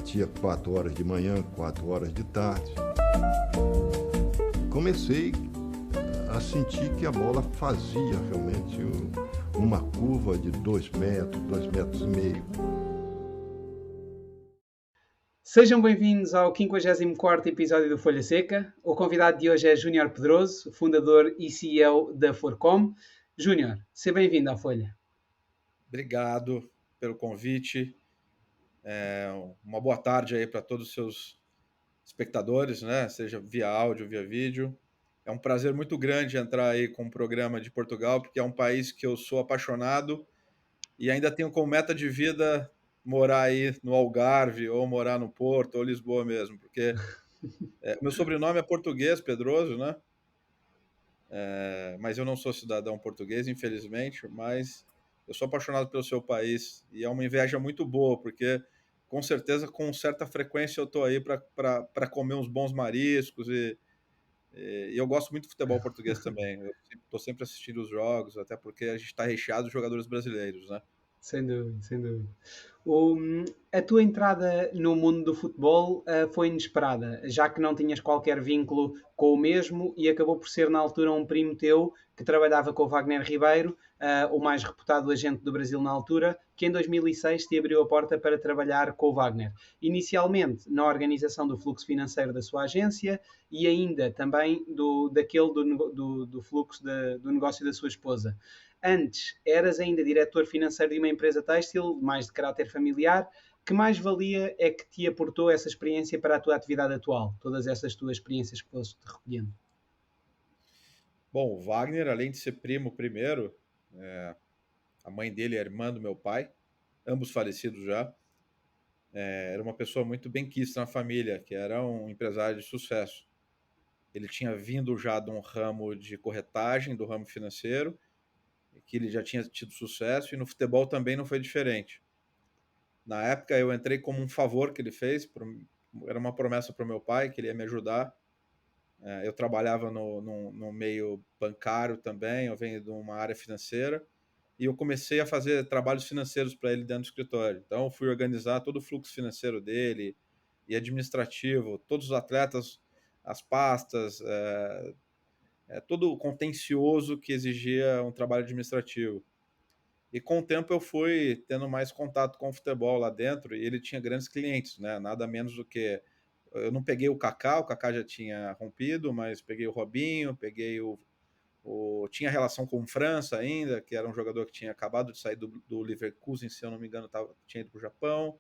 batia 4 horas de manhã, 4 horas de tarde. Comecei a sentir que a bola fazia realmente uma curva de 2 metros, 2 metros e meio. Sejam bem-vindos ao 54º episódio do Folha Seca. O convidado de hoje é Júnior Pedroso, fundador e CEO da Forcom. Júnior, seja bem-vindo à Folha. Obrigado pelo convite. Uma boa tarde aí para todos os seus espectadores, né? Seja via áudio, via vídeo. É um prazer muito grande entrar aí com um programa de Portugal, porque é um país que eu sou apaixonado e ainda tenho como meta de vida morar aí no Algarve, ou morar no Porto, ou Lisboa mesmo, porque meu sobrenome é português, Pedroso, né? Mas eu não sou cidadão português, infelizmente, mas eu sou apaixonado pelo seu país e é uma inveja muito boa, porque com certeza, com certa frequência, eu estou aí para comer uns bons mariscos e eu gosto muito do futebol português também. Eu estou sempre assistindo os jogos, até porque a gente está recheado de jogadores brasileiros, né? Sem dúvida, sem dúvida. A tua entrada no mundo do futebol foi inesperada, já que não tinhas qualquer vínculo com o mesmo e acabou por ser na altura um primo teu que trabalhava com o Wagner Ribeiro, o mais reputado agente do Brasil na altura, que em 2006 te abriu a porta para trabalhar com o Wagner. Inicialmente na organização do fluxo financeiro da sua agência e ainda também do fluxo do negócio da sua esposa. Antes, eras ainda diretor financeiro de uma empresa têxtil, mais de caráter familiar. Que mais-valia é que te aportou essa experiência para a tua atividade atual? Todas essas tuas experiências que foste recolhendo. Bom, o Wagner, além de ser primo primeiro, a mãe dele é irmã do meu pai, ambos falecidos já. Era uma pessoa muito benquista na família, que era um empresário de sucesso. Ele tinha vindo já de um ramo de corretagem, do ramo financeiro, que ele já tinha tido sucesso, e no futebol também não foi diferente. Na época, eu entrei como um favor que ele fez, era uma promessa para o meu pai, que ele ia me ajudar. Eu trabalhava no meio bancário também, eu venho de uma área financeira, e eu comecei a fazer trabalhos financeiros para ele dentro do escritório. Então, eu fui organizar todo o fluxo financeiro dele e administrativo, todos os atletas, as pastas, todo o contencioso que exigia um trabalho administrativo. E com o tempo eu fui tendo mais contato com o futebol lá dentro e ele tinha grandes clientes, né? Nada menos do que... Eu não peguei o Kaká já tinha rompido, mas peguei o Robinho, peguei tinha relação com o França ainda, que era um jogador que tinha acabado de sair do Leverkusen, se eu não me engano, tinha ido para o Japão.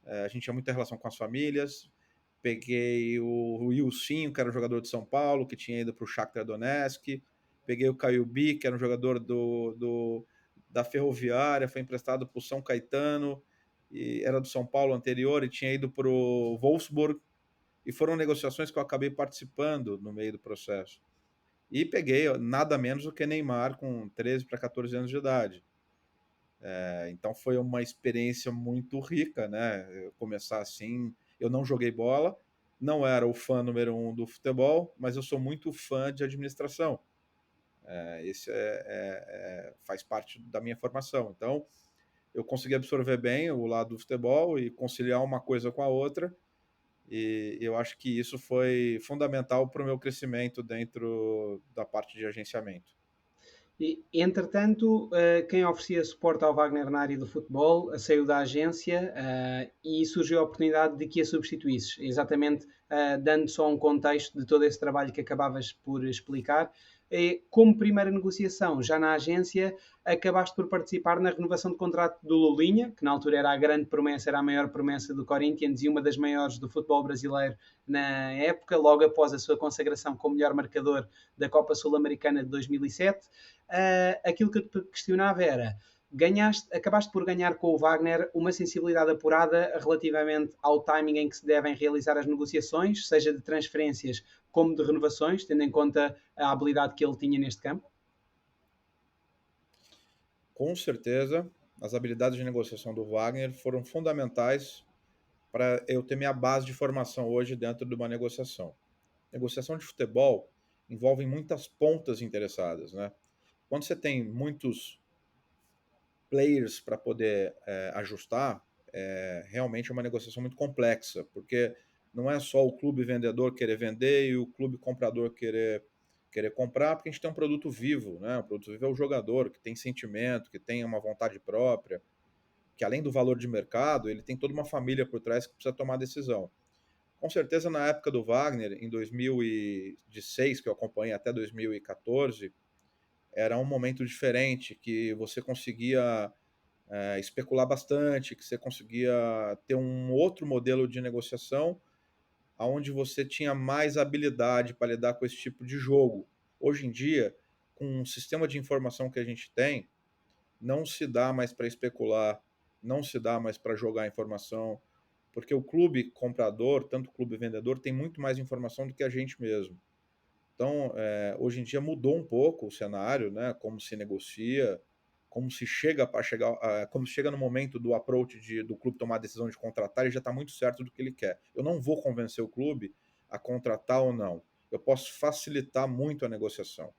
A gente tinha muita relação com as famílias. Peguei o Wilsinho, que era um jogador de São Paulo, que tinha ido para o Shakhtar Donetsk. Peguei o Caiobi, que era um jogador da Ferroviária, foi emprestado para o São Caetano, e era do São Paulo anterior e tinha ido para o Wolfsburg. E foram negociações que eu acabei participando no meio do processo. E peguei nada menos do que Neymar com 13 para 14 anos de idade. Então foi uma experiência muito rica, né? Eu começar assim, eu não joguei bola, não era o fã número 1 do futebol, mas eu sou muito fã de administração. Esse faz parte da minha formação. Então, eu consegui absorver bem o lado do futebol e conciliar uma coisa com a outra, e eu acho que isso foi fundamental para o meu crescimento dentro da parte de agenciamento. E, entretanto, quem oferecia suporte ao Wagner na área do futebol saiu da agência e surgiu a oportunidade de que a substituísses, exatamente dando só um contexto de todo esse trabalho que acabavas por explicar. Como primeira negociação, já na agência, acabaste por participar na renovação de contrato do Lulinha, que na altura era a grande promessa, era a maior promessa do Corinthians e uma das maiores do futebol brasileiro na época, logo após a sua consagração como melhor marcador da Copa Sul-Americana de 2007. Aquilo que eu te questionava era: acabaste por ganhar com o Wagner uma sensibilidade apurada relativamente ao timing em que se devem realizar as negociações, seja de transferências como de renovações, tendo em conta a habilidade que ele tinha neste campo? Com certeza, as habilidades de negociação do Wagner foram fundamentais para eu ter minha base de formação hoje dentro de uma negociação. Negociação de futebol envolve muitas pontas interessadas, né? Quando você tem muitos players para poder ajustar, realmente uma negociação muito complexa, porque não é só o clube vendedor querer vender e o clube comprador querer comprar, porque a gente tem um produto vivo, né? O produto vivo é o jogador, que tem sentimento, que tem uma vontade própria, que além do valor de mercado, ele tem toda uma família por trás que precisa tomar decisão. Com certeza, na época do Wagner, em 2006, que eu acompanhei até 2014, era um momento diferente, que você conseguia especular bastante, que você conseguia ter um outro modelo de negociação, onde você tinha mais habilidade para lidar com esse tipo de jogo. Hoje em dia, com o sistema de informação que a gente tem, não se dá mais para especular, não se dá mais para jogar informação, porque o clube comprador, tanto o clube vendedor, tem muito mais informação do que a gente mesmo. Então, hoje em dia mudou um pouco o cenário, né? Como se negocia, como se chega para chegar, como chega no momento do approach do clube tomar a decisão de contratar, ele já está muito certo do que ele quer. Eu não vou convencer o clube a contratar ou não. Eu posso facilitar muito a negociação.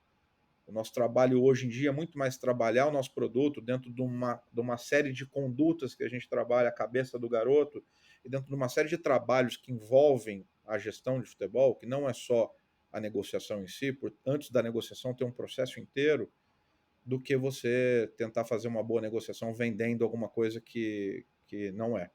O nosso trabalho hoje em dia é muito mais trabalhar o nosso produto dentro de uma série de condutas que a gente trabalha a cabeça do garoto e dentro de uma série de trabalhos que envolvem a gestão de futebol, que não é só a negociação em si, antes da negociação ter um processo inteiro, do que você tentar fazer uma boa negociação vendendo alguma coisa que não é.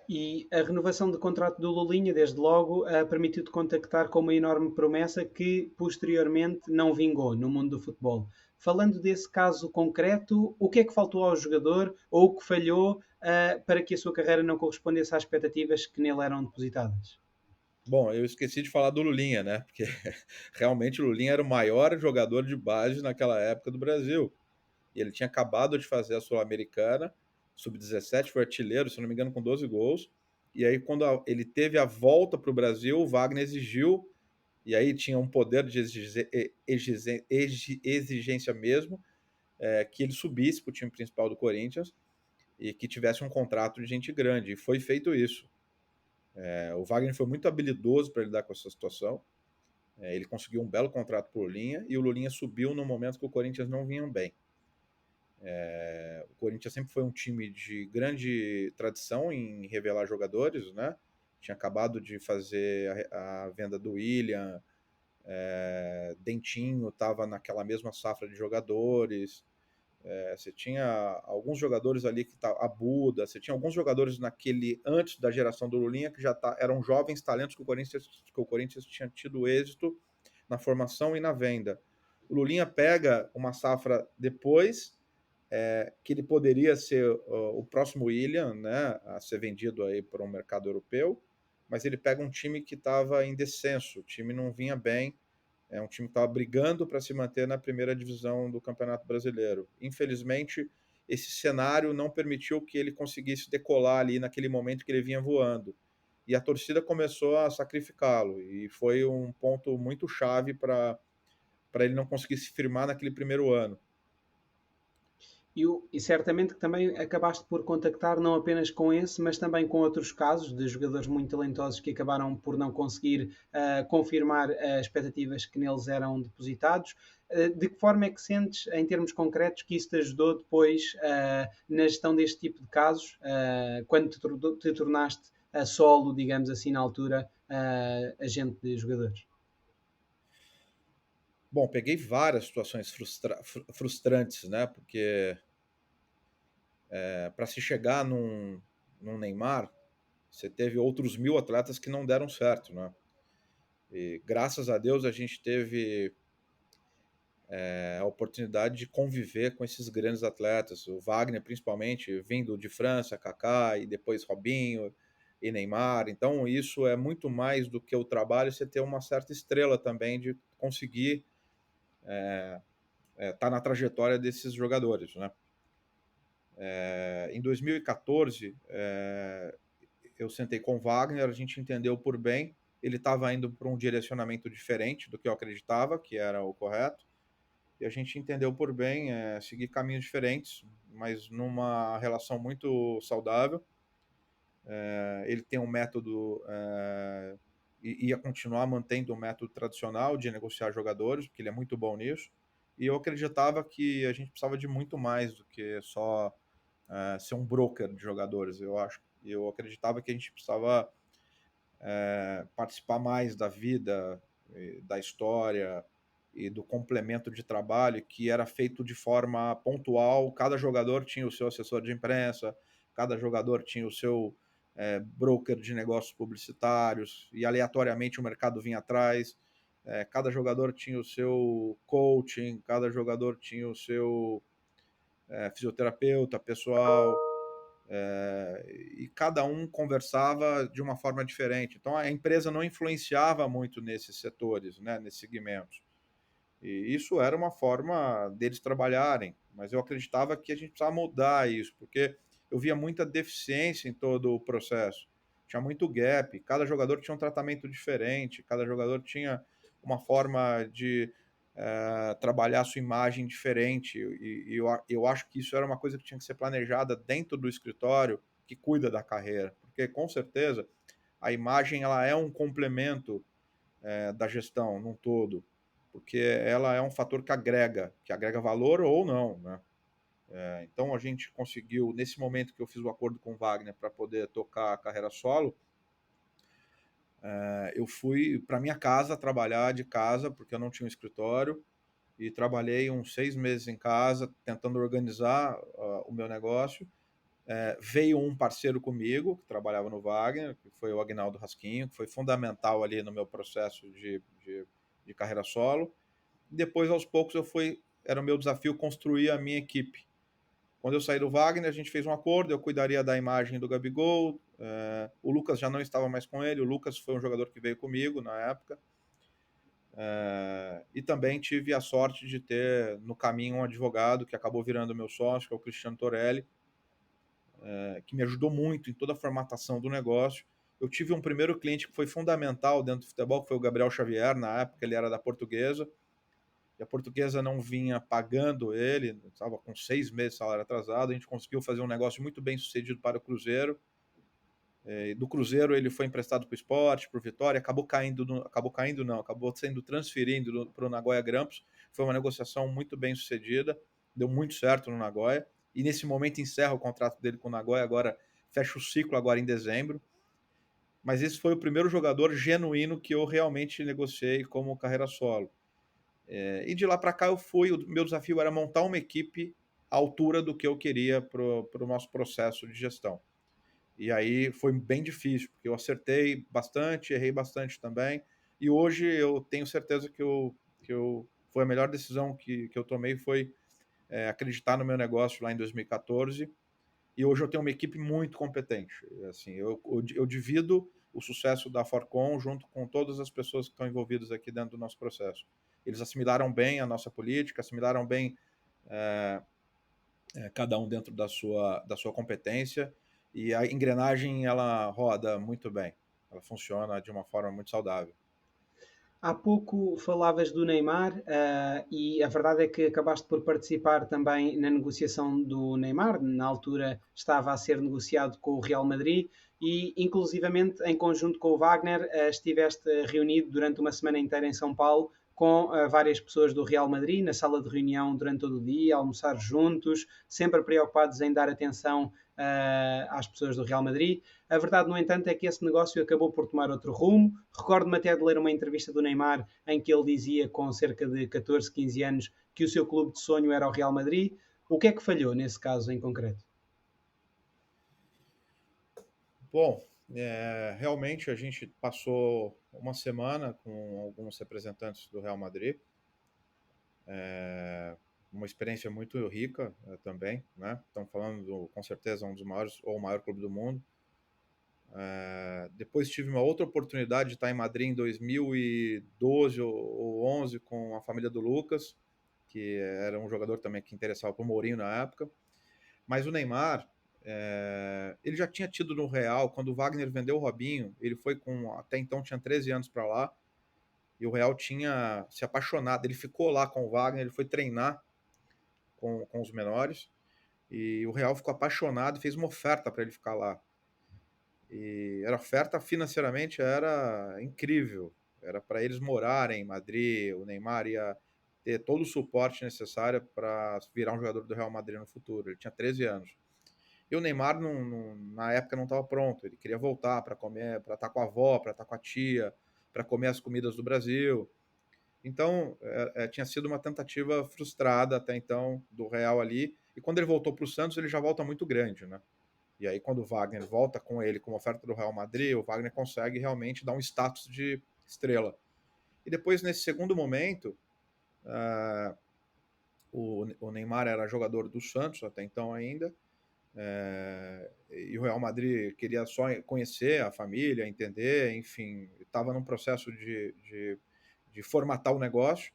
E a renovação de contrato do Lulinha, desde logo, permitiu-te contactar com uma enorme promessa que posteriormente não vingou no mundo do futebol. Falando desse caso concreto, o que é que faltou ao jogador ou o que falhou para que a sua carreira não correspondesse às expectativas que nele eram depositadas? Bom, eu esqueci de falar do Lulinha, né? Porque realmente o Lulinha era o maior jogador de base naquela época do Brasil. E ele tinha acabado de fazer a Sul-Americana, sub-17, foi artilheiro, se não me engano, com 12 gols. E aí, quando ele teve a volta para o Brasil, o Wagner exigiu, e aí tinha um poder de exigência mesmo, que ele subisse para o time principal do Corinthians e que tivesse um contrato de gente grande. E foi feito isso. O Wagner foi muito habilidoso para lidar com essa situação. Ele conseguiu um belo contrato para o Lulinha e o Lulinha subiu no momento que o Corinthians não vinha bem. O Corinthians sempre foi um time de grande tradição em revelar jogadores, né? Tinha acabado de fazer a venda do William, Dentinho estava naquela mesma safra de jogadores. Você tinha alguns jogadores ali que a Buda, você tinha alguns jogadores naquele antes da geração do Lulinha que já eram jovens talentos que o Corinthians tinha tido êxito na formação e na venda. O Lulinha pega uma safra depois, que ele poderia ser o próximo William, né, a ser vendido aí para um mercado europeu, mas ele pega um time que estava em descenso, o time não vinha bem, é um time que estava brigando para se manter na primeira divisão do Campeonato Brasileiro. Infelizmente, esse cenário não permitiu que ele conseguisse decolar ali naquele momento que ele vinha voando. E a torcida começou a sacrificá-lo, e foi um ponto muito chave para ele não conseguir se firmar naquele primeiro ano. E certamente que também acabaste por contactar não apenas com esse, mas também com outros casos de jogadores muito talentosos que acabaram por não conseguir confirmar as expectativas que neles eram depositados. De que forma é que sentes, em termos concretos, que isso te ajudou depois na gestão deste tipo de casos, quando te tornaste a solo, digamos assim, na altura, agente de jogadores? Bom, peguei várias situações frustrantes, né? Porque para se chegar num Neymar, você teve outros 1000 atletas que não deram certo, né? E graças a Deus a gente teve a oportunidade de conviver com esses grandes atletas. O Wagner, principalmente, vindo de França, Kaká, e depois Robinho e Neymar. Então, isso é muito mais do que o trabalho, você ter uma certa estrela também de conseguir estar na trajetória desses jogadores, né? Em 2014, eu sentei com o Wagner, a gente entendeu por bem, ele estava indo para um direcionamento diferente do que eu acreditava, que era o correto, e a gente entendeu por bem seguir caminhos diferentes, mas numa relação muito saudável. Ele tem um método, ia continuar mantendo o método tradicional de negociar jogadores, porque ele é muito bom nisso, e eu acreditava que a gente precisava de muito mais do que só ser um broker de jogadores. Eu acreditava que a gente precisava participar mais da vida, da história e do complemento de trabalho que era feito de forma pontual. Cada jogador tinha o seu assessor de imprensa, cada jogador tinha o seu broker de negócios publicitários e aleatoriamente o mercado vinha atrás. Cada jogador tinha o seu coaching, cada jogador tinha o seu fisioterapeuta pessoal, e cada um conversava de uma forma diferente. Então a empresa não influenciava muito nesses setores, né, nesses segmentos. E isso era uma forma deles trabalharem, mas eu acreditava que a gente precisava mudar isso, porque eu via muita deficiência em todo o processo. Tinha muito gap, cada jogador tinha um tratamento diferente, cada jogador tinha uma forma de trabalhar a sua imagem diferente, e eu acho que isso era uma coisa que tinha que ser planejada dentro do escritório que cuida da carreira, porque com certeza a imagem ela é um complemento da gestão num todo, porque ela é um fator que agrega valor ou não, né? Então a gente conseguiu, nesse momento que eu fiz o acordo com o Wagner para poder tocar a carreira solo, eu fui para minha casa trabalhar de casa, porque eu não tinha um escritório, e trabalhei uns 6 meses em casa, tentando organizar o meu negócio. Veio um parceiro comigo, que trabalhava no Wagner, que foi o Agnaldo Rasquinho, que foi fundamental ali no meu processo de carreira solo. Depois, aos poucos, era o meu desafio construir a minha equipe. Quando eu saí do Wagner, a gente fez um acordo, eu cuidaria da imagem do Gabigol, o Lucas já não estava mais com ele, o Lucas foi um jogador que veio comigo na época, e também tive a sorte de ter no caminho um advogado que acabou virando meu sócio, que é o Cristiano Torelli, que me ajudou muito em toda a formatação do negócio. Eu tive um primeiro cliente que foi fundamental dentro do futebol, que foi o Gabriel Xavier, na época ele era da Portuguesa, e a Portuguesa não vinha pagando ele, estava com 6 meses de salário atrasado, a gente conseguiu fazer um negócio muito bem sucedido para o Cruzeiro. Do Cruzeiro ele foi emprestado para o Sport, para o Vitória, acabou sendo transferido para o Nagoya Grampus. Foi uma negociação muito bem sucedida, deu muito certo no Nagoya, e nesse momento encerra o contrato dele com o Nagoya, agora fecha o ciclo agora em dezembro. Mas esse foi o primeiro jogador genuíno que eu realmente negociei como carreira solo. E de lá para cá o meu desafio era montar uma equipe à altura do que eu queria para o nosso processo de gestão. E aí foi bem difícil, porque eu acertei bastante, errei bastante também, e hoje eu tenho certeza foi a melhor decisão que eu tomei, foi acreditar no meu negócio lá em 2014, e hoje eu tenho uma equipe muito competente. Assim, eu divido o sucesso da Forcon junto com todas as pessoas que estão envolvidas aqui dentro do nosso processo. Eles assimilaram bem a nossa política, assimilaram bem cada um dentro da sua competência, e a engrenagem ela roda muito bem, ela funciona de uma forma muito saudável. Há pouco falavas do Neymar, e a verdade é que acabaste por participar também na negociação do Neymar. Na altura estava a ser negociado com o Real Madrid e, inclusivamente, em conjunto com o Wagner, estiveste reunido durante uma semana inteira em São Paulo com várias pessoas do Real Madrid na sala de reunião durante todo o dia, almoçar juntos, sempre preocupados em dar atenção às pessoas do Real Madrid. A verdade, no entanto, é que esse negócio acabou por tomar outro rumo. Recordo-me até de ler uma entrevista do Neymar em que ele dizia, com cerca de 14, 15 anos, que o seu clube de sonho era o Real Madrid. O que é que falhou nesse caso em concreto? Bom, realmente a gente passou uma semana com alguns representantes do Real Madrid, uma experiência muito rica também, né? Estamos falando, com certeza, um dos maiores, ou o maior clube do mundo. Depois tive uma outra oportunidade de estar em Madrid em 2012 ou 11 com a família do Lucas, que era um jogador também que interessava para o Mourinho na época. Mas o Neymar, ele já tinha tido no Real, quando o Wagner vendeu o Robinho, ele foi até então tinha 13 anos para lá, e o Real tinha se apaixonado, ele ficou lá com o Wagner, ele foi treinar com os menores, e o Real ficou apaixonado e fez uma oferta para ele ficar lá. E a oferta financeiramente era incrível, era para eles morarem em Madrid, o Neymar ia ter todo o suporte necessário para virar um jogador do Real Madrid no futuro. Ele tinha 13 anos. E o Neymar, na época, não estava pronto. Ele queria voltar para comer, para estar com a avó, para estar com a tia, para comer as comidas do Brasil. Então, tinha sido uma tentativa frustrada até então do Real ali. E quando ele voltou para o Santos, ele já volta muito grande, né? E aí, quando o Wagner volta com ele como oferta do Real Madrid, o Wagner consegue realmente dar um status de estrela. E depois, nesse segundo momento, o Neymar era jogador do Santos até então ainda, e o Real Madrid queria só conhecer a família, entender, enfim, estava num processo de formatar o negócio.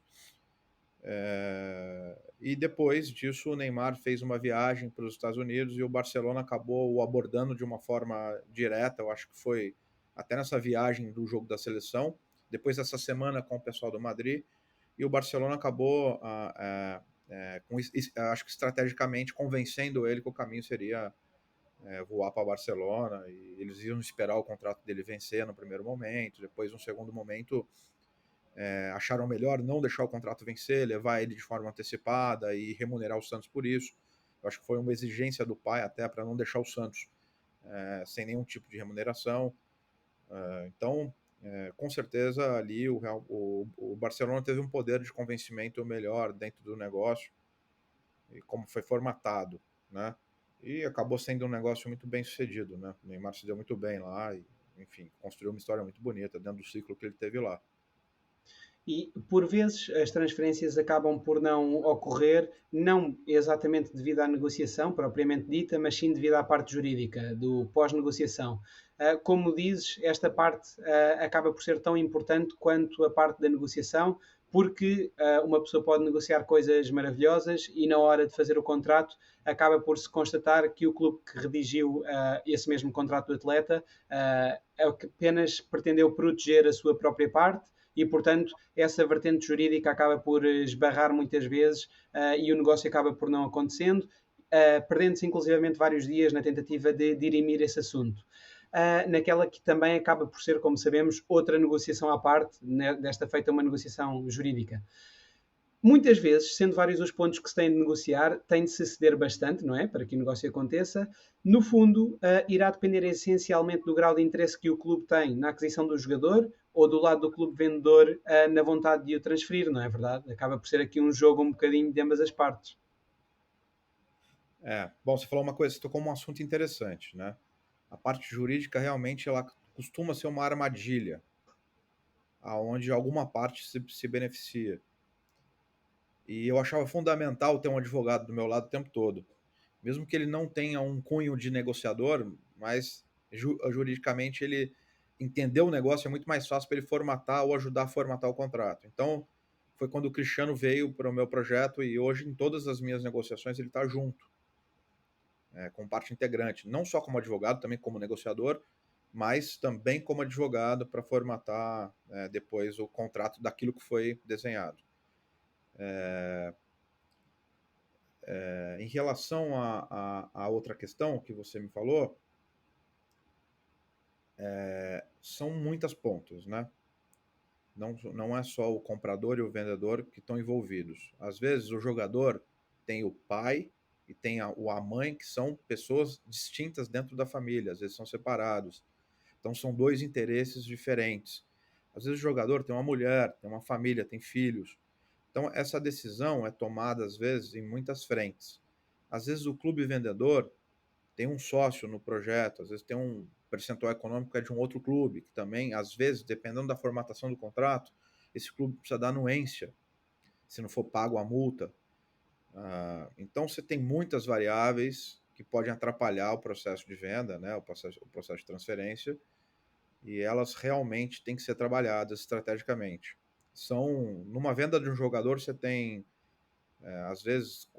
E depois disso, o Neymar fez uma viagem para os Estados Unidos e o Barcelona acabou o abordando de uma forma direta. Eu acho que foi até nessa viagem do jogo da seleção, depois dessa semana com o pessoal do Madrid, e o Barcelona acabou, acho que estrategicamente, convencendo ele que o caminho seria voar para Barcelona, e eles iam esperar o contrato dele vencer no primeiro momento, depois no segundo momento acharam melhor não deixar o contrato vencer, levar ele de forma antecipada e remunerar o Santos por isso. Eu acho que foi uma exigência do pai até para não deixar o Santos sem nenhum tipo de remuneração. Então, com certeza ali o Barcelona teve um poder de convencimento melhor dentro do negócio e como foi formatado, né? E acabou sendo um negócio muito bem sucedido, né? O Neymar se deu muito bem lá e, enfim, construiu uma história muito bonita dentro do ciclo que ele teve lá. E, por vezes, as transferências acabam por não ocorrer, não exatamente devido à negociação propriamente dita, mas sim devido à parte jurídica, do pós-negociação. Como dizes, esta parte acaba por ser tão importante quanto a parte da negociação, porque uma pessoa pode negociar coisas maravilhosas e, na hora de fazer o contrato, acaba por se constatar que o clube que redigiu esse mesmo contrato do atleta apenas pretendeu proteger a sua própria parte e, portanto, essa vertente jurídica acaba por esbarrar muitas vezes e o negócio acaba por não acontecendo, perdendo-se inclusivamente vários dias na tentativa de dirimir esse assunto. Naquela que também acaba por ser, como sabemos, outra negociação à parte, desta feita uma negociação jurídica. Muitas vezes, sendo vários os pontos que se têm de negociar, tem de se ceder bastante, não é? Para que o negócio aconteça. No fundo, irá depender essencialmente do grau de interesse que o clube tem na aquisição do jogador ou do lado do clube vendedor na vontade de o transferir, não é verdade? Acaba por ser aqui um jogo um bocadinho de ambas as partes. Bom, você falou uma coisa, você tocou um assunto interessante, né? A parte jurídica realmente ela costuma ser uma armadilha, aonde alguma parte se beneficia. E eu achava fundamental ter um advogado do meu lado o tempo todo. Mesmo que ele não tenha um cunho de negociador, mas juridicamente ele entender o negócio é muito mais fácil para ele formatar ou ajudar a formatar o contrato. Então, foi quando o Cristiano veio para o meu projeto e hoje em todas as minhas negociações ele está junto, como parte integrante, não só como advogado, também como negociador, mas também como advogado para formatar depois o contrato daquilo que foi desenhado. Em relação a outra questão que você me falou, são muitas pontas, né? Não é só o comprador e o vendedor que estão envolvidos. Às vezes o jogador tem o pai e tem a mãe, que são pessoas distintas dentro da família, às vezes são separados. Então são dois interesses diferentes. Às vezes o jogador tem uma mulher, tem uma família, tem filhos. Então essa decisão é tomada às vezes em muitas frentes. Às vezes o clube vendedor tem um sócio no projeto, às vezes tem um percentual econômico que é de um outro clube, que também, às vezes, dependendo da formatação do contrato, esse clube precisa dar anuência, se não for pago a multa. Então, você tem muitas variáveis que podem atrapalhar o processo de venda, né, o processo de transferência, e elas realmente têm que ser trabalhadas estrategicamente. Numa venda de um jogador, você tem às vezes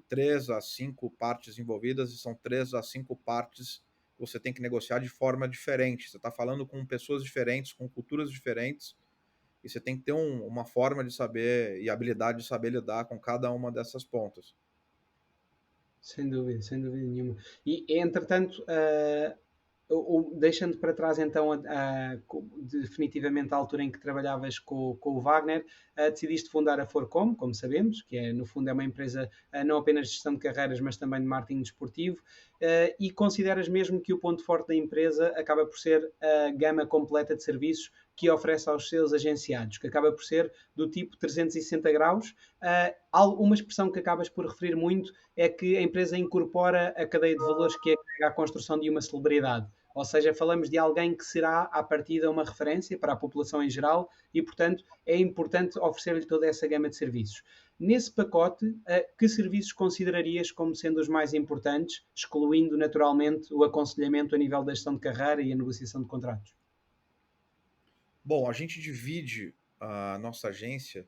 3 a 5 partes envolvidas, e são 3 a 5 partes que você tem que negociar de forma diferente. Você está falando com pessoas diferentes, com culturas diferentes, e você tem que ter uma forma de saber e habilidade de saber lidar com cada uma dessas pontas. Sem dúvida nenhuma. E, entretanto, deixando para trás então definitivamente a altura em que trabalhavas com o Wagner, decidiste fundar a Forcom, como sabemos, que é, no fundo é uma empresa não apenas de gestão de carreiras, mas também de marketing desportivo, e consideras mesmo que o ponto forte da empresa acaba por ser a gama completa de serviços que oferece aos seus agenciados, que acaba por ser do tipo 360 graus. Uma expressão que acabas por referir muito é que a empresa incorpora a cadeia de valores que agrega à construção de uma celebridade. Ou seja, falamos de alguém que será, à partida, uma referência para a população em geral e, portanto, é importante oferecer-lhe toda essa gama de serviços. Nesse pacote, que serviços considerarias como sendo os mais importantes, excluindo naturalmente o aconselhamento a nível da gestão de carreira e a negociação de contratos? Bom, a gente divide a nossa agência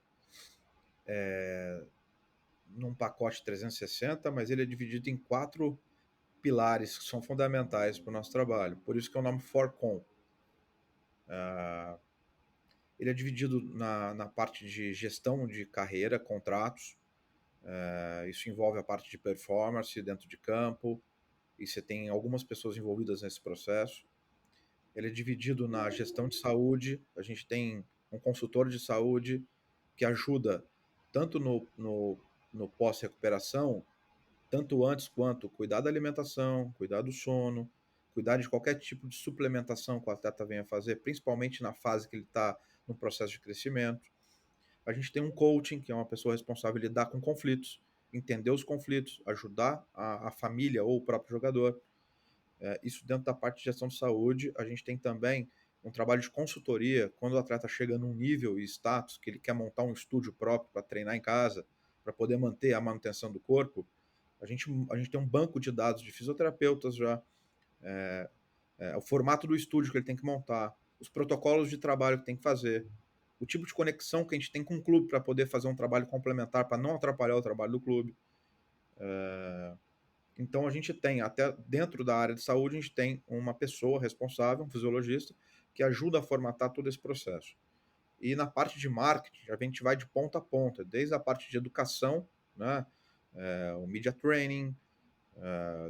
num pacote 360, mas ele é dividido em 4 pilares que são fundamentais para o nosso trabalho. Por isso que é o nome Forcom. Ele é dividido na parte de gestão de carreira, contratos. Isso envolve a parte de performance dentro de campo, e você tem algumas pessoas envolvidas nesse processo. Ele é dividido na gestão de saúde. A gente tem um consultor de saúde que ajuda tanto no pós-recuperação, tanto antes quanto cuidar da alimentação, cuidar do sono, cuidar de qualquer tipo de suplementação que o atleta venha fazer, principalmente na fase que ele está no processo de crescimento. A gente tem um coaching, que é uma pessoa responsável por lidar com conflitos, entender os conflitos, ajudar a família ou o próprio jogador. Isso dentro da parte de gestão de saúde. A gente tem também um trabalho de consultoria, quando o atleta chega num nível e status que ele quer montar um estúdio próprio para treinar em casa, para poder manter a manutenção do corpo. A gente tem um banco de dados de fisioterapeutas já, o formato do estúdio que ele tem que montar, os protocolos de trabalho que tem que fazer, o tipo de conexão que a gente tem com o clube para poder fazer um trabalho complementar, para não atrapalhar o trabalho do clube. Então a gente tem, até dentro da área de saúde, a gente tem uma pessoa responsável, um fisiologista, que ajuda a formatar todo esse processo. E na parte de marketing, a gente vai de ponta a ponta, desde a parte de educação, né, o media training,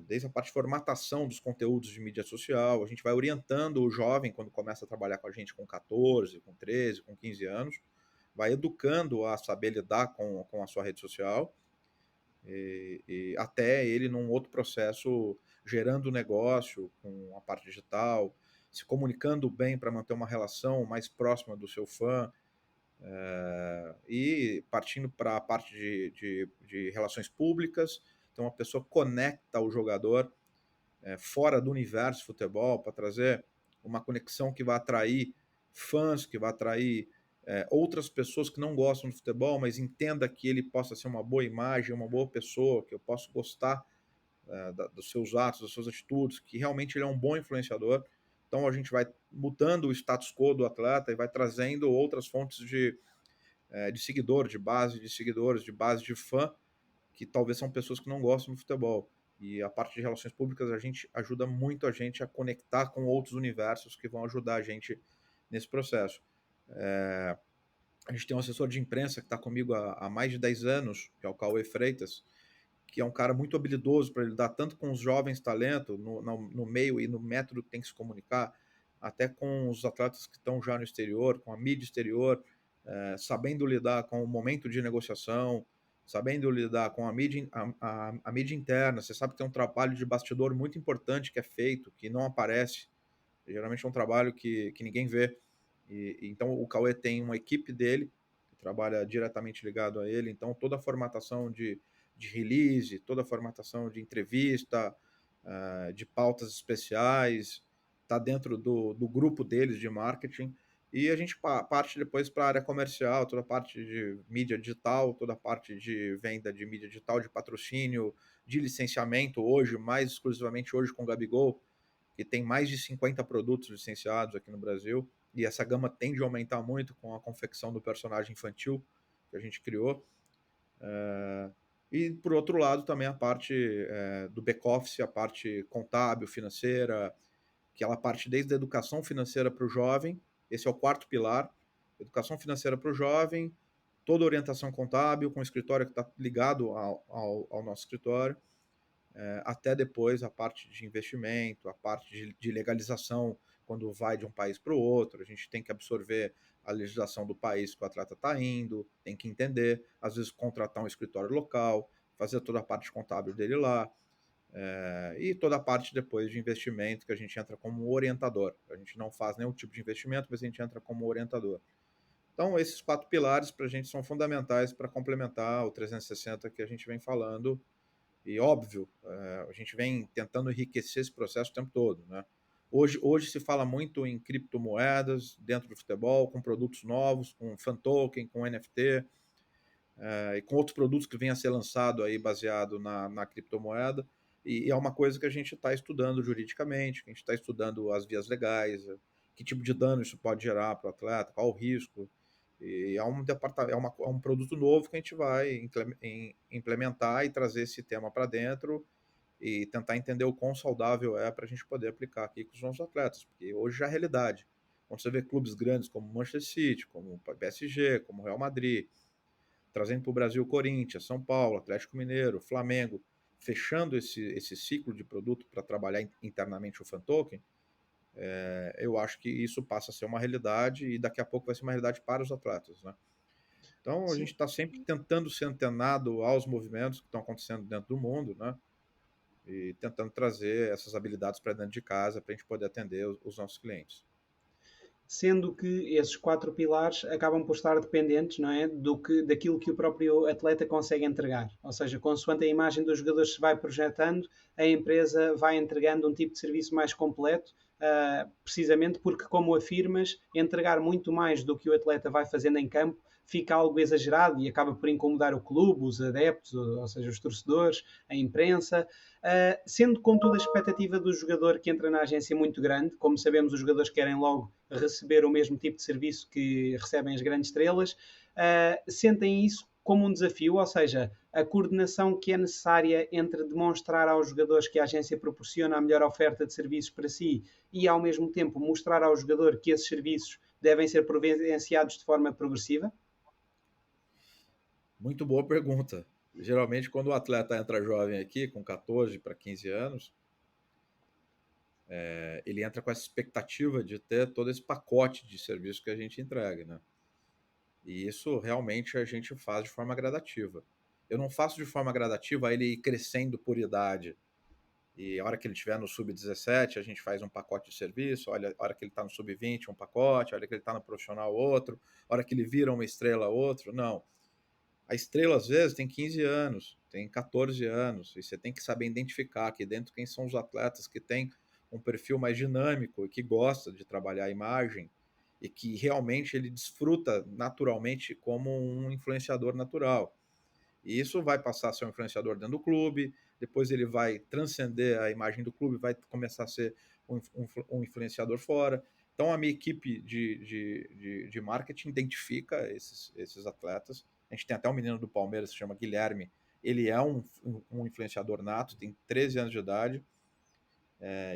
desde a parte de formatação dos conteúdos de mídia social. A gente vai orientando o jovem quando começa a trabalhar com a gente com 14, com 13, com 15 anos, vai educando a saber lidar com a sua rede social, e até ele num outro processo gerando negócio com a parte digital, se comunicando bem para manter uma relação mais próxima do seu fã, e partindo para a parte de relações públicas. Então, a pessoa conecta o jogador fora do universo de futebol para trazer uma conexão que vai atrair fãs, que vai atrair outras pessoas que não gostam de futebol, mas entenda que ele possa ser uma boa imagem, uma boa pessoa, que eu posso gostar dos seus atos, das suas atitudes, que realmente ele é um bom influenciador. Então a gente vai mudando o status quo do atleta e vai trazendo outras fontes de seguidor, de base de seguidores, de base de fã, que talvez são pessoas que não gostam do futebol. E a parte de relações públicas, a gente ajuda muito a gente a conectar com outros universos que vão ajudar a gente nesse processo. A gente tem um assessor de imprensa que está comigo há mais de 10 anos, que é o Cauê Freitas, que é um cara muito habilidoso para lidar tanto com os jovens talentos, no meio e no método que tem que se comunicar, até com os atletas que estão já no exterior, com a mídia exterior, sabendo lidar com o momento de negociação, sabendo lidar com a mídia interna. Você sabe que tem um trabalho de bastidor muito importante que é feito, que não aparece. Geralmente é um trabalho que ninguém vê. Então o Cauê tem uma equipe dele, que trabalha diretamente ligado a ele. Então toda a formatação de release, toda a formatação de entrevista, de pautas especiais, está dentro do grupo deles de marketing. E a gente parte depois para a área comercial, toda a parte de mídia digital, toda a parte de venda de mídia digital, de patrocínio, de licenciamento, hoje, mais exclusivamente hoje com o Gabigol, que tem mais de 50 produtos licenciados aqui no Brasil, e essa gama tende a aumentar muito com a confecção do personagem infantil que a gente criou. E, por outro lado, também a parte do back-office, a parte contábil, financeira, aquela parte desde a educação financeira para o jovem. Esse é o 4º pilar, educação financeira para o jovem, toda orientação contábil, com o escritório que está ligado ao nosso escritório, até depois a parte de investimento, a parte de legalização, quando vai de um país para o outro, a gente tem que absorver a legislação do país que o atleta está indo, tem que entender, às vezes contratar um escritório local, fazer toda a parte contábil dele lá, e toda a parte depois de investimento que a gente entra como orientador. A gente não faz nenhum tipo de investimento, mas a gente entra como orientador. Então, esses 4 pilares para a gente são fundamentais para complementar o 360 que a gente vem falando. E, óbvio, a gente vem tentando enriquecer esse processo o tempo todo, né? Hoje se fala muito em criptomoedas dentro do futebol, com produtos novos, com fan token, com NFT, e com outros produtos que vêm a ser lançado aí baseado na criptomoeda. E é uma coisa que a gente está estudando juridicamente, que a gente está estudando as vias legais, que tipo de dano isso pode gerar para o atleta, qual o risco. E é um produto novo que a gente vai implementar e trazer esse tema para dentro e tentar entender o quão saudável é para a gente poder aplicar aqui com os nossos atletas, porque hoje já é realidade. Quando você vê clubes grandes como Manchester City, como o PSG, como o Real Madrid, trazendo para o Brasil o Corinthians, São Paulo, Atlético Mineiro, Flamengo, fechando esse ciclo de produto para trabalhar internamente o fan token, eu acho que isso passa a ser uma realidade e daqui a pouco vai ser uma realidade para os atletas, né? Então a gente está sempre tentando ser antenado aos movimentos que estão acontecendo dentro do mundo, né? E tentando trazer essas habilidades para dentro de casa para a gente poder atender os nossos clientes. Sendo que esses 4 pilares acabam por estar dependentes, não é, daquilo que o próprio atleta consegue entregar. Ou seja, consoante a imagem dos jogadores se vai projetando, a empresa vai entregando um tipo de serviço mais completo, precisamente porque, como afirmas, entregar muito mais do que o atleta vai fazendo em campo fica algo exagerado e acaba por incomodar o clube, os adeptos, ou seja, os torcedores, a imprensa. Sendo contudo a expectativa do jogador que entra na agência muito grande, como sabemos, os jogadores querem logo receber o mesmo tipo de serviço que recebem as grandes estrelas, sentem isso como um desafio, ou seja, a coordenação que é necessária entre demonstrar aos jogadores que a agência proporciona a melhor oferta de serviços para si e, ao mesmo tempo, mostrar ao jogador que esses serviços devem ser providenciados de forma progressiva? Muito boa pergunta. Geralmente, quando o atleta entra jovem aqui, com 14 para 15 anos, ele entra com essa expectativa de ter todo esse pacote de serviço que a gente entrega, né? E isso realmente a gente faz de forma gradativa. Eu não faço de forma gradativa ele ir crescendo por idade. E a hora que ele estiver no sub-17, a gente faz um pacote de serviço. Olha, a hora que ele está no sub-20, um pacote. A hora que ele está no profissional, outro. A hora que ele vira uma estrela, outro. Não. A estrela, às vezes, tem 15 anos, tem 14 anos. E você tem que saber identificar aqui dentro quem são os atletas que têm um perfil mais dinâmico e que gosta de trabalhar a imagem e que realmente ele desfruta naturalmente como um influenciador natural. E isso vai passar a ser um influenciador dentro do clube, depois ele vai transcender a imagem do clube, vai começar a ser um influenciador fora. Então, a minha equipe de marketing identifica esses atletas. A gente tem até um menino do Palmeiras que se chama Guilherme. Ele é um influenciador nato, tem 13 anos de idade.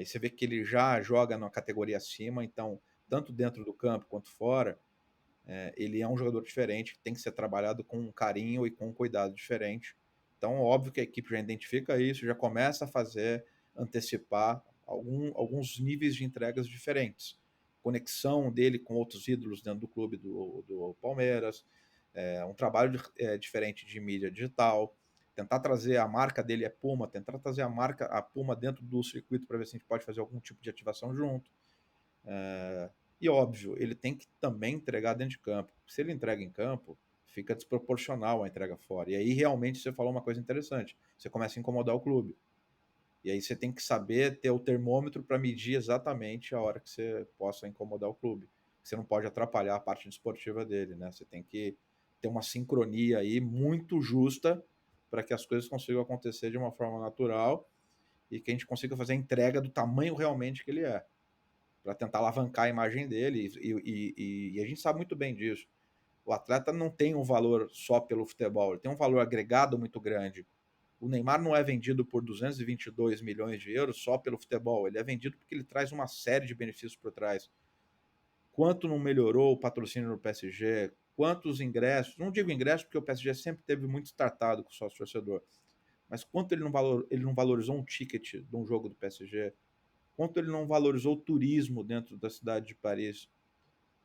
E você vê que ele já joga na categoria acima, então, tanto dentro do campo quanto fora, ele é um jogador diferente, que tem que ser trabalhado com um carinho e com um cuidado diferente. Então, óbvio que a equipe já identifica isso, já começa a antecipar alguns níveis de entregas diferentes. Conexão dele com outros ídolos dentro do clube do Palmeiras, um trabalho diferente de mídia digital, tentar trazer a marca dele Puma, tentar trazer a Puma dentro do circuito para ver se a gente pode fazer algum tipo de ativação junto. E óbvio, ele tem que também entregar dentro de campo. Se ele entrega em campo, fica desproporcional a entrega fora. E aí realmente você falou uma coisa interessante. Você começa a incomodar o clube. E aí você tem que saber ter o termômetro para medir exatamente a hora que você possa incomodar o clube. Você não pode atrapalhar a parte desportiva dele, né? Você tem que ter uma sincronia aí muito justa para que as coisas consigam acontecer de uma forma natural e que a gente consiga fazer a entrega do tamanho realmente que ele é, para tentar alavancar a imagem dele. E a gente sabe muito bem disso. O atleta não tem um valor só pelo futebol, ele tem um valor agregado muito grande. O Neymar não é vendido por 222 milhões de euros só pelo futebol, ele é vendido porque ele traz uma série de benefícios por trás. Quanto não melhorou o patrocínio no PSG? Quantos ingressos? Não digo ingressos porque o PSG sempre teve muito tratado com o sócio torcedor, mas quanto ele não valorizou um ticket de um jogo do PSG, quanto ele não valorizou o turismo dentro da cidade de Paris,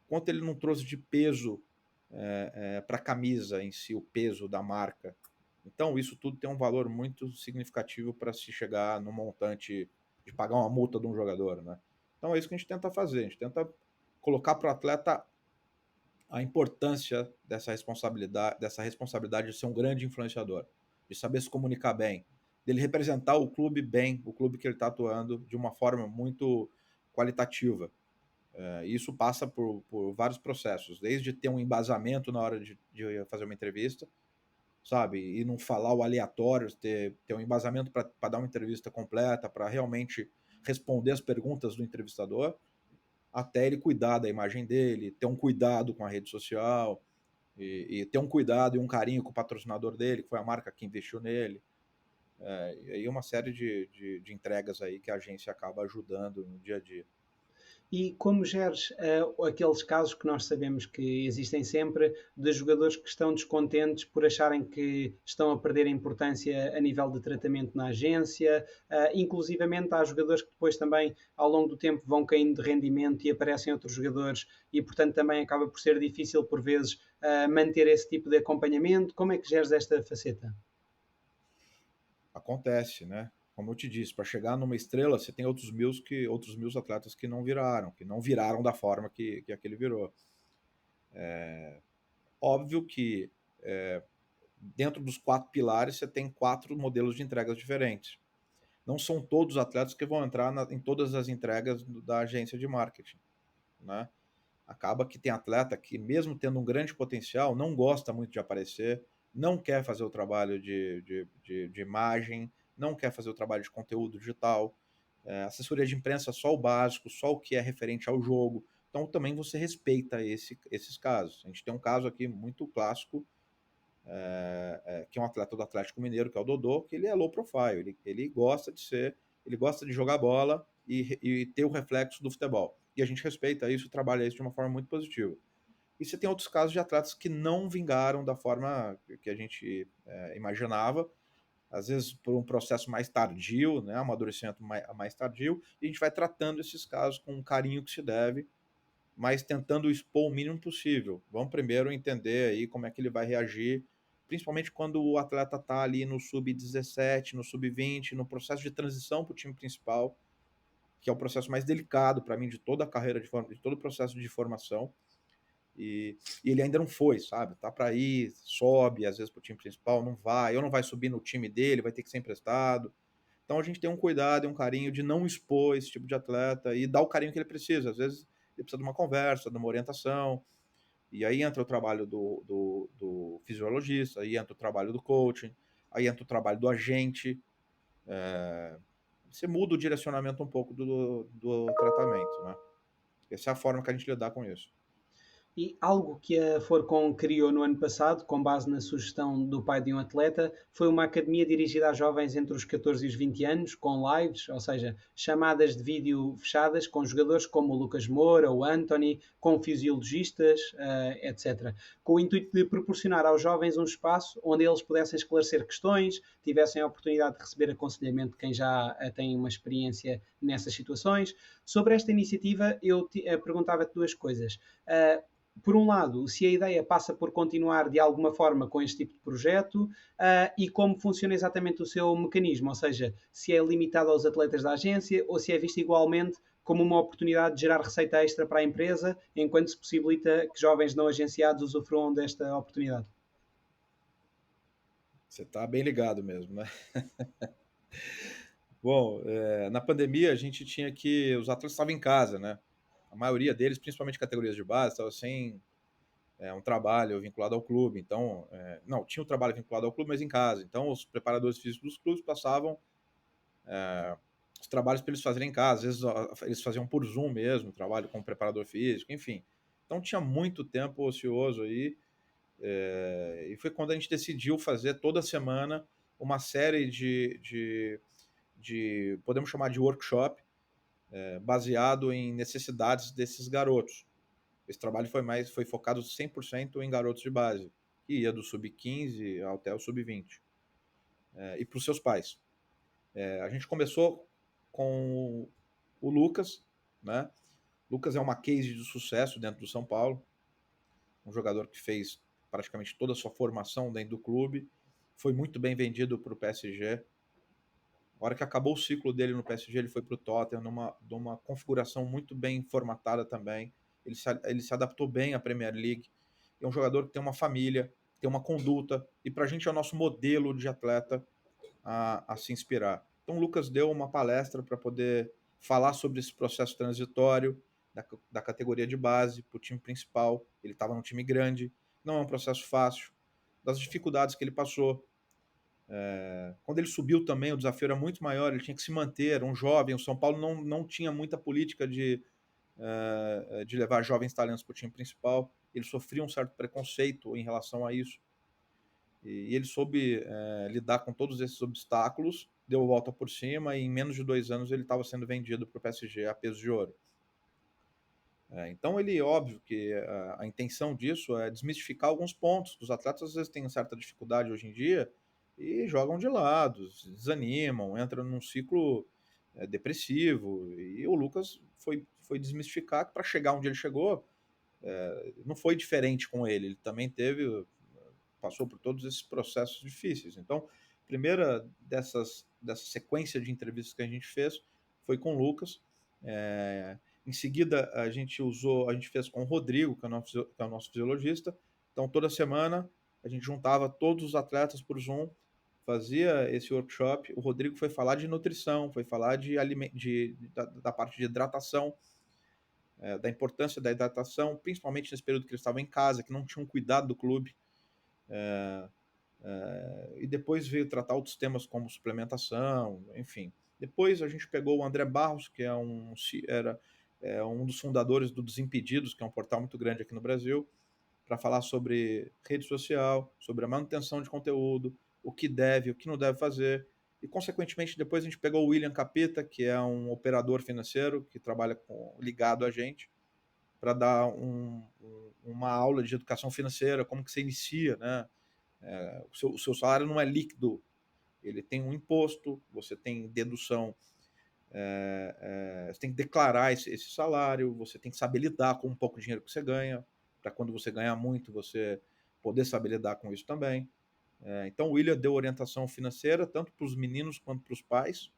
quanto ele não trouxe de peso para a camisa em si, o peso da marca. Então, isso tudo tem um valor muito significativo para se chegar no montante de pagar uma multa de um jogador, né? Então, é isso que a gente tenta fazer. A gente tenta colocar para o atleta a importância dessa responsabilidade de ser um grande influenciador, de saber se comunicar bem, dele representar o clube bem, o clube que ele está atuando, de uma forma muito qualitativa. Isso passa por vários processos, desde ter um embasamento na hora de fazer uma entrevista, sabe? E não falar o aleatório, ter um embasamento para dar uma entrevista completa, para realmente responder as perguntas do entrevistador, até ele cuidar da imagem dele, ter um cuidado com a rede social, e ter um cuidado e um carinho com o patrocinador dele, que foi a marca que investiu nele. E aí uma série de entregas aí que a agência acaba ajudando no dia a dia. E como geres aqueles casos que nós sabemos que existem sempre de jogadores que estão descontentes por acharem que estão a perder a importância a nível de tratamento na agência, inclusivamente há jogadores que depois também ao longo do tempo vão caindo de rendimento e aparecem outros jogadores e portanto também acaba por ser difícil por vezes manter esse tipo de acompanhamento. Como é que geres esta faceta? Acontece, né? Como eu te disse, para chegar numa estrela, você tem outros mil atletas que não viraram da forma que aquele virou. Óbvio que dentro dos 4 pilares você tem 4 modelos de entregas diferentes. Não são todos os atletas que vão entrar em todas as entregas da agência de marketing, né? Acaba que tem atleta que, mesmo tendo um grande potencial, não gosta muito de aparecer, não quer fazer o trabalho de imagem, não quer fazer o trabalho de conteúdo digital, assessoria de imprensa só o básico, só o que é referente ao jogo. Então também você respeita esses casos. A gente tem um caso aqui muito clássico, que é um atleta do Atlético Mineiro, que é o Dodô, que ele é low profile, ele gosta ele gosta de jogar bola e ter o reflexo do futebol. E a gente respeita isso e trabalha isso de uma forma muito positiva. E você tem outros casos de atletas que não vingaram da forma que a gente imaginava, às vezes por um processo mais tardio, né, amadurecimento mais tardio, e a gente vai tratando esses casos com o carinho que se deve, mas tentando expor o mínimo possível. Vamos primeiro entender aí como é que ele vai reagir, principalmente quando o atleta está ali no sub-17, no sub-20, no processo de transição para o time principal, que é o processo mais delicado para mim de toda a carreira, de todo o processo de formação. E ele ainda não foi, sabe? Tá para ir, sobe, às vezes para o time principal, não vai, ou não vai subir no time dele, vai ter que ser emprestado. Então a gente tem um cuidado e um carinho de não expor esse tipo de atleta e dar o carinho que ele precisa. Às vezes ele precisa de uma conversa, de uma orientação, e aí entra o trabalho do fisiologista, aí entra o trabalho do coaching, aí entra o trabalho do agente. Você muda o direcionamento um pouco do tratamento, né? Essa é a forma que a gente lidar com isso. E algo que a Forcon criou no ano passado, com base na sugestão do pai de um atleta, foi uma academia dirigida a jovens entre os 14 e os 20 anos, com lives, ou seja, chamadas de vídeo fechadas com jogadores como o Lucas Moura, o Anthony, com fisiologistas, etc. Com o intuito de proporcionar aos jovens um espaço onde eles pudessem esclarecer questões, tivessem a oportunidade de receber aconselhamento de quem já tem uma experiência nessas situações. Sobre esta iniciativa, eu perguntava-te duas coisas. Por um lado, se a ideia passa por continuar de alguma forma com este tipo de projeto e como funciona exatamente o seu mecanismo, ou seja, se é limitado aos atletas da agência ou se é visto igualmente como uma oportunidade de gerar receita extra para a empresa, enquanto se possibilita que jovens não agenciados usufruam desta oportunidade. Você está bem ligado mesmo, né? Bom, na pandemia a gente tinha que... Os atletas estavam em casa, né? A maioria deles, principalmente categorias de base, estava sem um trabalho vinculado ao clube. Então, não, tinha um trabalho vinculado ao clube, mas em casa. Então, os preparadores físicos dos clubes passavam os trabalhos para eles fazerem em casa. Às vezes eles faziam por Zoom mesmo, trabalho com preparador físico, enfim. Então, tinha muito tempo ocioso aí. E foi quando a gente decidiu fazer toda semana uma série podemos chamar de workshop, baseado em necessidades desses garotos. Esse trabalho foi focado 100% em garotos de base, que ia do sub-15 até o sub-20. e para os seus pais. A gente começou com o Lucas, né? Lucas é uma case de sucesso dentro do São Paulo, um jogador que fez praticamente toda a sua formação dentro do clube, foi muito bem vendido para o PSG. A hora que acabou o ciclo dele no PSG, ele foi para o Tottenham, numa configuração muito bem formatada também. Ele se adaptou bem à Premier League. É um jogador que tem uma família, tem uma conduta, e para a gente é o nosso modelo de atleta a se inspirar. Então o Lucas deu uma palestra para poder falar sobre esse processo transitório da categoria de base para o time principal. Ele estava num time grande, não é um processo fácil, das dificuldades que ele passou. Quando ele subiu também, o desafio era muito maior, ele tinha que se manter, era um jovem, o São Paulo não tinha muita política de levar jovens talentos para o time principal, ele sofria um certo preconceito em relação a isso, e ele soube lidar com todos esses obstáculos, deu a volta por cima, e em menos de 2 anos ele estava sendo vendido para o PSG a peso de ouro. Então ele, óbvio que a intenção disso é desmistificar alguns pontos, os atletas às vezes têm certa dificuldade hoje em dia, e jogam de lado, desanimam, entram num ciclo depressivo, e o Lucas foi desmistificar que para chegar onde ele chegou, não foi diferente com ele, ele também passou por todos esses processos difíceis. Então, a primeira dessa sequência de entrevistas que a gente fez foi com o Lucas. Em seguida, a gente fez com o Rodrigo, que é o nosso fisiologista. Então, toda semana, a gente juntava todos os atletas por Zoom, fazia esse workshop. O Rodrigo foi falar de nutrição, foi falar da parte de hidratação, da importância da hidratação, principalmente nesse período que eles estavam em casa, que não tinham cuidado do clube. E depois veio tratar outros temas como suplementação, enfim. Depois a gente pegou o André Barros, que era um dos fundadores do Desimpedidos, que é um portal muito grande aqui no Brasil, para falar sobre rede social, sobre a manutenção de conteúdo, o que deve, o que não deve fazer. E, consequentemente, depois a gente pegou o William Capita, que é um operador financeiro que trabalha ligado a gente, para dar uma aula de educação financeira, como que você inicia, né? O seu salário não é líquido, ele tem um imposto, você tem dedução, você tem que declarar esse salário, você tem que saber lidar com um pouco de dinheiro que você ganha, para quando você ganhar muito, você poder saber lidar com isso também. Então o William deu orientação financeira, tanto para os meninos quanto para os pais,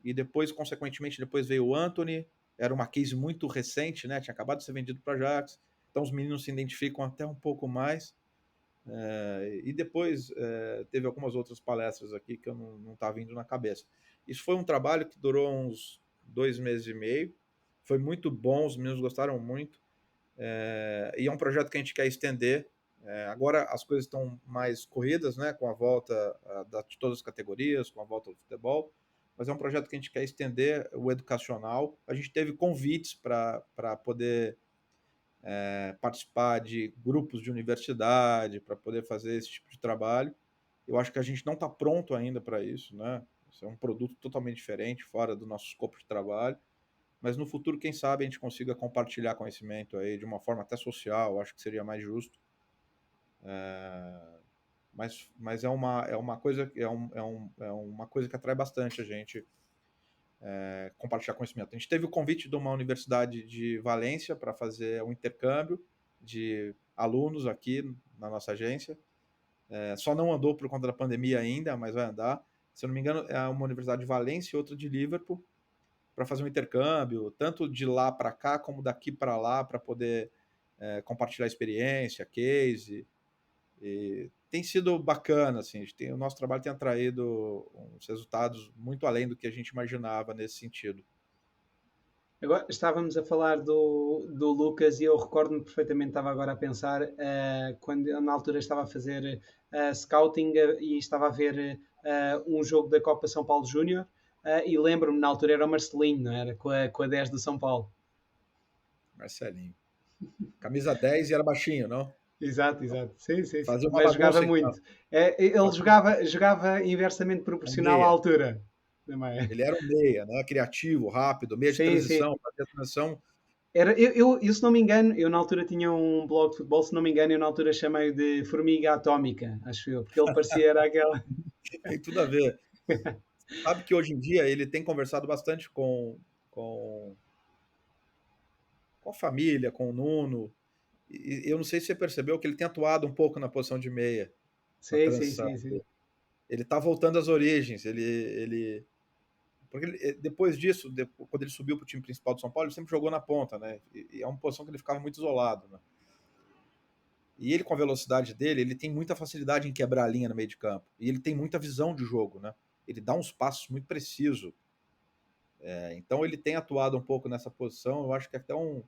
e depois, consequentemente, depois veio o Anthony, era uma case muito recente, né? Tinha acabado de ser vendido para a Ajax, então os meninos se identificam até um pouco mais. E depois teve algumas outras palestras aqui que eu não estava vindo na cabeça. Isso foi um trabalho que durou uns 2 meses e meio, foi muito bom, os meninos gostaram muito, e é um projeto que a gente quer estender. Agora as coisas estão mais corridas, né, com a volta de todas as categorias, com a volta do futebol, mas é um projeto que a gente quer estender o educacional. A gente teve convites para poder participar de grupos de universidade, para poder fazer esse tipo de trabalho. Eu acho que a gente não está pronto ainda para isso, né? Isso é um produto totalmente diferente, fora do nosso escopo de trabalho, mas no futuro, quem sabe, a gente consiga compartilhar conhecimento aí de uma forma até social, acho que seria mais justo. Mas é uma coisa que atrai bastante a gente, compartilhar conhecimento. A gente teve o convite de uma universidade de Valência para fazer um intercâmbio de alunos aqui na nossa agência. Só não andou por conta da pandemia ainda, mas vai andar. Se eu não me engano, é uma universidade de Valência e outra de Liverpool, para fazer um intercâmbio, tanto de lá para cá como daqui para lá, para poder compartilhar experiência, case. E tem sido bacana, assim, o nosso trabalho tem atraído uns resultados muito além do que a gente imaginava nesse sentido. Agora, estávamos a falar do Lucas e eu recordo-me perfeitamente, estava agora a pensar, quando eu, na altura estava a fazer scouting e estava a ver um jogo da Copa São Paulo Júnior, e lembro-me, na altura era o Marcelinho, não era? Com a 10 do São Paulo. Marcelinho. Camisa 10 e era baixinho, não? Exato. Sim. Mas jogava muito. Ele jogava inversamente proporcional à altura. Ele era um meia, né? Criativo, rápido, meia de transição, fazia transição. Eu, se não me engano, eu na altura tinha um blog de futebol, se não me engano, eu na altura chamei de Formiga Atómica, acho eu, porque ele parecia era aquela... Tem tudo a ver. Sabe que hoje em dia ele tem conversado bastante com, com a família, com o Nuno. E eu não sei se você percebeu que ele tem atuado um pouco na posição de meia, na Sim, sim, transição. sim, sim. Ele está voltando às origens. Porque depois disso, quando ele subiu para o time principal do São Paulo, ele sempre jogou na ponta, né? E é uma posição que ele ficava muito isolado, né? E ele, com a velocidade dele, ele tem muita facilidade em quebrar a linha no meio de campo. E ele tem muita visão de jogo, né? Ele dá uns passos muito precisos. Então ele tem atuado um pouco nessa posição. Eu acho que até um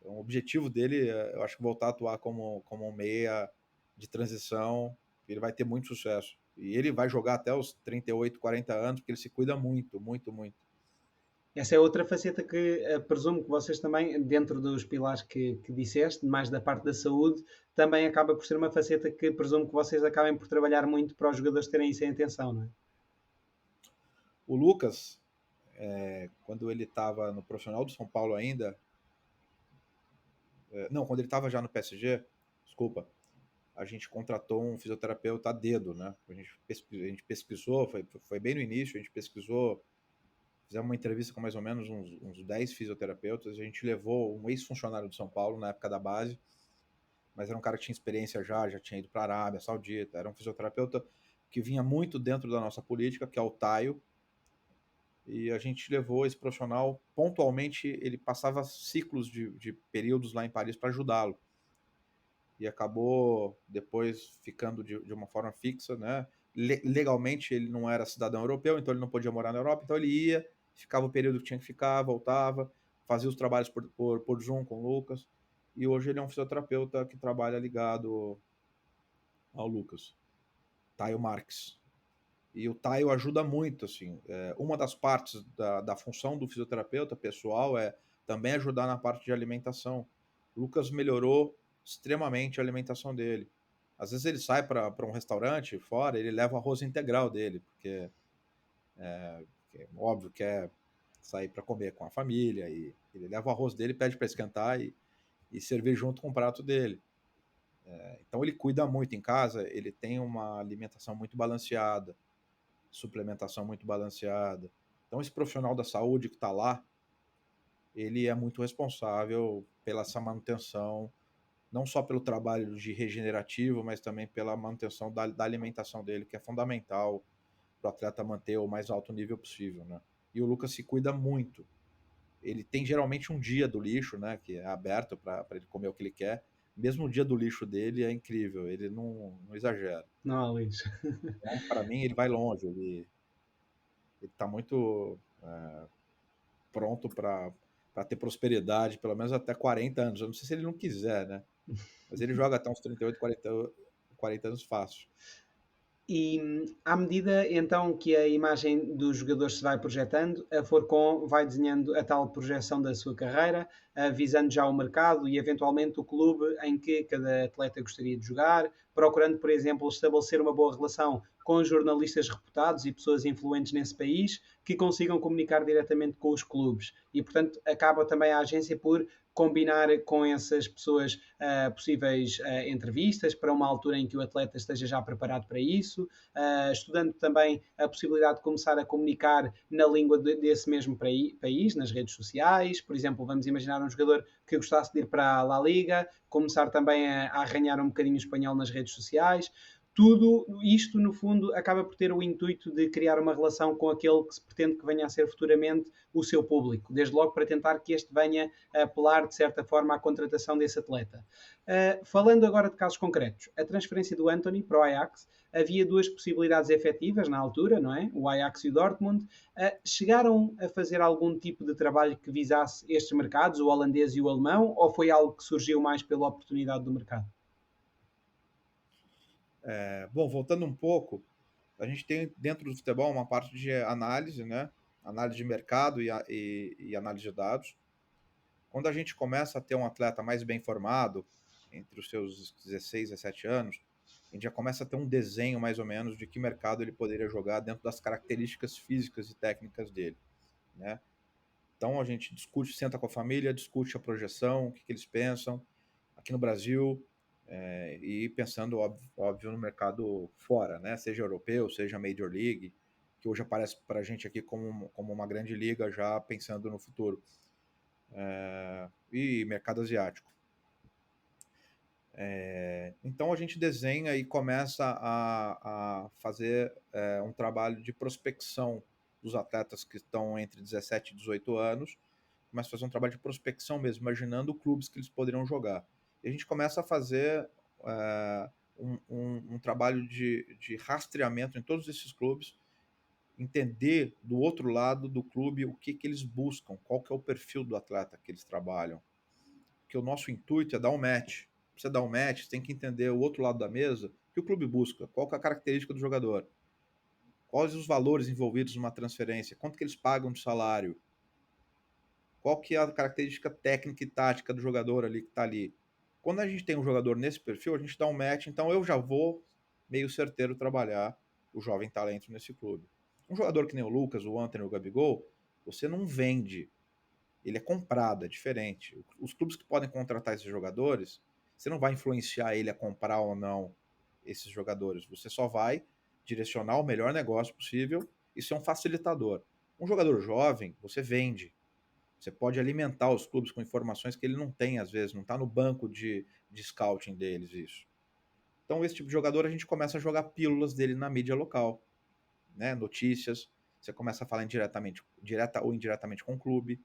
objetivo dele, eu acho que voltar a atuar como um meia de transição, ele vai ter muito sucesso. E ele vai jogar até os 38, 40 anos, porque ele se cuida muito, muito, muito. Essa é outra faceta que presumo que vocês também, dentro dos pilares que disseste, mais da parte da saúde, também acaba por ser uma faceta que presumo que vocês acabem por trabalhar muito para os jogadores terem isso em atenção, não é? O Lucas, quando ele estava no profissional do São Paulo ainda, não, quando ele estava já no PSG, desculpa, a gente contratou um fisioterapeuta a dedo, né? A gente pesquisou, foi bem no início, a gente pesquisou, fizemos uma entrevista com mais ou menos uns 10 fisioterapeutas, a gente levou um ex-funcionário do São Paulo na época da base, mas era um cara que tinha experiência já tinha ido para a Arábia Saudita, era um fisioterapeuta que vinha muito dentro da nossa política, que é o Taio, e a gente levou esse profissional, pontualmente ele passava ciclos de períodos lá em Paris para ajudá-lo, e acabou depois ficando de uma forma fixa, né? Legalmente ele não era cidadão europeu, então ele não podia morar na Europa, então ele ia, ficava o período que tinha que ficar, voltava, fazia os trabalhos por Zoom com o Lucas, e hoje ele é um fisioterapeuta que trabalha ligado ao Lucas, Taio Marques. E o Taio ajuda muito, assim, uma das partes da função do fisioterapeuta pessoal é também ajudar na parte de alimentação. O Lucas melhorou extremamente a alimentação dele. Às vezes ele sai para um restaurante fora, ele leva o arroz integral dele, porque óbvio que é sair para comer com a família, e ele leva o arroz dele, pede para esquentar e servir junto com o prato dele. Então ele cuida muito em casa, ele tem uma alimentação muito balanceada, suplementação muito balanceada. Então esse profissional da saúde que está lá, ele é muito responsável pela essa manutenção, não só pelo trabalho de regenerativo, mas também pela manutenção da alimentação dele, que é fundamental para o atleta manter o mais alto nível possível, né? E o Lucas se cuida muito. Ele tem geralmente um dia do lixo, né, que é aberto para ele comer o que ele quer. Mesmo o dia do lixo dele é incrível, ele não exagera. Não há lixo. Então, para mim, ele vai longe, ele está muito pronto para ter prosperidade, pelo menos até 40 anos. Eu não sei se ele não quiser, né? Mas ele joga até uns 38, 40 anos fácil. E à medida então que a imagem dos jogadores se vai projetando, a Forcon vai desenhando a tal projeção da sua carreira, visando já o mercado e eventualmente o clube em que cada atleta gostaria de jogar, procurando, por exemplo, estabelecer uma boa relação com jornalistas reputados e pessoas influentes nesse país que consigam comunicar diretamente com os clubes. E, portanto, acaba também a agência por combinar com essas pessoas possíveis entrevistas para uma altura em que o atleta esteja já preparado para isso, estudando também a possibilidade de começar a comunicar na língua desse mesmo país, nas redes sociais. Por exemplo, vamos imaginar um jogador que gostasse de ir para a La Liga, começar também a arranhar um bocadinho o espanhol nas redes sociais. Tudo isto, no fundo, acaba por ter o intuito de criar uma relação com aquele que se pretende que venha a ser futuramente o seu público, desde logo para tentar que este venha a apelar, de certa forma, à contratação desse atleta. Falando agora de casos concretos, a transferência do Anthony para o Ajax, havia duas possibilidades efetivas na altura, não é? O Ajax e o Dortmund. Chegaram a fazer algum tipo de trabalho que visasse estes mercados, o holandês e o alemão, ou foi algo que surgiu mais pela oportunidade do mercado? Bom, voltando um pouco, a gente tem dentro do futebol uma parte de análise, né? Análise de mercado e análise de dados. Quando a gente começa a ter um atleta mais bem formado, entre os seus 16 e 17 anos, a gente já começa a ter um desenho mais ou menos de que mercado ele poderia jogar dentro das características físicas e técnicas dele, né? Então a gente discute, senta com a família, discute a projeção, o que eles pensam. Aqui no Brasil, E pensando, óbvio, no mercado fora, né? Seja europeu, seja Major League, que hoje aparece para a gente aqui como uma grande liga, já pensando no futuro. E mercado asiático. Então a gente desenha e começa a fazer um trabalho de prospecção dos atletas que estão entre 17 e 18 anos, começa a fazer um trabalho de prospecção mesmo, imaginando clubes que eles poderiam jogar. E a gente começa a fazer um trabalho de rastreamento em todos esses clubes, entender do outro lado do clube o que eles buscam, qual que é o perfil do atleta que eles trabalham. Porque o nosso intuito é dar um match. Pra você dar um match, você tem que entender o outro lado da mesa, o que o clube busca, qual que é a característica do jogador, quais os valores envolvidos numa transferência, quanto que eles pagam de salário, qual que é a característica técnica e tática do jogador ali que está ali. Quando a gente tem um jogador nesse perfil, a gente dá um match, então eu já vou meio certeiro trabalhar o jovem talento nesse clube. Um jogador que nem o Lucas, o Antony, o Gabigol, você não vende, ele é comprado, é diferente. Os clubes que podem contratar esses jogadores, você não vai influenciar ele a comprar ou não esses jogadores, você só vai direcionar o melhor negócio possível e ser um facilitador. Um jogador jovem, você vende. Você pode alimentar os clubes com informações que ele não tem, às vezes, não está no banco de scouting deles, isso. Então, esse tipo de jogador, a gente começa a jogar pílulas dele na mídia local, né? Notícias, você começa a falar direta ou indiretamente com o clube,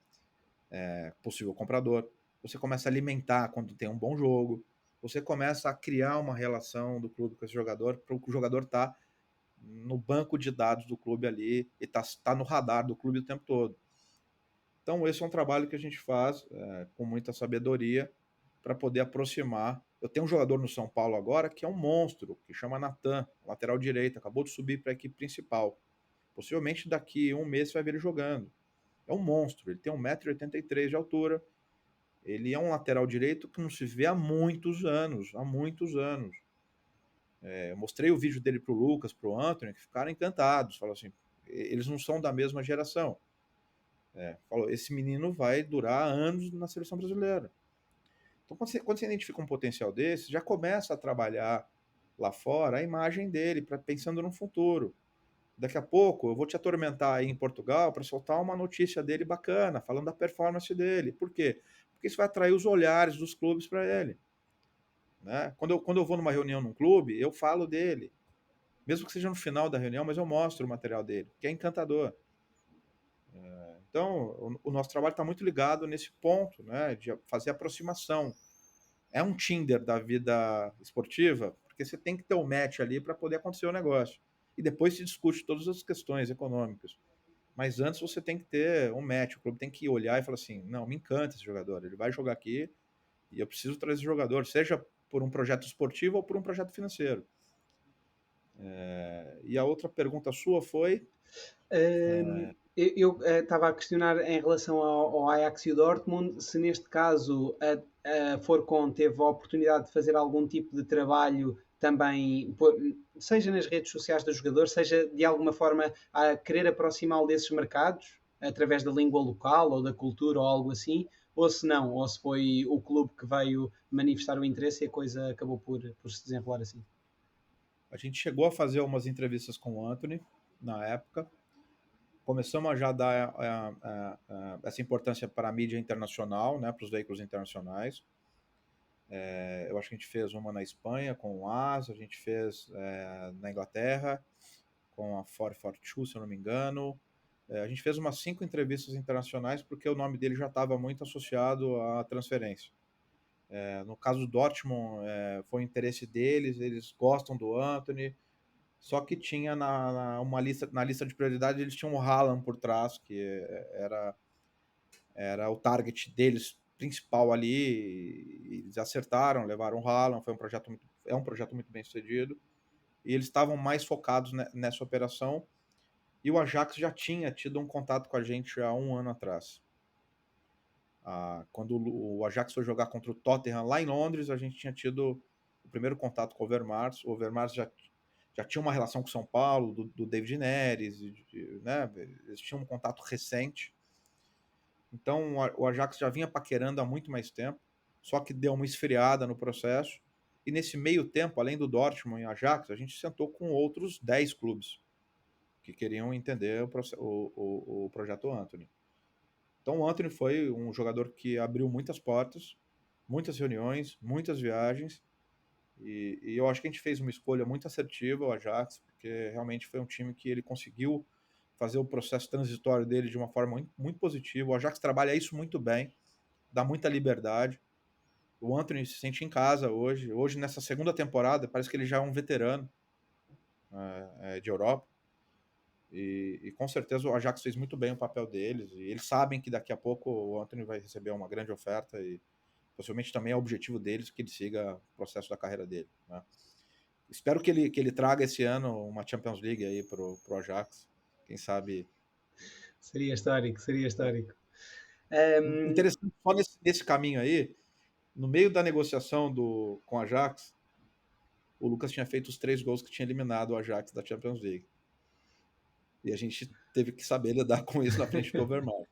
possível comprador, você começa a alimentar quando tem um bom jogo, você começa a criar uma relação do clube com esse jogador, para o jogador estar no banco de dados do clube ali e tá no radar do clube o tempo todo. Então, esse é um trabalho que a gente faz com muita sabedoria para poder aproximar. Eu tenho um jogador no São Paulo agora que é um monstro, que chama Natan, lateral direito, acabou de subir para a equipe principal. Possivelmente daqui a um mês você vai ver ele jogando. É um monstro, ele tem 1,83 m de altura, ele é um lateral direito que não se vê há muitos anos, eu mostrei o vídeo dele pro Lucas, pro Antony, que ficaram encantados, falaram assim, eles não são da mesma geração. Falou, esse menino vai durar anos na seleção brasileira. Então, quando você identifica um potencial desse, já começa a trabalhar lá fora a imagem dele, pensando no futuro. Daqui a pouco eu vou te atormentar aí em Portugal para soltar uma notícia dele bacana, falando da performance dele. Por quê? Porque isso vai atrair os olhares dos clubes para ele. Né? Quando eu vou numa reunião num clube, eu falo dele. Mesmo que seja no final da reunião, mas eu mostro o material dele, que é encantador. Então, o nosso trabalho está muito ligado nesse ponto, né, de fazer aproximação. É um Tinder da vida esportiva, porque você tem que ter o match ali para poder acontecer o negócio. E depois se discute todas as questões econômicas. Mas antes você tem que ter um match. O clube tem que olhar e falar assim: não, me encanta esse jogador, ele vai jogar aqui e eu preciso trazer esse jogador, seja por um projeto esportivo ou por um projeto financeiro. E a outra pergunta sua foi? Eu estava a questionar em relação ao Ajax e o Dortmund, se neste caso a Forcon teve a oportunidade de fazer algum tipo de trabalho também, seja nas redes sociais do jogador, seja de alguma forma a querer aproximá-lo desses mercados, através da língua local ou da cultura ou algo assim, ou se não, ou se foi o clube que veio manifestar o interesse e a coisa acabou por se desenrolar assim. A gente chegou a fazer umas entrevistas com o Antony na época. Começamos a já dar essa importância para a mídia internacional, né, para os veículos internacionais. Eu acho que a gente fez uma na Espanha com o AS, a gente fez na Inglaterra com a 442, se eu não me engano. A gente fez umas 5 entrevistas internacionais porque o nome dele já estava muito associado à transferência. No caso do Dortmund, foi o interesse deles, eles gostam do Antony, só que tinha na lista de prioridade, eles tinham o Haaland por trás, que era o target deles principal ali, eles acertaram, levaram o Haaland, é um projeto muito bem sucedido, e eles estavam mais focados nessa operação, e o Ajax já tinha tido um contato com a gente há um ano atrás. Quando o Ajax foi jogar contra o Tottenham lá em Londres, a gente tinha tido o primeiro contato com o Overmars. O Overmars já tinha uma relação com São Paulo, do David Neres, né? Eles tinham um contato recente. Então o Ajax já vinha paquerando há muito mais tempo, só que deu uma esfriada no processo. E nesse meio tempo, além do Dortmund e Ajax, a gente sentou com outros 10 clubes que queriam entender o projeto Antony. Então o Antony foi um jogador que abriu muitas portas, muitas reuniões, muitas viagens, e eu acho que a gente fez uma escolha muito assertiva, o Ajax, porque realmente foi um time que ele conseguiu fazer o processo transitório dele de uma forma muito, muito positiva. O Ajax trabalha isso muito bem, dá muita liberdade. O Antony se sente em casa hoje. Hoje, nessa segunda temporada, parece que ele já é um veterano de Europa. E com certeza o Ajax fez muito bem o papel deles. E eles sabem que daqui a pouco o Antony vai receber uma grande oferta. E possivelmente também é o objetivo deles que ele siga o processo da carreira dele. Né? Espero que ele traga esse ano uma Champions League aí pro Ajax. Quem sabe. Seria histórico, seria histórico. Interessante, só nesse caminho aí, no meio da negociação com o Ajax, o Lucas tinha feito os 3 gols que tinha eliminado o Ajax da Champions League. E a gente teve que saber lidar com isso na frente do Overmars.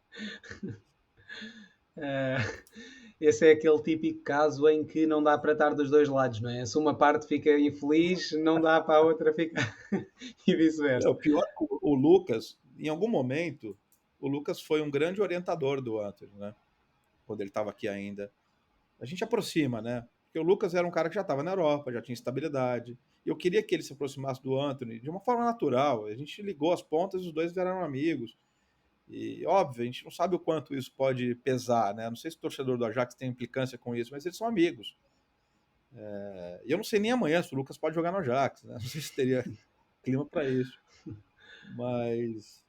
Esse é aquele típico caso em que não dá para estar dos dois lados, não é? Se uma parte fica infeliz, não dá para a outra ficar e vice-versa. O pior, o Lucas, em algum momento, o Lucas foi um grande orientador do Antony, né? Quando ele estava aqui ainda. A gente aproxima, né? Porque o Lucas era um cara que já estava na Europa, já tinha estabilidade. E eu queria que ele se aproximasse do Antony de uma forma natural. A gente ligou as pontas e os dois viraram amigos. E, óbvio, a gente não sabe o quanto isso pode pesar, né? Não sei se o torcedor do Ajax tem implicância com isso, mas eles são amigos. E eu não sei nem amanhã se o Lucas pode jogar no Ajax, né? Não sei se teria clima para isso. Mas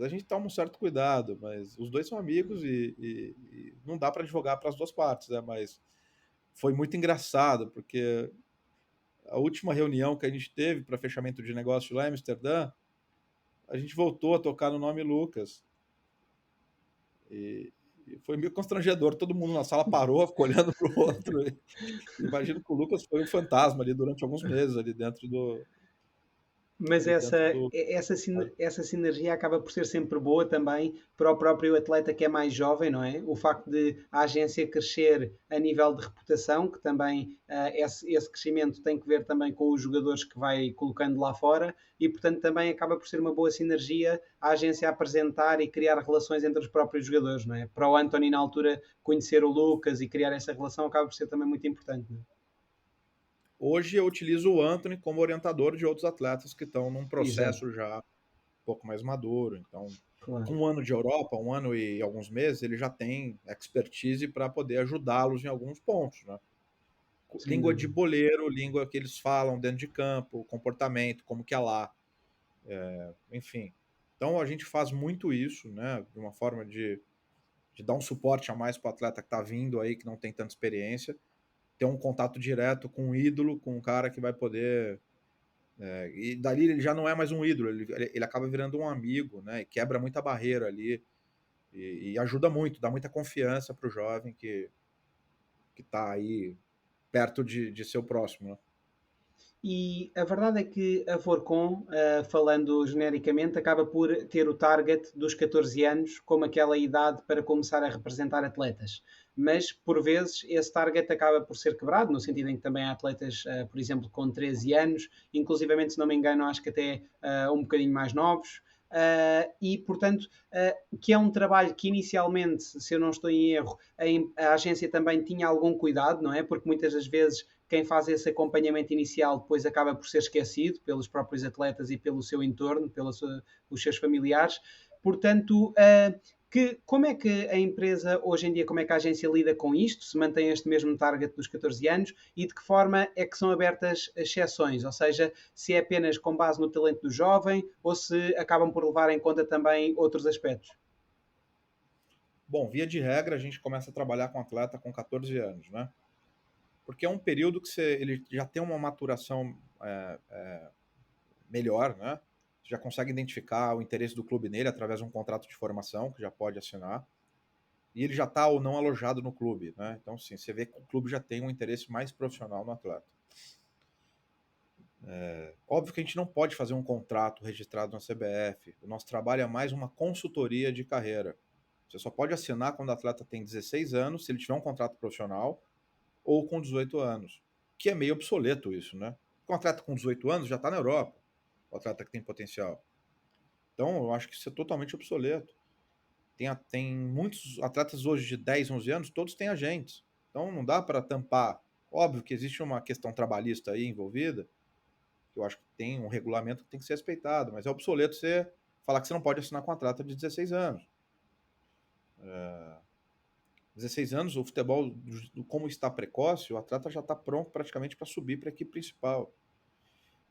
a gente toma um certo cuidado, mas os dois são amigos e não dá para advogar para as duas partes, né? Mas foi muito engraçado, porque a última reunião que a gente teve para fechamento de negócio lá em Amsterdã, a gente voltou a tocar no nome Lucas. E foi meio constrangedor, todo mundo na sala parou, ficou olhando para o outro. Imagino que o Lucas foi um fantasma ali durante alguns meses, ali dentro do... Mas Ali dentro do... essa sinergia acaba por ser sempre boa também para o próprio atleta que é mais jovem, não é? O facto de a agência crescer a nível de reputação, que também esse crescimento tem que ver também com os jogadores que vai colocando lá fora e, portanto, também acaba por ser uma boa sinergia a agência apresentar e criar relações entre os próprios jogadores, não é? Para o Anthony, na altura, conhecer o Lucas e criar essa relação acaba por ser também muito importante, não é? Hoje eu utilizo o Antony como orientador de outros atletas que estão num Exato, processo já um pouco mais maduro. Então, claro. com 1 ano de Europa, 1 ano e alguns meses, ele já tem expertise para poder ajudá-los em alguns pontos, né? Sem Língua de dúvida. boleiro, língua que eles falam dentro de campo, comportamento, como que é lá, enfim. Então a gente faz muito isso, né? De uma forma de dar um suporte a mais para o atleta que está vindo aí, que não tem tanta experiência, ter um contato direto com um ídolo, com um cara que vai poder. E dali ele já não é mais um ídolo, ele acaba virando um amigo, né? E quebra muita barreira ali e ajuda muito, dá muita confiança para o jovem que está aí perto de ser o próximo, né? E a verdade é que a Forcon, falando genericamente, acaba por ter o target dos 14 anos como aquela idade para começar a representar atletas. Mas, por vezes, esse target acaba por ser quebrado, no sentido em que também há atletas, por exemplo, com 13 anos, inclusivamente, se não me engano, acho que até um bocadinho mais novos. E, portanto, que é um trabalho que inicialmente, se eu não estou em erro, a agência também tinha algum cuidado, não é? Porque muitas das vezes quem faz esse acompanhamento inicial depois acaba por ser esquecido pelos próprios atletas e pelo seu entorno, pelos os seus familiares. Portanto, como é que a empresa, hoje em dia, como é que a agência lida com isto? Se mantém este mesmo target dos 14 anos e de que forma é que são abertas exceções? Ou seja, se é apenas com base no talento do jovem ou se acabam por levar em conta também outros aspectos? Bom, via de regra, a gente começa a trabalhar com atleta com 14 anos, né? Porque é um período que ele já tem uma maturação melhor, né? Você já consegue identificar o interesse do clube nele através de um contrato de formação que já pode assinar. E ele já está ou não alojado no clube, né? Então, sim, você vê que o clube já tem um interesse mais profissional no atleta. Óbvio que a gente não pode fazer um contrato registrado na CBF. O nosso trabalho é mais uma consultoria de carreira. Você só pode assinar quando o atleta tem 16 anos, se ele tiver um contrato profissional, ou com 18 anos, que é meio obsoleto isso, né? O atleta com 18 anos já está na Europa, o atleta que tem potencial. Então, eu acho que isso é totalmente obsoleto. Tem muitos atletas hoje de 10, 11 anos, todos têm agentes. Então, não dá para tampar. Óbvio que existe uma questão trabalhista aí envolvida, que eu acho que tem um regulamento que tem que ser respeitado, mas é obsoleto você falar que você não pode assinar com um atleta de 16 anos. 16 anos, o futebol, como está precoce, o atleta já está pronto praticamente para subir para a equipe principal.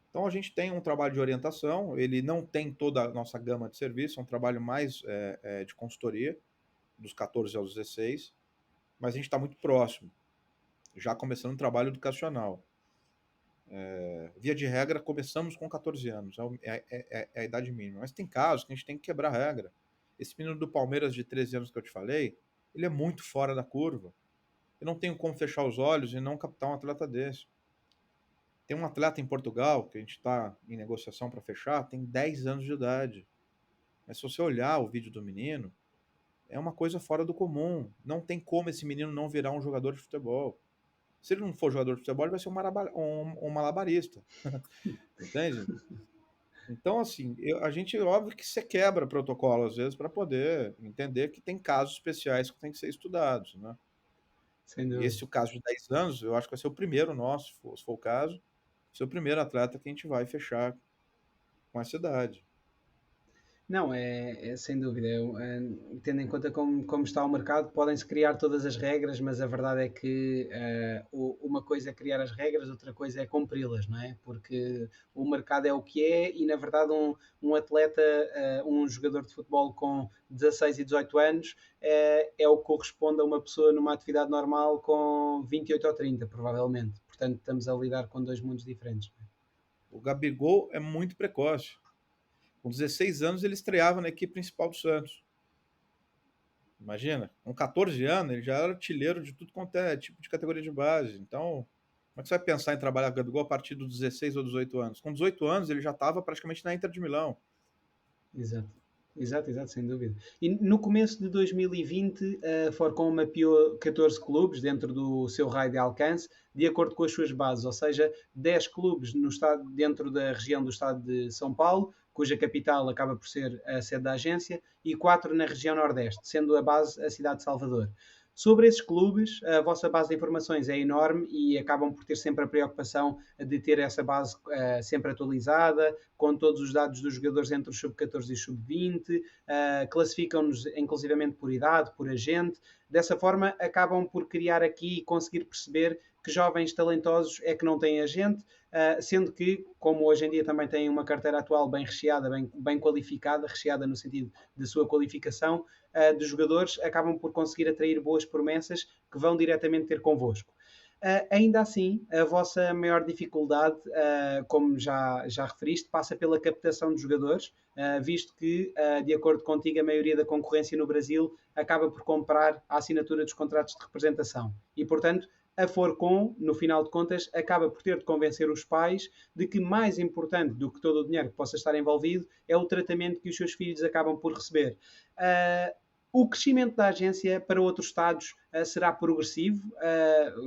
Então a gente tem um trabalho de orientação, ele não tem toda a nossa gama de serviço, é um trabalho mais de consultoria, dos 14 aos 16, mas a gente está muito próximo, já começando um trabalho educacional. Via de regra, começamos com 14 anos, é a idade mínima, mas tem casos que a gente tem que quebrar a regra. Esse menino do Palmeiras de 13 anos que eu te falei, ele é muito fora da curva. Eu não tenho como fechar os olhos e não captar um atleta desse. Tem um atleta em Portugal, que a gente está em negociação para fechar, tem 10 anos de idade. Mas se você olhar o vídeo do menino, é uma coisa fora do comum. Não tem como esse menino não virar um jogador de futebol. Se ele não for jogador de futebol, ele vai ser um malabarista. Entende? Então, assim, a gente, óbvio que você quebra protocolo às vezes para poder entender que tem casos especiais que têm que ser estudados, né? Sem E dúvida. esse o caso de 10 anos, eu acho que vai ser o primeiro nosso, se for o caso, vai ser o primeiro atleta que a gente vai fechar com essa idade. Não, é sem dúvida. Tendo em conta como está o mercado, podem-se criar todas as regras, mas a verdade é que uma coisa é criar as regras, outra coisa é cumpri-las, não é? Porque o mercado é o que é e, na verdade, um atleta, um jogador de futebol com 16 e 18 anos é o que corresponde a uma pessoa numa atividade normal com 28 ou 30, provavelmente. Portanto, estamos a lidar com dois mundos diferentes. O Gabigol é muito precoce. Com 16 anos, ele estreava na equipe principal do Santos. Imagina, com 14 anos, ele já era artilheiro de tudo quanto é tipo de categoria de base. Então, como é que você vai pensar em trabalhar com o Gabigol a partir dos 16 ou 18 anos? Com 18 anos, ele já estava praticamente na Inter de Milão. Exato. Exato, exato, sem dúvida. E no começo de 2020, a Forcon mapeou 14 clubes dentro do seu raio de alcance, de acordo com as suas bases, ou seja, 10 clubes no estado, dentro da região do estado de São Paulo, cuja capital acaba por ser a sede da agência, e 4 na região Nordeste, sendo a base a cidade de Salvador. Sobre esses clubes, a vossa base de informações é enorme e acabam por ter sempre a preocupação de ter essa base sempre atualizada, com todos os dados dos jogadores entre os sub-14 e sub-20, classificam-nos inclusivamente por idade, por agente. Dessa forma, acabam por criar aqui e conseguir perceber que jovens talentosos é que não têm agente, sendo que, como hoje em dia também têm uma carteira atual bem recheada, bem qualificada, recheada no sentido de sua qualificação, de jogadores, acabam por conseguir atrair boas promessas que vão diretamente ter convosco. Ainda assim, a vossa maior dificuldade, como já referiste, passa pela captação de jogadores, visto que, de acordo contigo, a maioria da concorrência no Brasil acaba por comprar a assinatura dos contratos de representação. E, portanto, a Forcon, no final de contas, acaba por ter de convencer os pais de que mais importante do que todo o dinheiro que possa estar envolvido é o tratamento que os seus filhos acabam por receber. O crescimento da agência para outros estados será progressivo,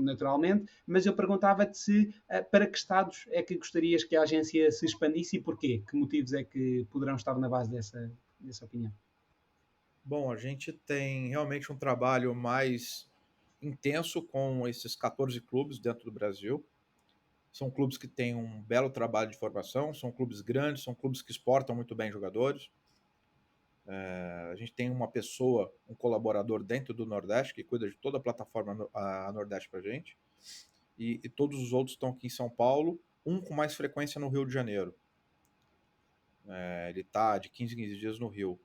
naturalmente, mas eu perguntava-te se para que estados é que gostarias que a agência se expandisse e porquê? Que motivos é que poderão estar na base dessa opinião? Bom, a gente tem realmente um trabalho mais intenso com esses 14 clubes dentro do Brasil. São clubes que têm um belo trabalho de formação, são clubes grandes, são clubes que exportam muito bem jogadores. A gente tem uma pessoa, um colaborador dentro do Nordeste que cuida de toda a plataforma a Nordeste para a gente. E todos os outros estão aqui em São Paulo, um com mais frequência no Rio de Janeiro. Ele está de 15 em 15 dias no Rio,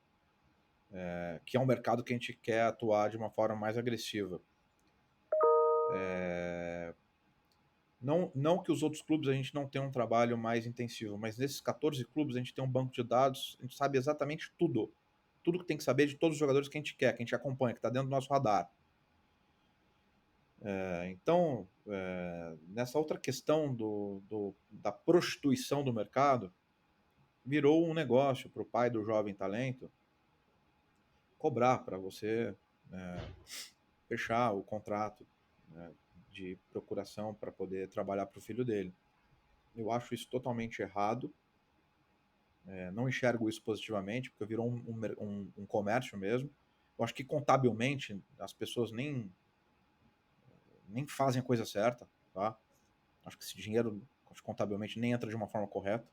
que é um mercado que a gente quer atuar de uma forma mais agressiva. Não que os outros clubes a gente não tenha um trabalho mais intensivo, mas nesses 14 clubes a gente tem um banco de dados, a gente sabe exatamente tudo. Tudo que tem que saber de todos os jogadores que a gente quer, que a gente acompanha, que está dentro do nosso radar. Então, nessa outra questão da prostituição do mercado, virou um negócio para o pai do jovem talento cobrar para você fechar o contrato de procuração para poder trabalhar para o filho dele. Eu acho isso totalmente errado. Não enxergo isso positivamente, porque virou um comércio mesmo. Eu acho que contabilmente as pessoas nem fazem a coisa certa, tá? Acho que esse dinheiro contabilmente nem entra de uma forma correta.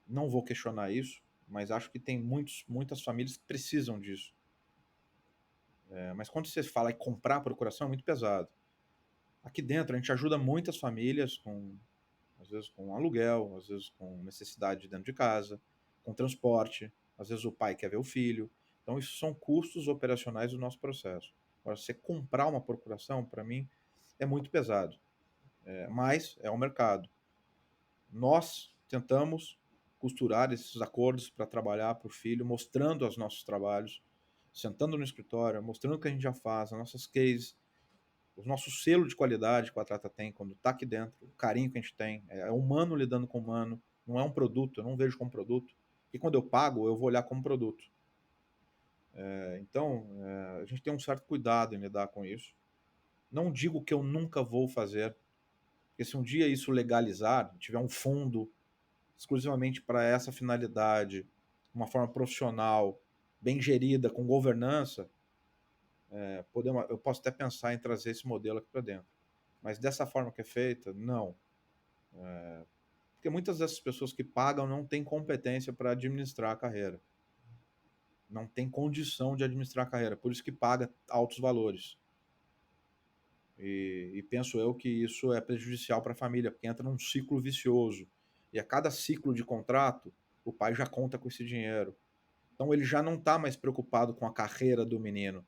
Não vou questionar isso, mas acho que tem muitas famílias que precisam disso. Mas quando você fala em comprar a procuração, é muito pesado. Aqui dentro a gente ajuda muitas famílias às vezes com aluguel, às vezes com necessidade dentro de casa, com transporte, às vezes o pai quer ver o filho. Então isso são custos operacionais do nosso processo. Agora, você comprar uma procuração, para mim, é muito pesado. Mas é o mercado. Nós tentamos costurar esses acordos para trabalhar para o filho, mostrando os nossos trabalhos, sentando no escritório, mostrando o que a gente já faz, as nossas cases, o nosso selo de qualidade que o atleta tem quando está aqui dentro, o carinho que a gente tem, é humano lidando com humano, não é um produto, eu não vejo como produto. E quando eu pago, eu vou olhar como produto. Então, a gente tem um certo cuidado em lidar com isso. Não digo que eu nunca vou fazer, porque se um dia isso legalizar, tiver um fundo exclusivamente para essa finalidade, uma forma profissional, bem gerida, com governança, eu posso até pensar em trazer esse modelo aqui para dentro. Mas dessa forma que é feita, não. Porque muitas dessas pessoas que pagam não têm competência para administrar a carreira. Não tem condição de administrar a carreira. Por isso que paga altos valores. E penso eu que isso é prejudicial para a família, porque entra num ciclo vicioso. E a cada ciclo de contrato, o pai já conta com esse dinheiro. Então ele já não está mais preocupado com a carreira do menino,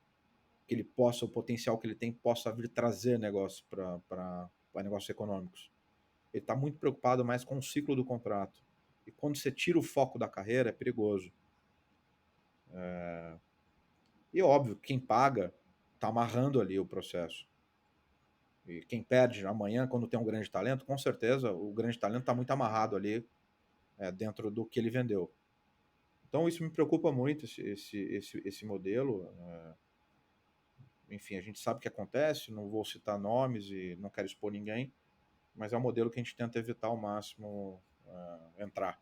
que ele possa, o potencial que ele tem, possa vir trazer negócio para negócios econômicos. Ele está muito preocupado mais com o ciclo do contrato. E quando você tira o foco da carreira, é perigoso. E óbvio, quem paga está amarrando ali o processo. E quem perde amanhã, quando tem um grande talento, com certeza o grande talento está muito amarrado ali dentro do que ele vendeu. Então isso me preocupa muito, esse modelo. Enfim, a gente sabe o que acontece, não vou citar nomes e não quero expor ninguém, mas é um modelo que a gente tenta evitar ao máximo entrar.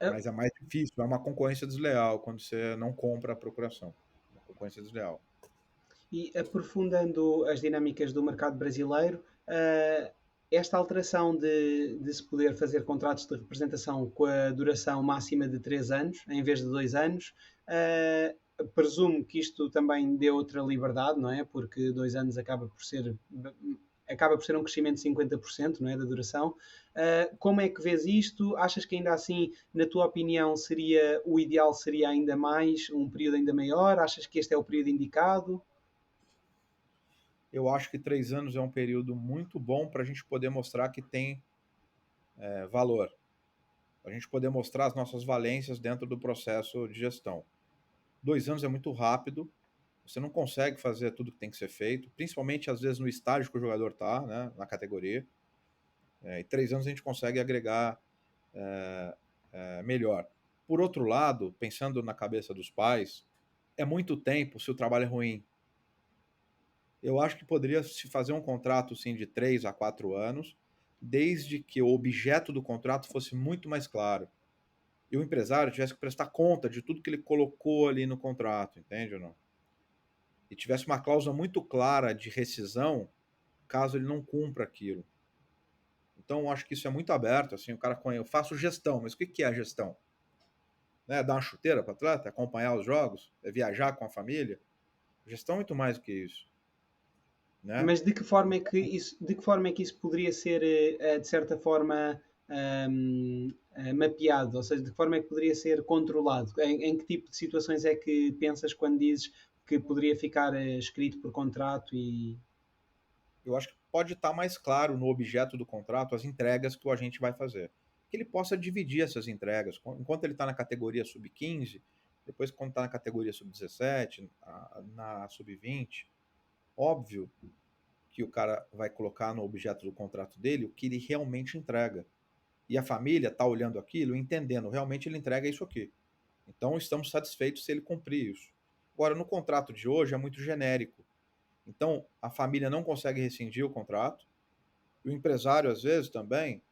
Mas é mais difícil, é uma concorrência desleal quando você não compra a procuração. Uma concorrência desleal. E aprofundando as dinâmicas do mercado brasileiro, esta alteração de se poder fazer contratos de representação com a duração máxima de 3 anos, em vez de 2 anos, presumo que isto também dê outra liberdade, não é? Porque 2 anos acaba por ser um crescimento de 50%, não é, da duração. Como é que vês isto? Achas que ainda assim, na tua opinião, o ideal seria ainda mais, um período ainda maior? Achas que este é o período indicado? Eu acho que 3 anos é um período muito bom para a gente poder mostrar que tem valor. A gente poder mostrar as nossas valências dentro do processo de gestão. 2 anos é muito rápido, você não consegue fazer tudo que tem que ser feito, principalmente às vezes no estágio que o jogador está, né, na categoria. E 3 anos a gente consegue agregar melhor. Por outro lado, pensando na cabeça dos pais, é muito tempo se o trabalho é ruim. Eu acho que poderia se fazer um contrato sim, de 3 a 4 anos, desde que o objeto do contrato fosse muito mais claro. E o empresário tivesse que prestar conta de tudo que ele colocou ali no contrato, entende ou não? E tivesse uma cláusula muito clara de rescisão, caso ele não cumpra aquilo. Então, eu acho que isso é muito aberto, assim, o cara conhece, eu faço gestão, mas o que é a gestão? Dar uma chuteira para o atleta, acompanhar os jogos, viajar com a família? Gestão é muito mais do que isso. Né? Mas de que forma é que isso poderia ser, de certa forma, mapeado? Ou seja, de que forma é que poderia ser controlado? Em que tipo de situações é que pensas quando dizes que poderia ficar escrito por contrato e... Eu acho que pode estar mais claro no objeto do contrato as entregas que o agente vai fazer. Que ele possa dividir essas entregas. Enquanto ele está na categoria sub-15, depois quando está na categoria sub-17, na sub-20, óbvio que o cara vai colocar no objeto do contrato dele o que ele realmente entrega. E a família está olhando aquilo, entendendo, realmente ele entrega isso aqui. Então estamos satisfeitos se ele cumprir isso. Agora, no contrato de hoje é muito genérico. Então, a família não consegue rescindir o contrato, e o empresário, às vezes, também,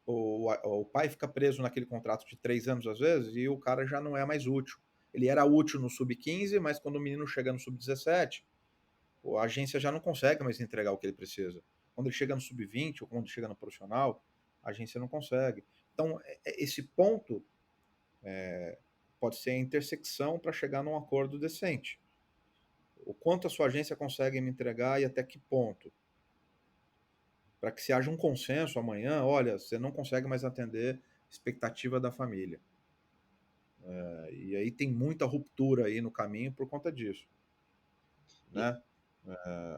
o pai fica preso naquele contrato de 3 anos, às vezes, e o cara já não é mais útil. Ele era útil no sub-15, mas quando o menino chega no sub-17, a agência já não consegue mais entregar o que ele precisa. Quando ele chega no sub-20 ou quando ele chega no profissional, a agência não consegue. Então, esse ponto pode ser a intersecção para chegar num acordo decente. O quanto a sua agência consegue me entregar e até que ponto. Para que se haja um consenso amanhã, olha, você não consegue mais atender a expectativa da família. E aí tem muita ruptura aí no caminho por conta disso. Né?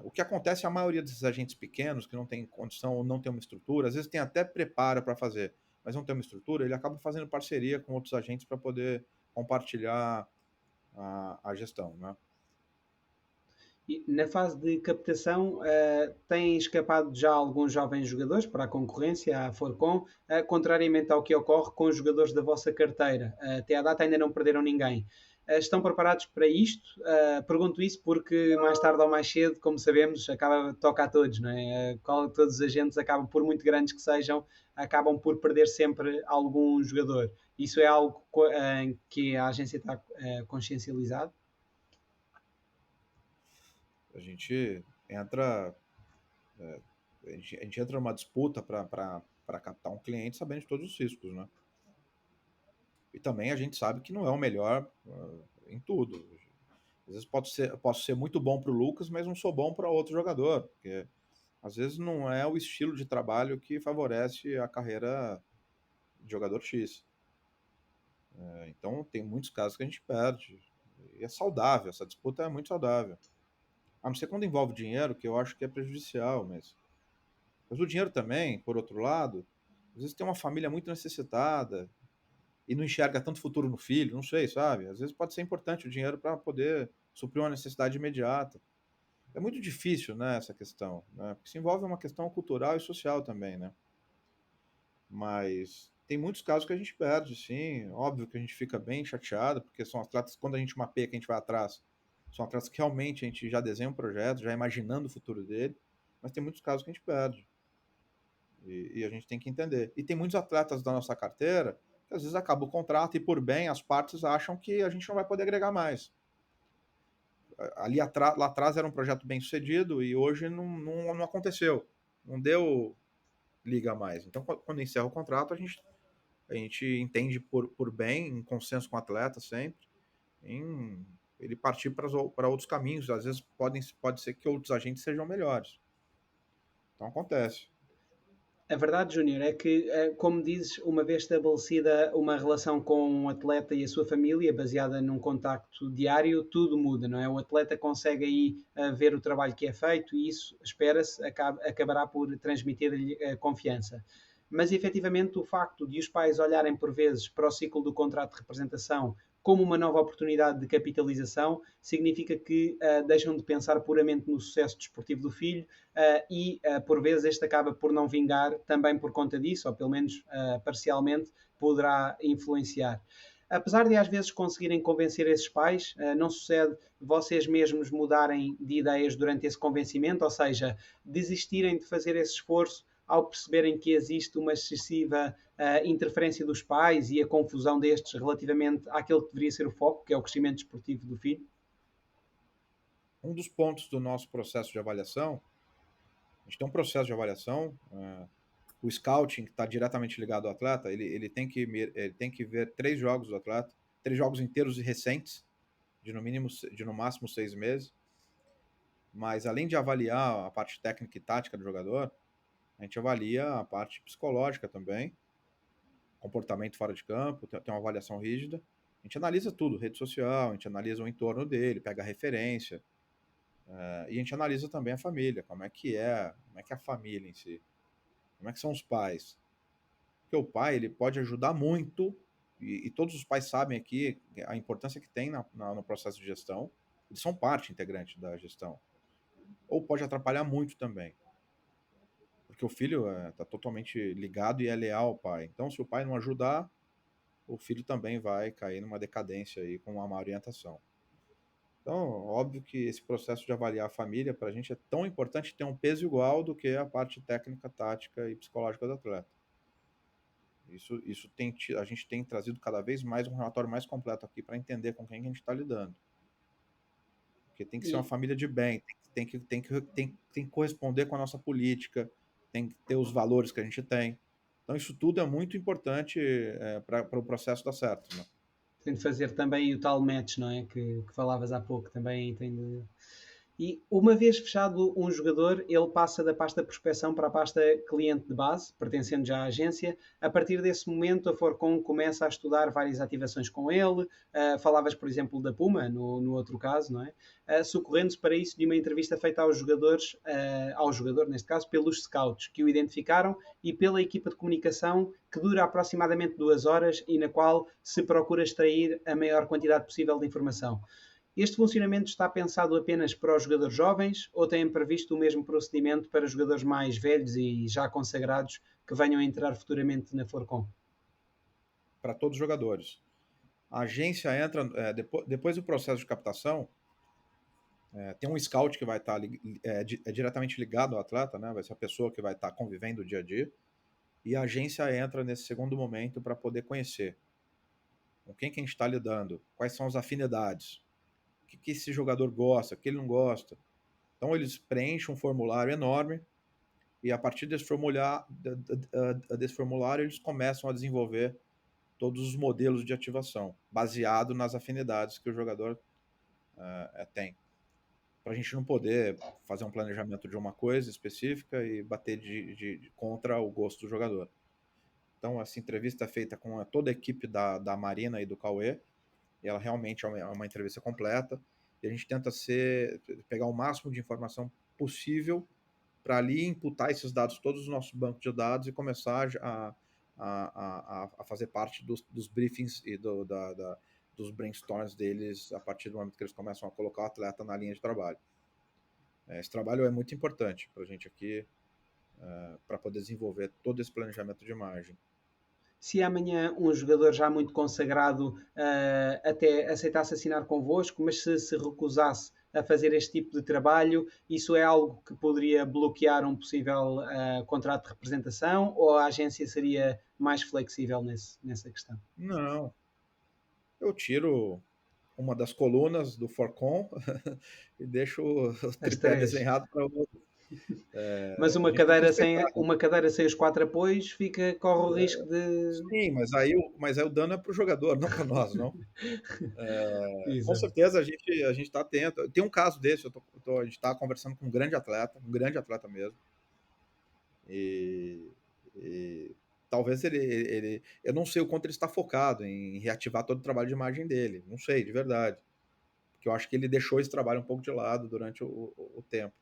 O que acontece a maioria desses agentes pequenos que não tem condição ou não tem uma estrutura, às vezes tem até preparo para fazer, mas não tem uma estrutura, ele acaba fazendo parceria com outros agentes para poder compartilhar a gestão, né? E na fase de captação, têm escapado já alguns jovens jogadores para a concorrência, à Forcon, contrariamente ao que ocorre com os jogadores da vossa carteira. Até à data ainda não perderam ninguém. Estão preparados para isto? Pergunto isso porque mais tarde ou mais cedo, como sabemos, toca a todos, não é? Todos os agentes acabam, por muito grandes que sejam, acabam por perder sempre algum jogador. Isso é algo que a agência está consciencializada? A gente entra, a gente entra numa disputa para captar um cliente sabendo de todos os riscos, né? E também a gente sabe que não é o melhor em tudo. Às vezes posso ser muito bom para o Lucas, mas não sou bom para outro jogador, porque às vezes não é o estilo de trabalho que favorece a carreira de jogador X. Então tem muitos casos que a gente perde. E é saudável, essa disputa é muito saudável. A não ser quando envolve dinheiro, que eu acho que é prejudicial, mas o dinheiro também, por outro lado, às vezes tem uma família muito necessitada e não enxerga tanto futuro no filho, não sei, sabe? Às vezes pode ser importante o dinheiro para poder suprir uma necessidade imediata. É muito difícil, né, essa questão, né? Porque se envolve uma questão cultural e social também, né? Mas tem muitos casos que a gente perde, sim. Óbvio que a gente fica bem chateado, porque são atletas, quando a gente mapeia que a gente vai atrás, são atletas que realmente a gente já desenha um projeto, já imaginando o futuro dele, mas tem muitos casos que a gente perde. E a gente tem que entender. E tem muitos atletas da nossa carteira que às vezes acaba o contrato e, por bem, as partes acham que a gente não vai poder agregar mais. Lá atrás era um projeto bem sucedido e hoje não aconteceu. Não deu liga mais. Então, quando encerra o contrato, a gente entende por bem, em consenso com o atleta sempre, em ele partir para outros caminhos. Às vezes pode ser que outros agentes sejam melhores. Então acontece. A verdade, Júnior, é que, como dizes, uma vez estabelecida uma relação com um atleta e a sua família, baseada num contacto diário, tudo muda, não é? O atleta consegue aí ver o trabalho que é feito e isso, espera-se, acabará por transmitir-lhe confiança. Mas efetivamente o facto de os pais olharem por vezes para o ciclo do contrato de representação como uma nova oportunidade de capitalização significa que deixam de pensar puramente no sucesso desportivo do filho e por vezes este acaba por não vingar também por conta disso, ou pelo menos parcialmente poderá influenciar. Apesar de às vezes conseguirem convencer esses pais, não sucede vocês mesmos mudarem de ideias durante esse convencimento, ou seja, desistirem de fazer esse esforço ao perceberem que existe uma excessiva interferência dos pais e a confusão destes relativamente àquele que deveria ser o foco, que é o crescimento desportivo do filho? Um dos pontos do nosso processo de avaliação, a gente tem um processo de avaliação, o scouting, que está diretamente ligado ao atleta, ele tem que ver 3 jogos do atleta, 3 jogos inteiros e recentes, de no máximo 6 meses, mas além de avaliar a parte técnica e tática do jogador, a gente avalia a parte psicológica também, comportamento fora de campo, tem uma avaliação rígida. A gente analisa tudo, rede social, a gente analisa o entorno dele, pega a referência, e a gente analisa também a família, como é que é a família em si, como é que são os pais. Porque o pai, ele pode ajudar muito, e todos os pais sabem aqui a importância que tem no processo de gestão, eles são parte integrante da gestão. Ou pode atrapalhar muito também. Porque o filho está totalmente ligado e é leal ao pai. Então, se o pai não ajudar, o filho também vai cair numa decadência aí com uma má orientação. Então, óbvio que esse processo de avaliar a família, para a gente, é tão importante ter um peso igual do que a parte técnica, tática e psicológica do atleta. Isso a gente tem trazido cada vez mais um relatório mais completo aqui para entender com quem que a gente está lidando. Porque tem que ser uma E, família de bem, tem que corresponder com a nossa política, tem que ter os valores que a gente tem. Então, isso tudo é muito importante para o processo dar certo, né? tem de fazer também o tal match, não é? Que falavas há pouco, também tem de... E uma vez fechado um jogador, ele passa da pasta prospecção para a pasta cliente de base, pertencendo já à agência. A partir desse momento, a Forcon começa a estudar várias ativações com ele. Falavas, por exemplo, da Puma, no outro caso, não é? Socorrendo-se para isso de uma entrevista feita aos jogadores, ao jogador, neste caso, pelos scouts que o identificaram e pela equipa de comunicação, que dura aproximadamente 2 horas e na qual se procura extrair a maior quantidade possível de informação. Este funcionamento está pensado apenas para os jogadores jovens ou têm previsto o mesmo procedimento para jogadores mais velhos e já consagrados que venham a entrar futuramente na Forcon? Para todos os jogadores. A agência entra, depois do processo de captação, tem um scout que vai estar diretamente ligado ao atleta, né? Vai ser a pessoa que vai estar convivendo o dia a dia, e a agência entra nesse segundo momento para poder conhecer com quem que a gente está lidando, quais são as afinidades, o que esse jogador gosta, o que ele não gosta. Então eles preenchem um formulário enorme e a partir desse formulário eles começam a desenvolver todos os modelos de ativação, baseado nas afinidades que o jogador tem. Para a gente não poder fazer um planejamento de uma coisa específica e bater contra o gosto do jogador. Então, essa entrevista é feita com toda a equipe da Marina e do Cauê, e ela realmente é uma entrevista completa, e a gente tenta pegar o máximo de informação possível para ali imputar esses dados todos no nosso banco de dados e começar a fazer parte dos briefings e dos brainstorms deles a partir do momento que eles começam a colocar o atleta na linha de trabalho. Esse trabalho é muito importante para a gente aqui, para poder desenvolver todo esse planejamento de imagem. Se amanhã um jogador já muito consagrado até aceitasse assinar convosco, mas se recusasse a fazer este tipo de trabalho, isso é algo que poderia bloquear um possível contrato de representação, ou a agência seria mais flexível nessa questão? Não, eu tiro uma das colunas do Forcon e deixo o tripé desenhado para o outro. Mas uma cadeira sem os 4 apoios corre o risco de... Sim, mas aí o dano é para o jogador, não para nós, não. Com certeza a gente está atento. Tem um caso desse, a gente está conversando com um grande atleta mesmo. E talvez eu não sei o quanto ele está focado em reativar todo o trabalho de imagem dele. Não sei, de verdade. Porque eu acho que ele deixou esse trabalho um pouco de lado durante o tempo.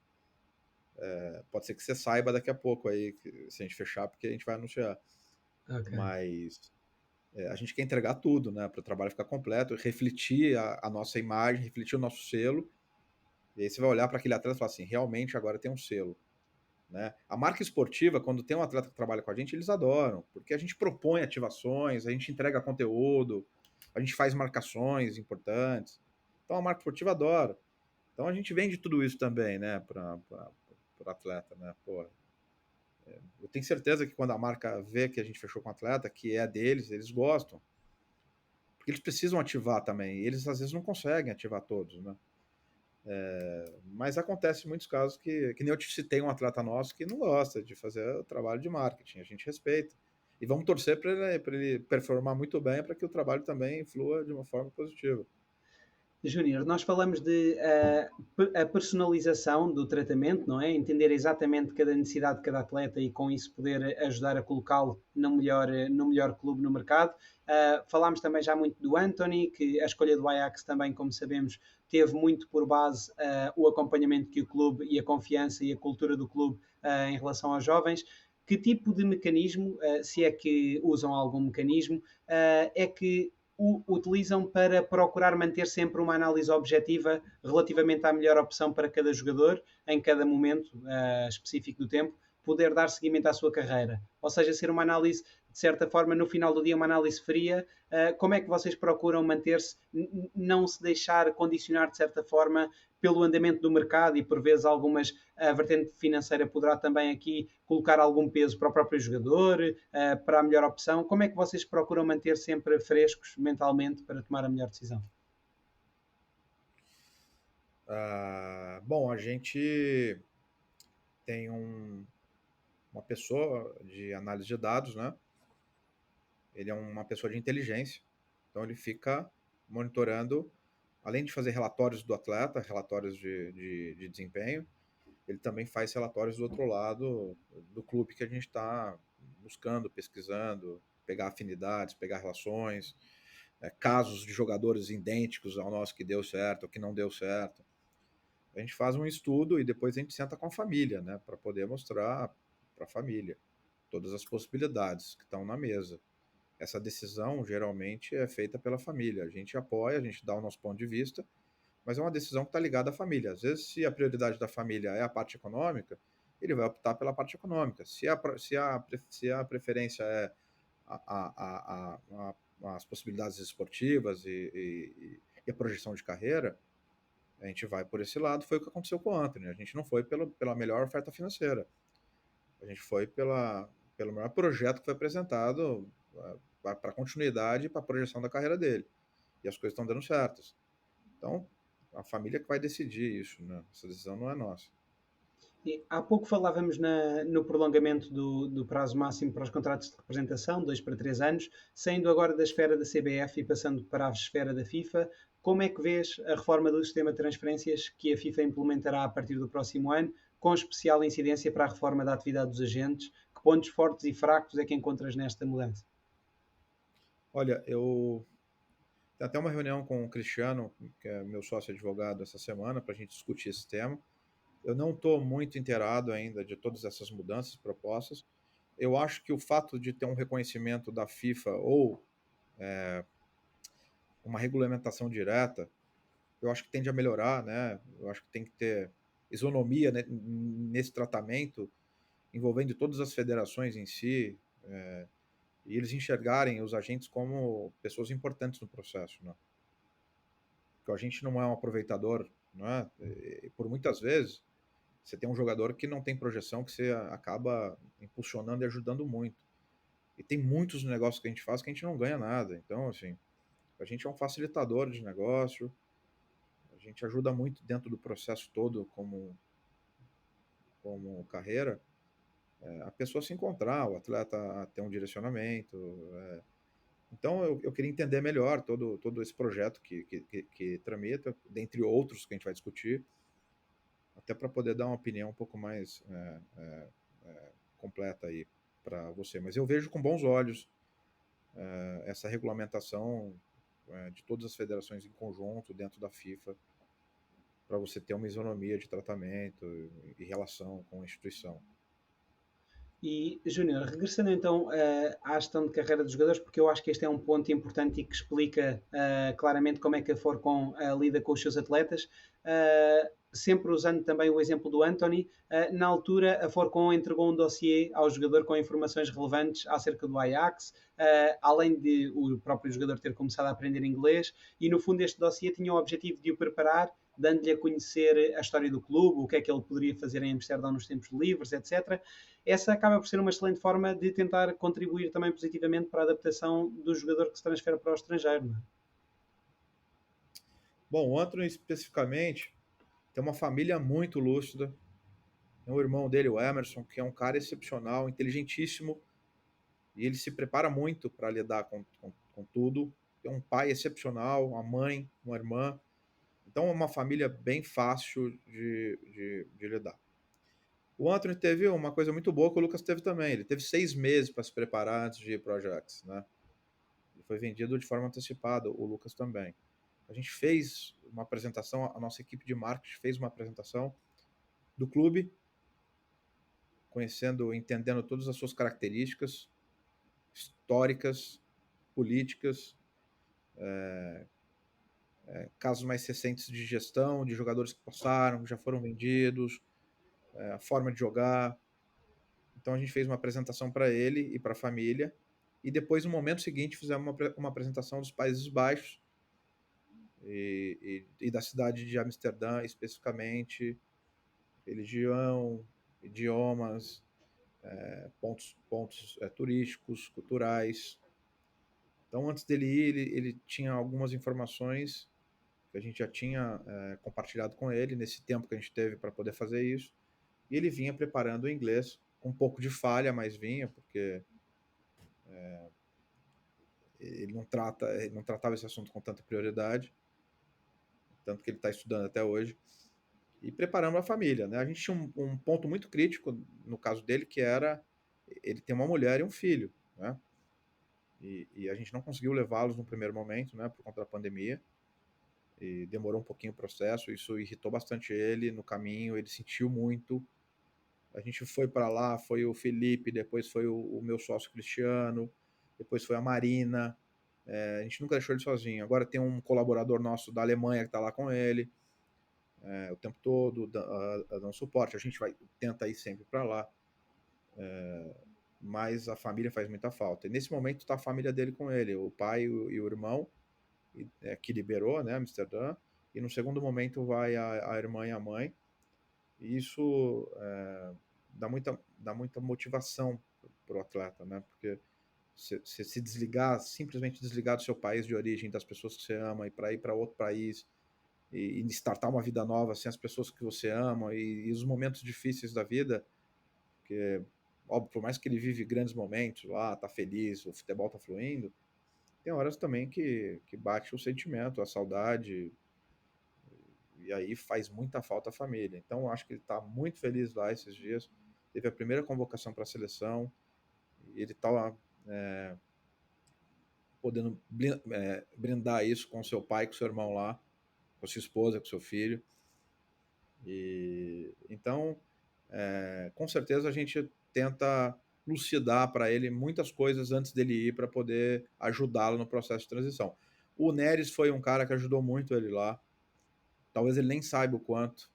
Pode ser que você saiba daqui a pouco aí, se a gente fechar, porque a gente vai anunciar. Okay. Mas a gente quer entregar tudo, né, para o trabalho ficar completo, refletir a nossa imagem, refletir o nosso selo. E aí você vai olhar para aquele atleta e falar assim, realmente agora tem um selo. Né? A marca esportiva, quando tem um atleta que trabalha com a gente, eles adoram, porque a gente propõe ativações, a gente entrega conteúdo, a gente faz marcações importantes. Então a marca esportiva adora. Então a gente vende tudo isso também, né, para o atleta, né? Pô, eu tenho certeza que quando a marca vê que a gente fechou com o atleta, que é deles, eles gostam. Porque eles precisam ativar também. E eles às vezes não conseguem ativar todos, né? Mas acontece em muitos casos que nem eu citei um atleta nosso que não gosta de fazer o trabalho de marketing, a gente respeita. E vamos torcer para ele performar muito bem para que o trabalho também flua de uma forma positiva. Júnior, nós falamos de a personalização do tratamento, não é? Entender exatamente cada necessidade de cada atleta e com isso poder ajudar a colocá-lo no melhor clube no mercado. Falámos também já muito do Anthony, que a escolha do Ajax também, como sabemos, teve muito por base o acompanhamento que o clube e a confiança e a cultura do clube em relação aos jovens. Que tipo de mecanismo, se é que usam algum mecanismo, é que utilizam para procurar manter sempre uma análise objetiva relativamente à melhor opção para cada jogador, em cada momento específico do tempo, poder dar seguimento à sua carreira. Ou seja, ser uma análise de certa forma, no final do dia, uma análise fria. Como é que vocês procuram manter-se, não se deixar condicionar, de certa forma, pelo andamento do mercado e, por vezes, a vertente financeira poderá também aqui colocar algum peso para o próprio jogador, para a melhor opção? Como é que vocês procuram manter sempre frescos mentalmente para tomar a melhor decisão? Bom, a gente tem uma pessoa de análise de dados, né? Ele é uma pessoa de inteligência, então ele fica monitorando, além de fazer relatórios do atleta, relatórios de desempenho, ele também faz relatórios do outro lado do clube que a gente está buscando, pesquisando, pegar afinidades, pegar relações, casos de jogadores idênticos ao nosso que deu certo, ou que não deu certo. A gente faz um estudo e depois a gente senta com a família, né, para poder mostrar para a família todas as possibilidades que estão na mesa. Essa decisão geralmente é feita pela família. A gente apoia, a gente dá o nosso ponto de vista, mas é uma decisão que está ligada à família. Às vezes, se a prioridade da família é a parte econômica, ele vai optar pela parte econômica. Se a preferência é as possibilidades esportivas e a projeção de carreira, a gente vai por esse lado. Foi o que aconteceu com o Anthony. A gente não foi pela melhor oferta financeira. A gente foi pelo maior projeto que foi apresentado para a continuidade e para a projeção da carreira dele. E as coisas estão dando certas. Então, a família que vai decidir isso, né? Essa decisão não é nossa. E há pouco falávamos no prolongamento do prazo máximo para os contratos de representação, 2 para 3 anos, saindo agora da esfera da CBF e passando para a esfera da FIFA. Como é que vês a reforma do sistema de transferências que a FIFA implementará a partir do próximo ano, com especial incidência para a reforma da atividade dos agentes? Que pontos fortes e fracos é que encontras nesta mudança? Olha, eu tenho até uma reunião com o Cristiano, que é meu sócio advogado, essa semana, para a gente discutir esse tema. Eu não estou muito inteirado ainda de todas essas mudanças propostas. Eu acho que o fato de ter um reconhecimento da FIFA ou uma regulamentação direta, eu acho que tende a melhorar, né? Eu acho que tem que ter isonomia, né, nesse tratamento, envolvendo todas as federações em si, e eles enxergarem os agentes como pessoas importantes no processo, né? Porque a gente não é um aproveitador, né? E por muitas vezes você tem um jogador que não tem projeção, que você acaba impulsionando e ajudando muito. E tem muitos negócios que a gente faz que a gente não ganha nada. Então, assim, a gente é um facilitador de negócio, a gente ajuda muito dentro do processo todo como carreira, a pessoa se encontrar, o atleta a ter um direcionamento. Então, eu queria entender melhor todo esse projeto que tramita, dentre outros que a gente vai discutir, até para poder dar uma opinião um pouco mais completa aí para você. Mas eu vejo com bons olhos essa regulamentação de todas as federações em conjunto dentro da FIFA, para você ter uma isonomia de tratamento e relação com a instituição. E, Júnior, regressando então à gestão de carreira dos jogadores, porque eu acho que este é um ponto importante e que explica claramente como é que a Forcon lida com os seus atletas, sempre usando também o exemplo do Anthony. Na altura, a Forcon entregou um dossiê ao jogador com informações relevantes acerca do Ajax, além de o próprio jogador ter começado a aprender inglês, e no fundo este dossiê tinha o objetivo de o preparar, dando-lhe a conhecer a história do clube, o que é que ele poderia fazer em Amsterdão nos tempos livres, etc. Essa acaba por ser uma excelente forma de tentar contribuir também positivamente para a adaptação do jogador que se transfere para o estrangeiro. Não é? Bom, o Anthony especificamente tem uma família muito lúcida. Tem o irmão dele, o Emerson, que é um cara excepcional, inteligentíssimo, e ele se prepara muito para lidar com tudo. Tem um pai excepcional, uma mãe, uma irmã. Então é uma família bem fácil de lidar. O Anthony teve uma coisa muito boa que o Lucas teve também. Ele teve 6 meses para se preparar antes de ir para o Ajax, né? Ele foi vendido de forma antecipada, o Lucas também. A gente fez uma apresentação, a nossa equipe de marketing fez uma apresentação do clube, conhecendo, entendendo todas as suas características históricas, políticas, casos mais recentes de gestão, de jogadores que passaram, que já foram vendidos, a forma de jogar. Então a gente fez uma apresentação para ele e para a família, e depois, no momento seguinte, fizemos uma apresentação dos Países Baixos e da cidade de Amsterdã, especificamente, religião, idiomas, pontos turísticos, culturais. Então, antes dele ir, ele tinha algumas informações que a gente já tinha compartilhado com ele nesse tempo que a gente teve para poder fazer isso. E ele vinha preparando o inglês, com um pouco de falha, mas vinha, porque ele não tratava esse assunto com tanta prioridade, tanto que ele está estudando até hoje. E preparando a família, né? A gente tinha um ponto muito crítico no caso dele, que era ele tem uma mulher e um filho, né? E a gente não conseguiu levá-los no primeiro momento, né, por conta da pandemia, e demorou um pouquinho o processo, isso irritou bastante ele no caminho, ele sentiu muito. A gente foi para lá, foi o Felipe, depois foi o meu sócio Cristiano, depois foi a Marina, a gente nunca deixou ele sozinho. Agora tem um colaborador nosso da Alemanha que está lá com ele, o tempo todo, dando suporte. A gente tenta ir sempre para lá, mas a família faz muita falta. E nesse momento está a família dele com ele, o pai e o irmão, que liberou, né, Amsterdã, e no segundo momento vai a irmã e a mãe. E isso dá muita motivação para o atleta, né? Porque você se desligar, simplesmente desligar do seu país de origem, das pessoas que você ama, e para ir para outro país e startar uma vida nova sem as pessoas que você ama e os momentos difíceis da vida, porque, óbvio, por mais que ele vive grandes momentos lá, tá feliz, o futebol tá fluindo, tem horas também que bate o sentimento, a saudade, e aí faz muita falta a família. Então, eu acho que ele está muito feliz lá esses dias. Teve a primeira convocação para a seleção, e ele está podendo brindar isso com seu pai, com seu irmão lá, com sua esposa, com seu filho. E então, com certeza a gente tenta lucidar para ele muitas coisas antes dele ir, para poder ajudá-lo no processo de transição. O Neres foi um cara que ajudou muito ele lá. Talvez ele nem saiba o quanto,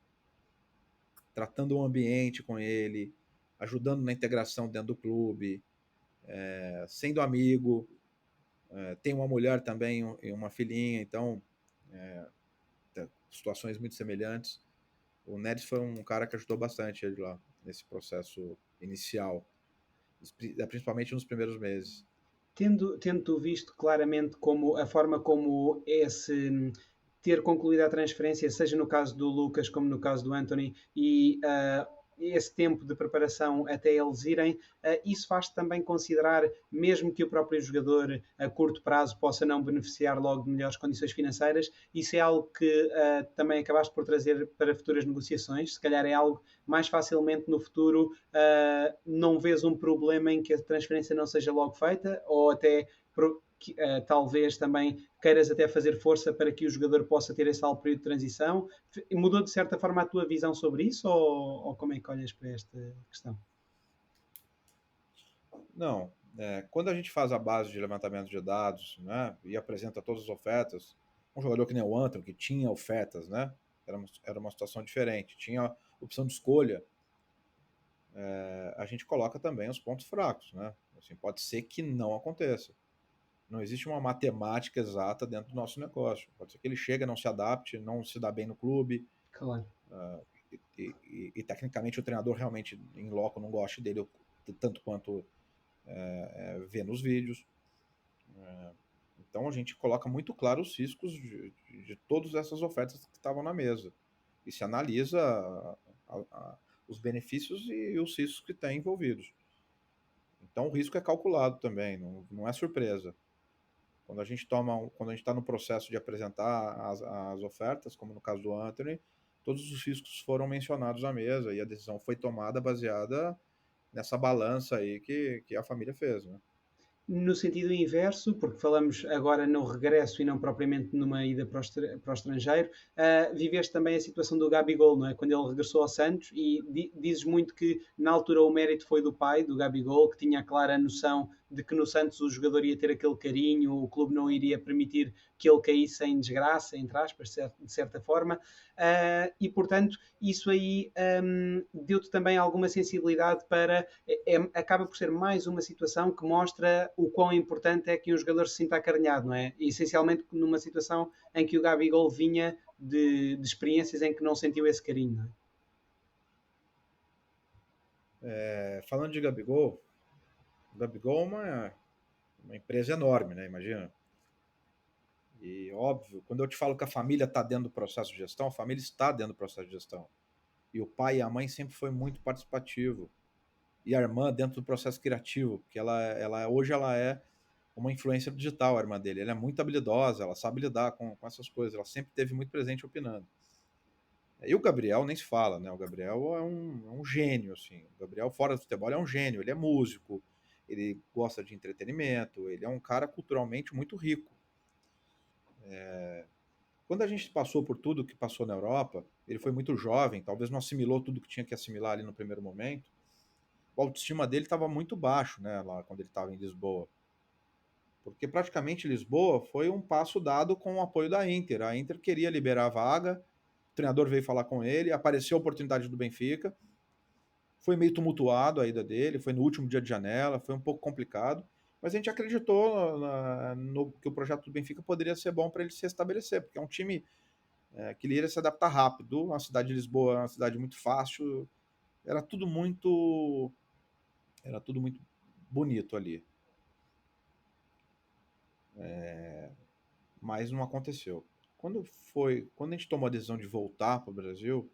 tratando o ambiente com ele, ajudando na integração dentro do clube, sendo amigo, tem uma mulher também e uma filhinha, então situações muito semelhantes. O Neres foi um cara que ajudou bastante ele lá nesse processo inicial, principalmente nos primeiros meses. Tendo visto claramente como a forma como esse ter concluído a transferência, seja no caso do Lucas como no caso do Anthony, e esse tempo de preparação até eles irem, isso faz também considerar, mesmo que o próprio jogador a curto prazo possa não beneficiar logo de melhores condições financeiras, isso é algo que também acabaste por trazer para futuras negociações. Se calhar é algo mais facilmente no futuro, não vês um problema em que a transferência não seja logo feita, ou até talvez também queiras até fazer força para que o jogador possa ter esse período de transição. Mudou de certa forma a tua visão sobre isso, ou como é que olhas para esta questão? Não, quando a gente faz a base de levantamento de dados, né, e apresenta todas as ofertas, um jogador que nem o Antônio, que tinha ofertas, né, era uma situação diferente, tinha opção de escolha, a gente coloca também os pontos fracos, né? Assim, pode ser que não aconteça. Não existe uma matemática exata dentro do nosso negócio. Pode ser que ele chegue, não se adapte, não se dá bem no clube. Claro. E tecnicamente o treinador realmente em loco não goste dele tanto quanto vê nos vídeos. Então a gente coloca muito claro os riscos de todas essas ofertas que estavam na mesa. E se analisa os benefícios e os riscos que tem envolvidos. Então o risco é calculado também, não é surpresa. Quando a gente está no processo de apresentar as ofertas, como no caso do Anthony, todos os riscos foram mencionados à mesa e a decisão foi tomada baseada nessa balança aí que a família fez, né? No sentido inverso, porque falamos agora no regresso e não propriamente numa ida para o estrangeiro, viveste também a situação do Gabigol, não é? Quando ele regressou ao Santos, e dizes muito que na altura o mérito foi do pai, do Gabigol, que tinha a clara noção de que no Santos o jogador ia ter aquele carinho, o clube não iria permitir que ele caísse em desgraça, entre aspas, de certa forma, e portanto isso aí deu-te também alguma sensibilidade para, acaba por ser mais uma situação que mostra o quão importante é que um jogador se sinta acarinhado, não é? E, essencialmente numa situação em que o Gabigol vinha de experiências em que não sentiu esse carinho, não é? Falando de Gabigol, o Gabigol é uma empresa enorme, né? Imagina. E óbvio, quando eu te falo que a família está dentro do processo de gestão, a família está dentro do processo de gestão. E o pai e a mãe sempre foi muito participativo. E a irmã dentro do processo criativo, porque hoje ela é uma influência digital, a irmã dele. Ela é muito habilidosa, ela sabe lidar com essas coisas, ela sempre esteve muito presente opinando. E o Gabriel nem se fala, né? O Gabriel é um gênio, assim. O Gabriel, fora do futebol, é um gênio. Ele é músico, ele gosta de entretenimento, ele é um cara culturalmente muito rico. Quando a gente passou por tudo que passou na Europa, ele foi muito jovem, talvez não assimilou tudo que tinha que assimilar ali no primeiro momento. A autoestima dele estava muito baixo, né, lá quando ele estava em Lisboa. Porque praticamente Lisboa foi um passo dado com o apoio da Inter. A Inter queria liberar a vaga, o treinador veio falar com ele, apareceu a oportunidade do Benfica, foi meio tumultuado a ida dele, foi no último dia de janela, foi um pouco complicado, mas a gente acreditou no que o projeto do Benfica poderia ser bom para ele se estabelecer, porque é um time que ele iria se adaptar rápido. A cidade de Lisboa é uma cidade muito fácil, era tudo muito bonito ali. Mas não aconteceu. Quando a gente tomou a decisão de voltar para o Brasil,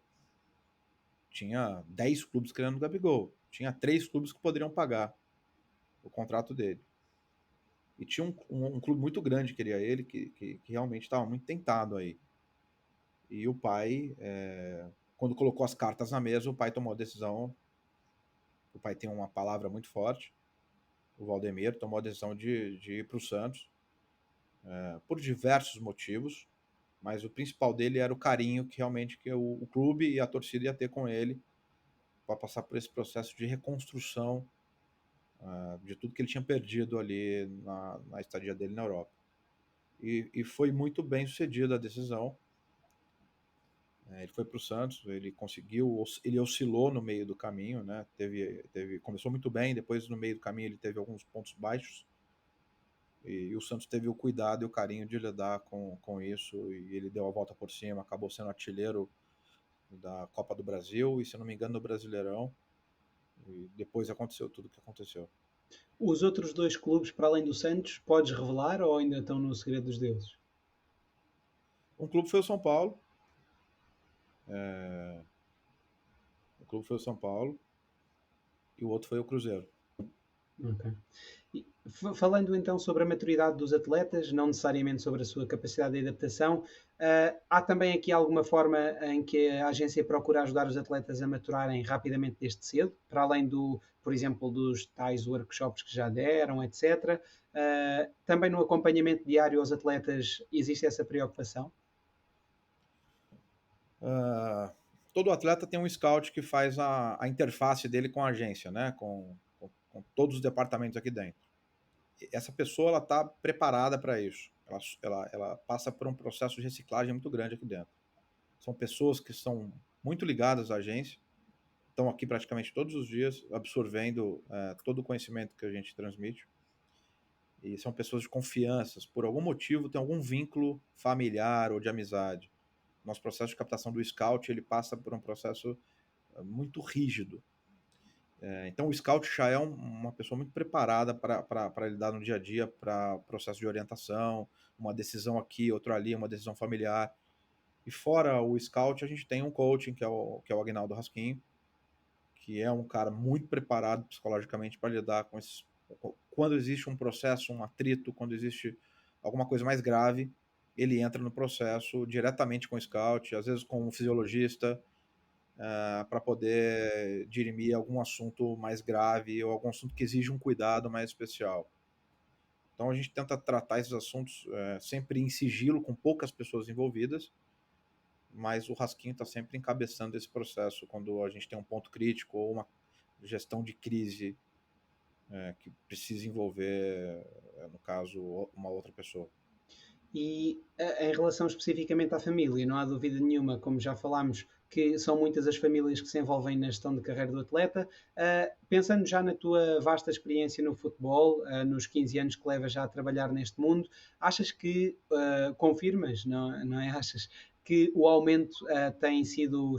tinha 10 clubes querendo o Gabigol. Tinha 3 clubes que poderiam pagar o contrato dele. E tinha um clube muito grande que queria ele, que realmente estava muito tentado aí. E o pai, quando colocou as cartas na mesa, o pai tomou a decisão. O pai tem uma palavra muito forte. O Valdemir tomou a decisão de ir para o Santos, por diversos motivos, mas o principal dele era o carinho que realmente o clube e a torcida ia ter com ele para passar por esse processo de reconstrução de tudo que ele tinha perdido ali na estadia dele na Europa. E foi muito bem sucedida a decisão. Ele foi para o Santos, ele oscilou no meio do caminho, né? Começou muito bem, depois no meio do caminho ele teve alguns pontos baixos, e o Santos teve o cuidado e o carinho de lidar com isso, e ele deu a volta por cima, acabou sendo artilheiro da Copa do Brasil e, se não me engano, do Brasileirão, e depois aconteceu tudo o que aconteceu. Os outros 2 clubes, para além do Santos, podes revelar ou ainda estão no segredo dos deuses? Um clube foi o São Paulo, e o outro foi o Cruzeiro. Ok. Falando então sobre a maturidade dos atletas, não necessariamente sobre a sua capacidade de adaptação, há também aqui alguma forma em que a agência procura ajudar os atletas a maturarem rapidamente desde cedo, para além por exemplo, dos tais workshops que já deram, etc. Também no acompanhamento diário aos atletas existe essa preocupação? Todo atleta tem um scout que faz a interface dele com a agência, né? Com todos os departamentos aqui dentro. Essa pessoa ela está preparada para isso. Ela passa por um processo de reciclagem muito grande aqui dentro. São pessoas que são muito ligadas à agência, estão aqui praticamente todos os dias, absorvendo todo o conhecimento que a gente transmite. E são pessoas de confiança, por algum motivo tem algum vínculo familiar ou de amizade. Nosso processo de captação do scout ele passa por um processo muito rígido. Então o scout já é uma pessoa muito preparada para lidar no dia a dia, para processo de orientação, uma decisão aqui, outra ali, uma decisão familiar. E fora o scout, a gente tem um coaching, que é o Aguinaldo Rasquinho, que é um cara muito preparado psicologicamente para lidar com esses... Quando existe um processo, um atrito, quando existe alguma coisa mais grave, ele entra no processo diretamente com o scout, às vezes com um fisiologista, para poder dirimir algum assunto mais grave ou algum assunto que exige um cuidado mais especial. Então a gente tenta tratar esses assuntos sempre em sigilo, com poucas pessoas envolvidas, mas o Rasquinho está sempre encabeçando esse processo quando a gente tem um ponto crítico ou uma gestão de crise que precisa envolver, no caso, uma outra pessoa. E em relação especificamente à família, não há dúvida nenhuma, como já falámos, que são muitas as famílias que se envolvem na gestão de carreira do atleta. Pensando já na tua vasta experiência no futebol, nos 15 anos que levas já a trabalhar neste mundo, achas que, confirmas, não é? Achas que o aumento tem sido,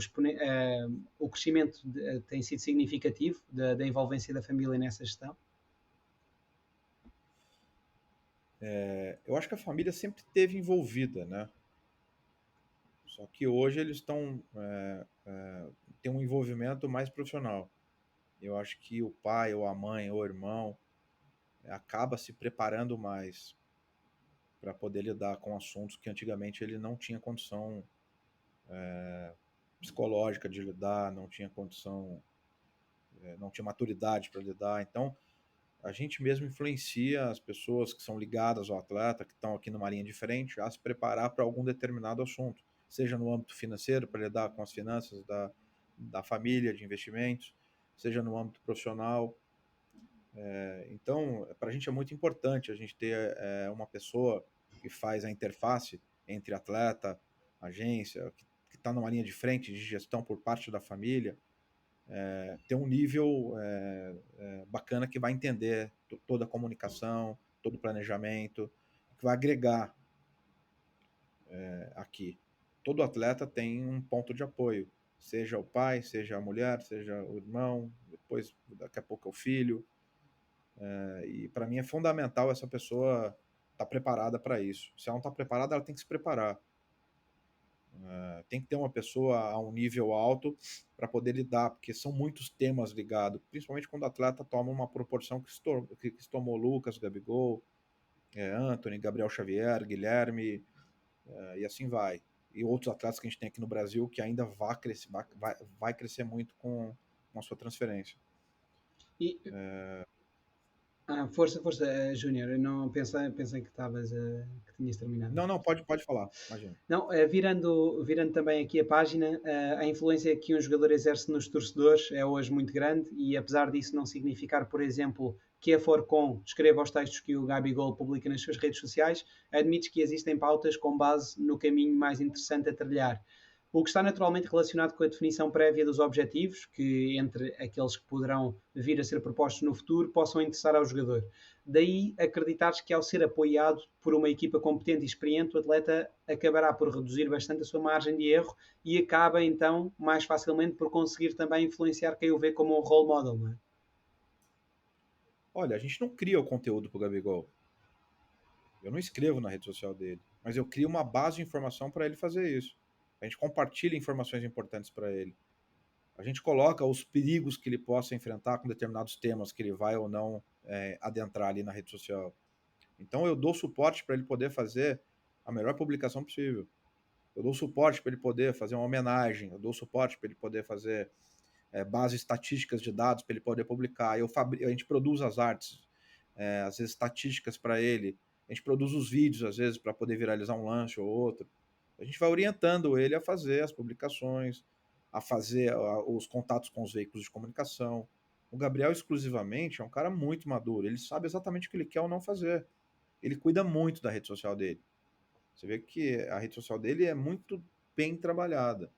o crescimento tem sido significativo da envolvência da família nessa gestão? Eu acho que a família sempre esteve envolvida, né? Só que hoje eles têm um envolvimento mais profissional. Eu acho que o pai, ou a mãe, ou o irmão acaba se preparando mais para poder lidar com assuntos que antigamente ele não tinha condição psicológica de lidar, não tinha condição, não tinha maturidade para lidar. Então, a gente mesmo influencia as pessoas que são ligadas ao atleta, que estão aqui numa linha diferente, a se preparar para algum determinado assunto, seja no âmbito financeiro, para lidar com as finanças da família, de investimentos, seja no âmbito profissional. Então, para a gente é muito importante a gente ter uma pessoa que faz a interface entre atleta, agência, que está numa linha de frente de gestão por parte da família, ter um nível bacana que vai entender toda a comunicação, todo o planejamento, que vai agregar aqui. Todo atleta tem um ponto de apoio, seja o pai, seja a mulher, seja o irmão, depois daqui a pouco é o filho. E para mim é fundamental essa pessoa estar preparada para isso. Se ela não está preparada, ela tem que se preparar. Tem que ter uma pessoa a um nível alto para poder lidar, porque são muitos temas ligados, principalmente quando o atleta toma uma proporção que se tomou Lucas, Gabigol, Anthony, Gabriel Xavier, Guilherme, e assim vai. E outros atletas que a gente tem aqui no Brasil que ainda vai crescer muito com a sua transferência. E, força, Júnior. Eu não pensei que que tinhas terminado. Não, pode falar, imagina. Não, virando também aqui a página, a influência que um jogador exerce nos torcedores é hoje muito grande e apesar disso não significar, por exemplo, que a Forcon escreva os textos que o Gabigol publica nas suas redes sociais, admites que existem pautas com base no caminho mais interessante a trilhar. O que está naturalmente relacionado com a definição prévia dos objetivos, que entre aqueles que poderão vir a ser propostos no futuro, possam interessar ao jogador. Daí acreditares que ao ser apoiado por uma equipa competente e experiente, o atleta acabará por reduzir bastante a sua margem de erro e acaba então mais facilmente por conseguir também influenciar quem o vê como um role model, não é? Olha, a gente não cria o conteúdo para o Gabigol. Eu não escrevo na rede social dele, mas eu crio uma base de informação para ele fazer isso. A gente compartilha informações importantes para ele. A gente coloca os perigos que ele possa enfrentar com determinados temas que ele vai ou não adentrar ali na rede social. Então eu dou suporte para ele poder fazer a melhor publicação possível. Eu dou suporte para ele poder fazer uma homenagem. Eu dou suporte para ele poder fazer bases estatísticas de dados para ele poder publicar. A gente produz as artes, às vezes estatísticas para ele. A gente produz os vídeos, às vezes, para poder viralizar um lance ou outro. A gente vai orientando ele a fazer as publicações, a fazer os contatos com os veículos de comunicação. O Gabriel, exclusivamente, é um cara muito maduro. Ele sabe exatamente o que ele quer ou não fazer. Ele cuida muito da rede social dele. Você vê que a rede social dele é muito bem trabalhada.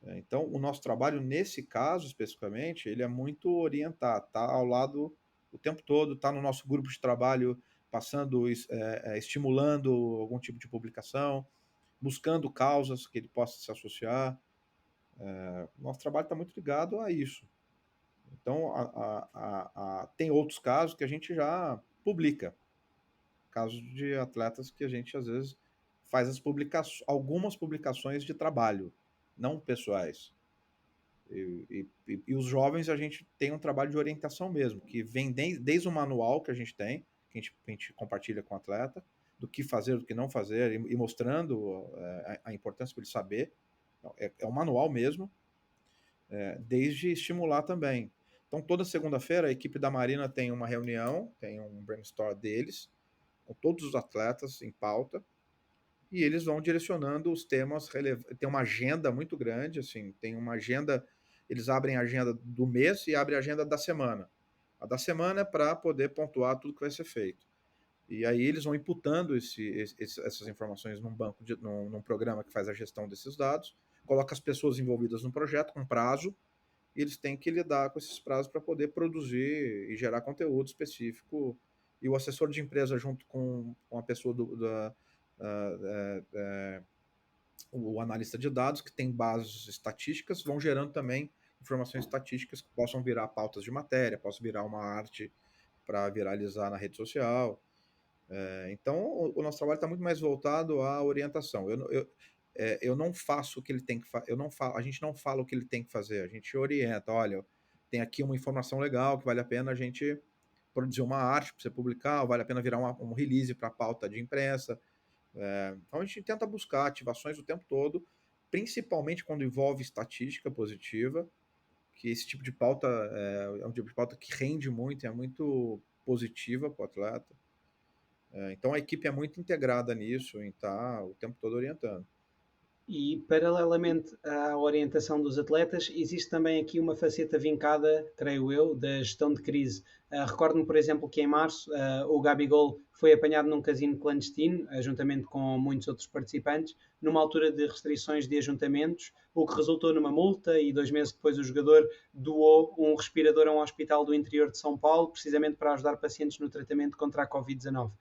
Então, o nosso trabalho, nesse caso, especificamente, ele é muito orientado. Está ao lado o tempo todo, está no nosso grupo de trabalho, passando, estimulando algum tipo de publicação, buscando causas que ele possa se associar. Nosso trabalho está muito ligado a isso. Então, tem outros casos que a gente já publica. Casos de atletas que a gente, às vezes, faz algumas publicações de trabalho, não pessoais. E os jovens, a gente tem um trabalho de orientação mesmo, que vem desde o manual que a gente tem, que a gente compartilha com o atleta, do que fazer, do que não fazer, e mostrando a importância para ele saber. É um manual mesmo, desde estimular também. Então, toda segunda-feira, a equipe da Marina tem uma reunião, tem um brainstorm deles, com todos os atletas em pauta, e eles vão direcionando os temas relevantes. Tem uma agenda muito grande, assim, tem uma agenda, eles abrem a agenda do mês e abrem a agenda da semana. a da semana para poder pontuar tudo que vai ser feito. E aí eles vão imputando essas informações num banco, num programa que faz a gestão desses dados, coloca as pessoas envolvidas no projeto com prazo, e eles têm que lidar com esses prazos para poder produzir e gerar conteúdo específico. E o assessor de empresa, junto com a pessoa o analista de dados, que tem bases estatísticas, vão gerando também informações estatísticas que possam virar pautas de matéria, possam virar uma arte para viralizar na rede social. Então, o nosso trabalho está muito mais voltado à orientação. Eu não faço o que ele tem que fazer, a gente não fala o que ele tem que fazer, a gente orienta. Olha, tem aqui uma informação legal que vale a pena a gente produzir uma arte para você publicar, vale a pena virar um release para a pauta de imprensa. Então, a gente tenta buscar ativações o tempo todo, principalmente quando envolve estatística positiva, que esse tipo de pauta é um tipo de pauta que rende muito, é muito positiva para o atleta. Então a equipe é muito integrada nisso e está o tempo todo orientando. E, paralelamente à orientação dos atletas, existe também aqui uma faceta vincada, creio eu, da gestão de crise. Recordo-me, por exemplo, que em março o Gabigol foi apanhado num casino clandestino, juntamente com muitos outros participantes, numa altura de restrições de ajuntamentos, o que resultou numa multa e 2 meses depois o jogador doou um respirador a um hospital do interior de São Paulo, precisamente para ajudar pacientes no tratamento contra a Covid-19.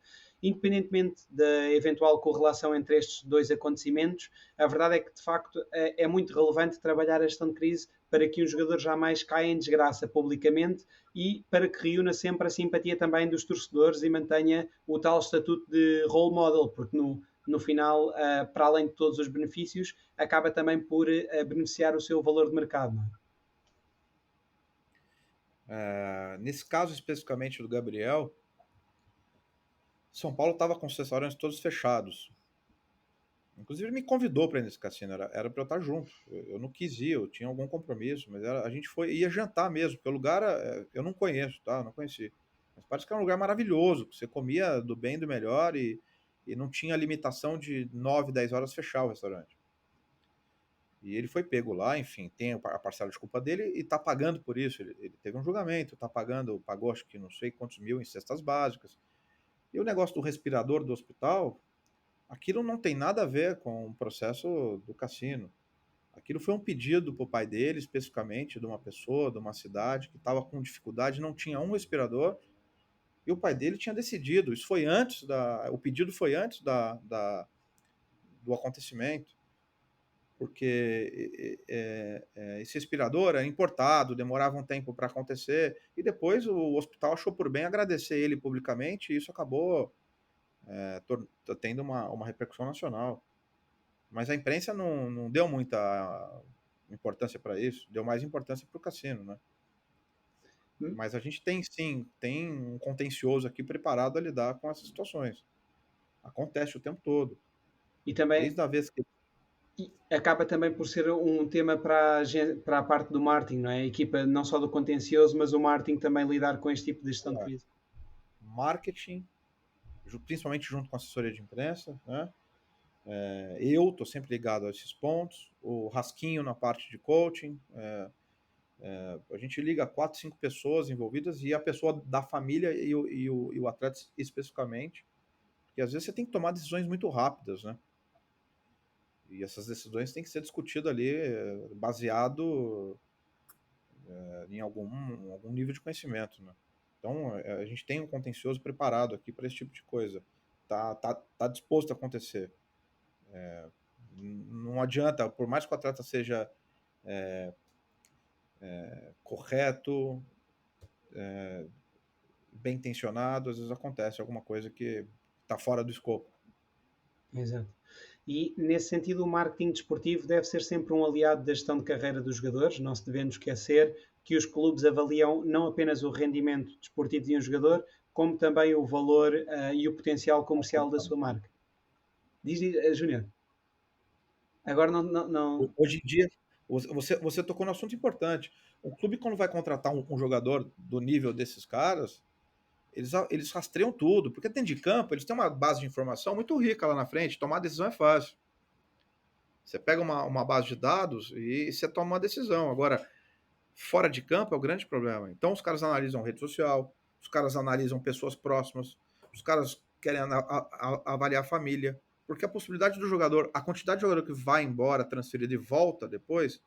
Independentemente da eventual correlação entre estes dois acontecimentos, a verdade é que, de facto, é muito relevante trabalhar a gestão de crise para que um jogador jamais caia em desgraça publicamente e para que reúna sempre a simpatia também dos torcedores e mantenha o tal estatuto de role model, porque no final, para além de todos os benefícios, acaba também por beneficiar o seu valor de mercado. Não é? Nesse caso especificamente do Gabriel, São Paulo estava com os restaurantes todos fechados. Inclusive ele me convidou para ir nesse cassino, era para eu estar junto. Eu não quis ir, eu tinha algum compromisso, mas a gente ia jantar mesmo, porque o lugar eu não conheço, tá? Eu não conheci. Mas parece que é um lugar maravilhoso, que você comia do bem e do melhor e não tinha limitação de 9, 10 horas fechar o restaurante. E ele foi pego lá, enfim, tem a parcela de culpa dele e está pagando por isso. Ele teve um julgamento, pagou acho que não sei quantos mil em cestas básicas. E o negócio do respirador do hospital, aquilo não tem nada a ver com o processo do cassino. Aquilo foi um pedido para o pai dele, especificamente, de uma pessoa, de uma cidade, que estava com dificuldade, não tinha um respirador, e o pai dele tinha decidido. Isso foi antes o pedido foi antes do acontecimento, porque esse respirador era importado, demorava um tempo para acontecer, e depois o hospital achou por bem agradecer ele publicamente, e isso acabou tendo uma repercussão nacional. Mas a imprensa não deu muita importância para isso, deu mais importância para o cassino, né? Mas a gente tem um contencioso aqui preparado a lidar com essas situações. Acontece o tempo todo. E também desde a vez que acaba também por ser um tema para a parte do marketing, não é? A equipa não só do contencioso, mas o marketing também lidar com este tipo de gestão de crise. Marketing, principalmente junto com a assessoria de imprensa, né? Eu estou sempre ligado a esses pontos, o Rasquinho na parte de coaching, a gente liga 4, 5 pessoas envolvidas e a pessoa da família e o atleta especificamente, porque às vezes você tem que tomar decisões muito rápidas, né? E essas decisões têm que ser discutidas ali baseado em algum nível de conhecimento, né? Então a gente tem um contencioso preparado aqui para esse tipo de coisa, tá disposto a acontecer. Não adianta, por mais que o atleta seja correto, bem intencionado, às vezes acontece alguma coisa que está fora do escopo. Exato. E, nesse sentido, o marketing desportivo deve ser sempre um aliado da gestão de carreira dos jogadores. Não se devemos esquecer que os clubes avaliam não apenas o rendimento desportivo de um jogador, como também o valor e o potencial comercial da sua marca. Diz, Júnior. Agora não. Hoje em dia, você tocou num assunto importante. O clube, quando vai contratar um jogador do nível desses caras, eles rastreiam tudo, porque dentro de campo eles têm uma base de informação muito rica lá na frente, tomar decisão é fácil. Você pega uma base de dados e você toma uma decisão. Agora, Fora de campo é o grande problema. Então os caras analisam rede social, os caras analisam pessoas próximas, os caras querem avaliar a família, porque a possibilidade do jogador, a quantidade de jogador que vai embora, transferido e volta depois,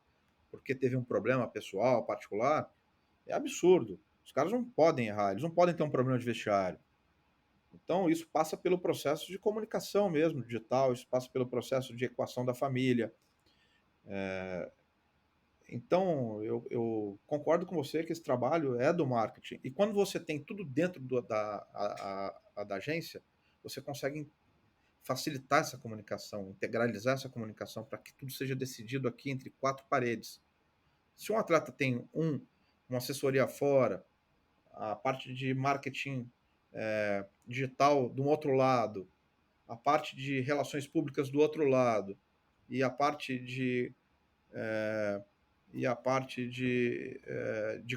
porque teve um problema pessoal, particular, é absurdo. Os caras não podem errar, eles não podem ter um problema de vestiário. Então, isso passa pelo processo de comunicação mesmo, digital, isso passa pelo processo de equação da família. Então, eu concordo com você que esse trabalho é do marketing. E quando você tem tudo dentro da agência, você consegue facilitar essa comunicação, integralizar essa comunicação para que tudo seja decidido aqui entre quatro paredes. Se um atleta tem uma assessoria fora, a parte de marketing digital do outro lado, a parte de relações públicas do outro lado, e a parte de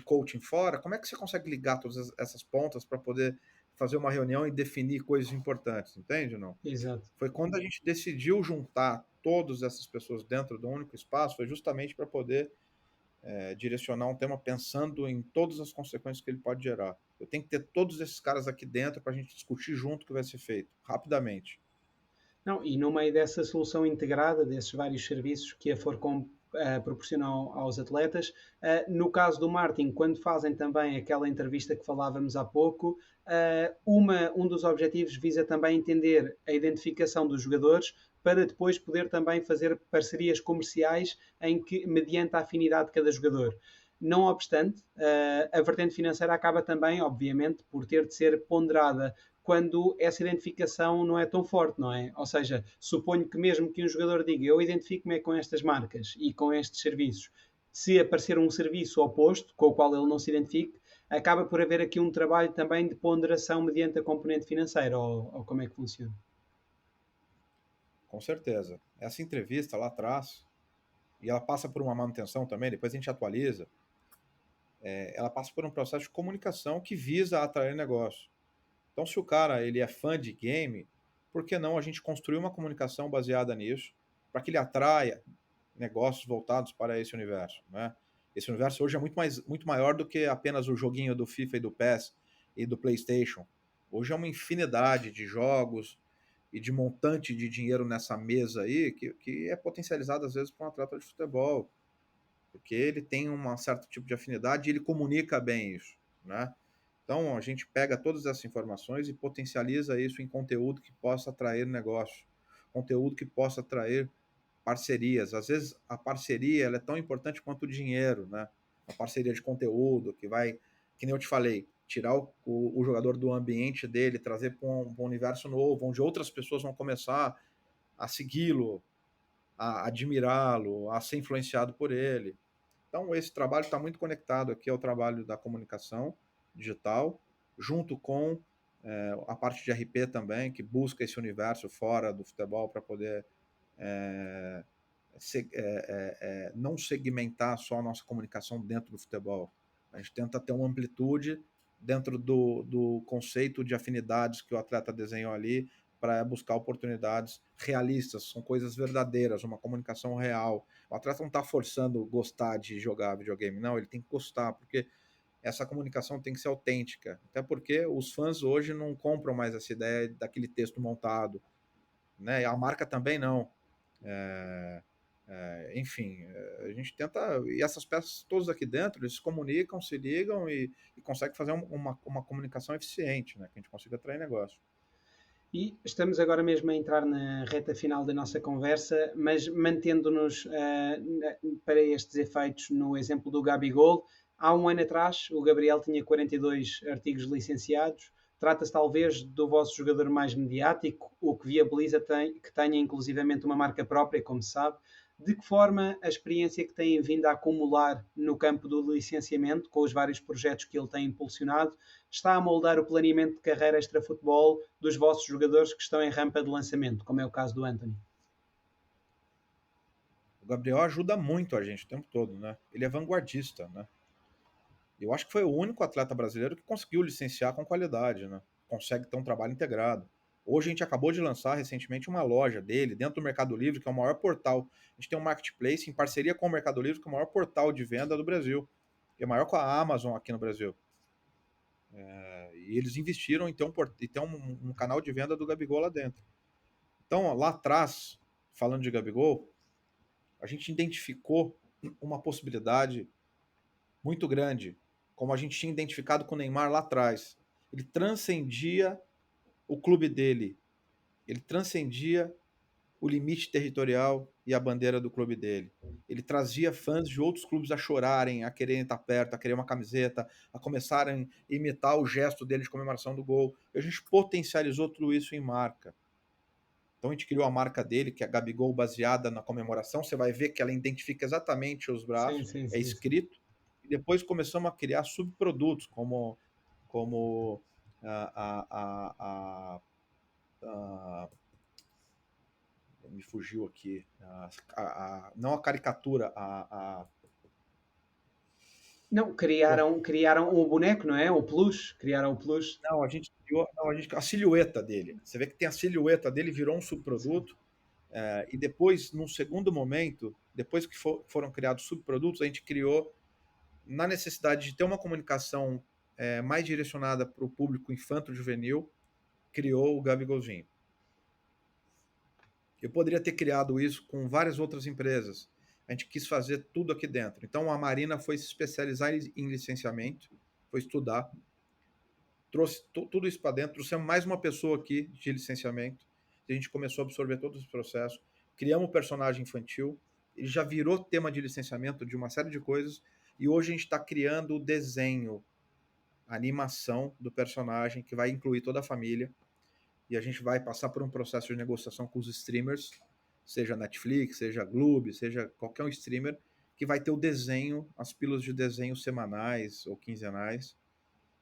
coaching fora, como é que você consegue ligar todas essas pontas para poder fazer uma reunião e definir coisas importantes, entende ou não? Exato. Foi quando a gente decidiu juntar todas essas pessoas dentro de um único espaço, foi justamente para poder direcionar um tema pensando em todas as consequências que ele pode gerar. Eu tenho que ter todos esses caras aqui dentro para a gente discutir junto o que vai ser feito, rapidamente. Não, e no meio dessa solução integrada, desses vários serviços que a Forcom proporciona aos atletas, no caso do Martin, quando fazem também aquela entrevista que falávamos há pouco, um dos objetivos visa também entender a identificação dos jogadores para depois poder também fazer parcerias comerciais em que, mediante a afinidade de cada jogador. Não obstante, a vertente financeira acaba também, obviamente, por ter de ser ponderada quando essa identificação não é tão forte, não é? Ou seja, suponho que mesmo que um jogador diga eu identifico-me com estas marcas e com estes serviços, se aparecer um serviço oposto com o qual ele não se identifique, acaba por haver aqui um trabalho também de ponderação mediante a componente financeira, ou como é que funciona? Com certeza. Essa entrevista lá atrás, e ela passa por uma manutenção também, depois a gente atualiza, ela passa por um processo de comunicação que visa atrair negócio. Então, se o cara ele é fã de game, por que não a gente construir uma comunicação baseada nisso, para que ele atraia negócios voltados para esse universo, né? Esse universo hoje é muito maior do que apenas o joguinho do FIFA e do PES e do PlayStation. Hoje é uma infinidade de jogos e de montante de dinheiro nessa mesa aí que é potencializado às vezes para um atleta de futebol, porque ele tem um certo tipo de afinidade e ele comunica bem isso, né? Então, a gente pega todas essas informações e potencializa isso em conteúdo que possa atrair negócio, conteúdo que possa atrair parcerias. Às vezes, a parceria ela é tão importante quanto o dinheiro, né? Uma parceria de conteúdo que vai, que nem eu te falei, tirar o jogador do ambiente dele, trazer para um universo novo, onde outras pessoas vão começar a segui-lo, a admirá-lo, a ser influenciado por ele. Então, esse trabalho está muito conectado aqui ao trabalho da comunicação digital, junto com a parte de RP também, que busca esse universo fora do futebol para poder não segmentar só a nossa comunicação dentro do futebol. A gente tenta ter uma amplitude dentro do conceito de afinidades que o atleta desenhou ali para buscar oportunidades realistas, são coisas verdadeiras, uma comunicação real. O atleta não está forçando gostar de jogar videogame, não, ele tem que gostar, porque essa comunicação tem que ser autêntica, até porque os fãs hoje não compram mais essa ideia daquele texto montado, né? A marca também não. Enfim, a gente tenta, e essas peças todas aqui dentro, eles se comunicam, se ligam e conseguem fazer uma comunicação eficiente, né? Que a gente consiga atrair negócio. E estamos agora mesmo a entrar na reta final da nossa conversa, mas mantendo-nos para estes efeitos no exemplo do Gabigol, há um ano atrás o Gabriel tinha 42 artigos licenciados. Trata-se talvez do vosso jogador mais mediático, o que viabiliza que tenha inclusivamente uma marca própria, como se sabe. De que forma a experiência que têm vindo a acumular no campo do licenciamento, com os vários projetos que ele tem impulsionado, está a moldar o planeamento de carreira extra-futebol dos vossos jogadores que estão em rampa de lançamento, como é o caso do Anthony? O Gabriel ajuda muito a gente o tempo todo, né? Ele é vanguardista, né? Eu acho que foi o único atleta brasileiro que conseguiu licenciar com qualidade, né? Consegue ter um trabalho integrado. Hoje a gente acabou de lançar recentemente uma loja dele dentro do Mercado Livre, que é o maior portal. A gente tem um marketplace em parceria com o Mercado Livre, que é o maior portal de venda do Brasil. é maior que a Amazon aqui no Brasil. E eles investiram em ter um canal de venda do Gabigol lá dentro. Então, lá atrás, falando de Gabigol, a gente identificou uma possibilidade muito grande, como a gente tinha identificado com o Neymar lá atrás. Ele transcendia o clube dele, ele transcendia o limite territorial e a bandeira do clube dele. Ele trazia fãs de outros clubes a chorarem, a quererem estar perto, a querer uma camiseta, a começarem a imitar o gesto dele de comemoração do gol. E a gente potencializou tudo isso em marca. Então a gente criou a marca dele, que é a Gabigol, baseada na comemoração. Você vai ver que ela identifica exatamente os braços, Sim, sim, é sim. escrito. E depois começamos a criar subprodutos, como me fugiu aqui, não a caricatura, Não, Pô, criaram o boneco, não é? O peluche, criaram o peluche. não, a gente criou, a silhueta dele. Você vê que tem a silhueta dele, virou um Sim. subproduto. E depois, num segundo momento, depois que foram criados subprodutos, a gente criou, na necessidade de ter uma comunicação mais direcionada para o público infanto-juvenil, criou o Gabigolzinho. Eu poderia ter criado isso com várias outras empresas. A gente quis fazer tudo aqui dentro. Então a Marina foi se especializar em licenciamento, foi estudar, trouxe tudo isso para dentro, trouxemos mais uma pessoa aqui de licenciamento, a gente começou a absorver todo esse processo, criamos um personagem infantil, ele já virou tema de licenciamento de uma série de coisas, e hoje a gente está criando o desenho, a animação do personagem, que vai incluir toda a família, e a gente vai passar por um processo de negociação com os streamers, seja Netflix, seja Gloob, seja qualquer um streamer, que vai ter o desenho, as pílulas de desenho semanais ou quinzenais,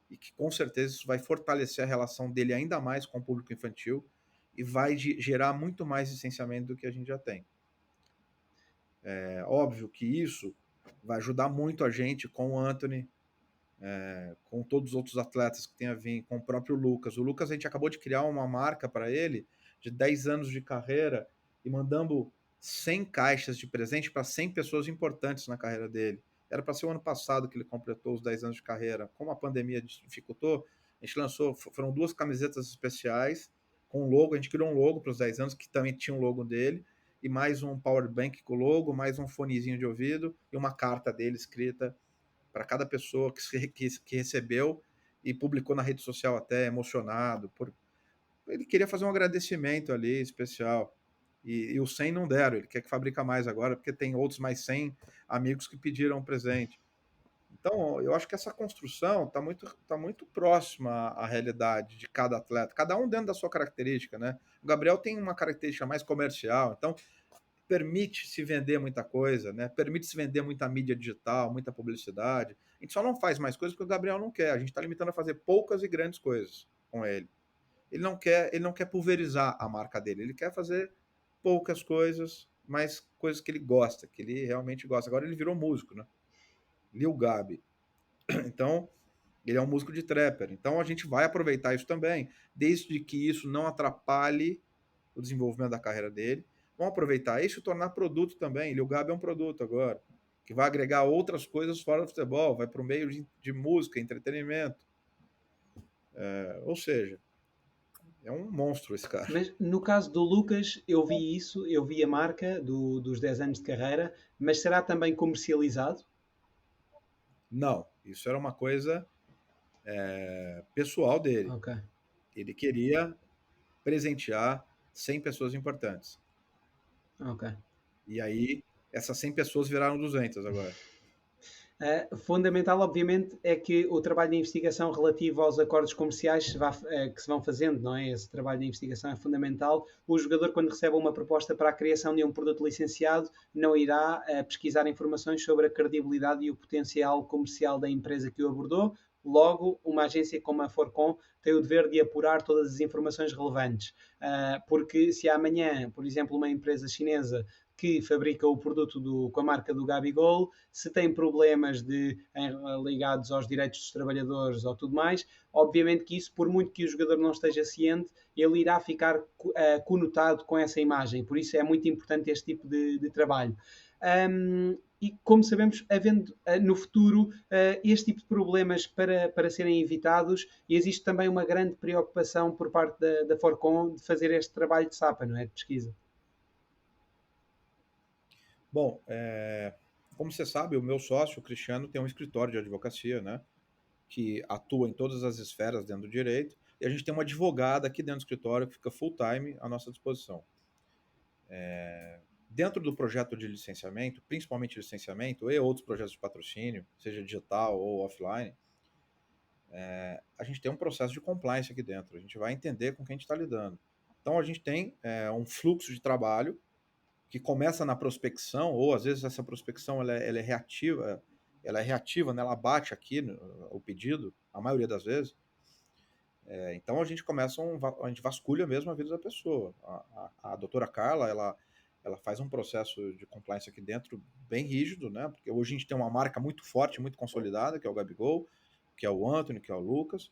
e que com certeza isso vai fortalecer a relação dele ainda mais com o público infantil e vai gerar muito mais licenciamento do que a gente já tem. É óbvio que isso vai ajudar muito a gente com o Anthony, com todos os outros atletas que tem a vir, com o próprio Lucas. O Lucas, a gente acabou de criar uma marca para ele de 10 anos de carreira e mandamos 100 caixas de presente para 100 pessoas importantes na carreira dele. Era para ser o ano passado que ele completou os 10 anos de carreira. Como a pandemia dificultou, a gente lançou, foram 2 camisetas especiais com um logo, a gente criou um logo para os 10 anos, que também tinha um logo dele, e mais um power bank com o logo, mais um fonezinho de ouvido e uma carta dele escrita para cada pessoa que recebeu e publicou na rede social até emocionado. Ele queria fazer um agradecimento ali especial. E os 100 não deram, ele quer que fabrica mais agora, porque tem outros mais 100 amigos que pediram um presente. Então, eu acho que essa construção tá muito próxima à realidade de cada atleta, cada um dentro da sua característica, né? O Gabriel tem uma característica mais comercial, então permite se vender muita coisa, né? Permite se vender muita mídia digital, muita publicidade. A gente só não faz mais coisas porque o Gabriel não quer. A gente está limitando a fazer poucas e grandes coisas com ele. Ele não quer pulverizar a marca dele. Ele quer fazer poucas coisas, mas coisas que ele gosta, que ele realmente gosta. Agora ele virou músico, né? Lil Gabi. Então, ele é um músico de trapper. Então a gente vai aproveitar isso também, desde que isso não atrapalhe o desenvolvimento da carreira dele. Vamos aproveitar isso e tornar produto também. Lil Gabi é um produto agora, que vai agregar outras coisas fora do futebol, vai para o meio de música, entretenimento. Ou seja, é um monstro esse cara. Mas no caso do Lucas, eu vi isso, eu vi a marca dos 10 anos de carreira, mas será também comercializado? Não, isso era uma coisa pessoal dele. Ok. Ele queria presentear 100 pessoas importantes. Ok. E aí, essas 100 pessoas viraram 200 agora. Fundamental, obviamente, é que o trabalho de investigação relativo aos acordos comerciais que se vão fazendo, não é? Esse trabalho de investigação é fundamental. O jogador, quando recebe uma proposta para a criação de um produto licenciado, não irá pesquisar informações sobre a credibilidade e o potencial comercial da empresa que o abordou. Logo, uma agência como a Forcon tem o dever de apurar todas as informações relevantes. Porque se amanhã, por exemplo, uma empresa chinesa que fabrica o produto com a marca do Gabigol, se tem problemas ligados aos direitos dos trabalhadores ou tudo mais, obviamente que isso, por muito que o jogador não esteja ciente, ele irá ficar conotado com essa imagem. Por isso é muito importante este tipo de trabalho. e, como sabemos, havendo no futuro este tipo de problemas para serem evitados, existe também uma grande preocupação por parte da Forcon de fazer este trabalho de SAPA, não é? De pesquisa. Bom, como você sabe, o meu sócio, o Cristiano, tem um escritório de advocacia, né? Que atua em todas as esferas dentro do direito, e a gente tem uma advogada aqui dentro do escritório que fica full time à nossa disposição. Dentro do projeto de licenciamento, principalmente licenciamento e outros projetos de patrocínio, seja digital ou offline, a gente tem um processo de compliance aqui dentro. A gente vai entender com quem a gente está lidando. Então, a gente tem um fluxo de trabalho que começa na prospecção, ou às vezes essa prospecção ela é reativa, né? Ela bate aqui o pedido, a maioria das vezes. Então a gente a gente vasculha mesmo a vida da pessoa. A doutora Carla, ela faz um processo de compliance aqui dentro bem rígido, né? Porque hoje a gente tem uma marca muito forte, muito consolidada, que é o Gabigol, que é o Anthony, que é o Lucas,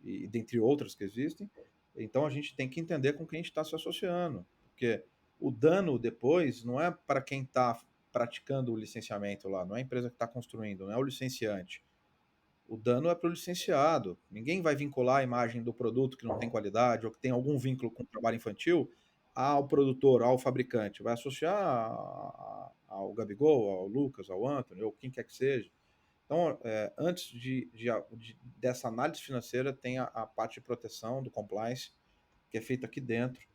e dentre outras que existem. Então a gente tem que entender com quem a gente está se associando, porque o dano depois não é para quem está praticando o licenciamento lá, não é a empresa que está construindo, não é o licenciante. O dano é para o licenciado. Ninguém vai vincular a imagem do produto que não tem qualidade ou que tem algum vínculo com o trabalho infantil ao produtor, ao fabricante. Vai associar ao Gabigol, ao Lucas, ao Anthony, ou quem quer que seja. Então, antes dessa análise financeira, tem a parte de proteção do compliance, que é feita aqui dentro.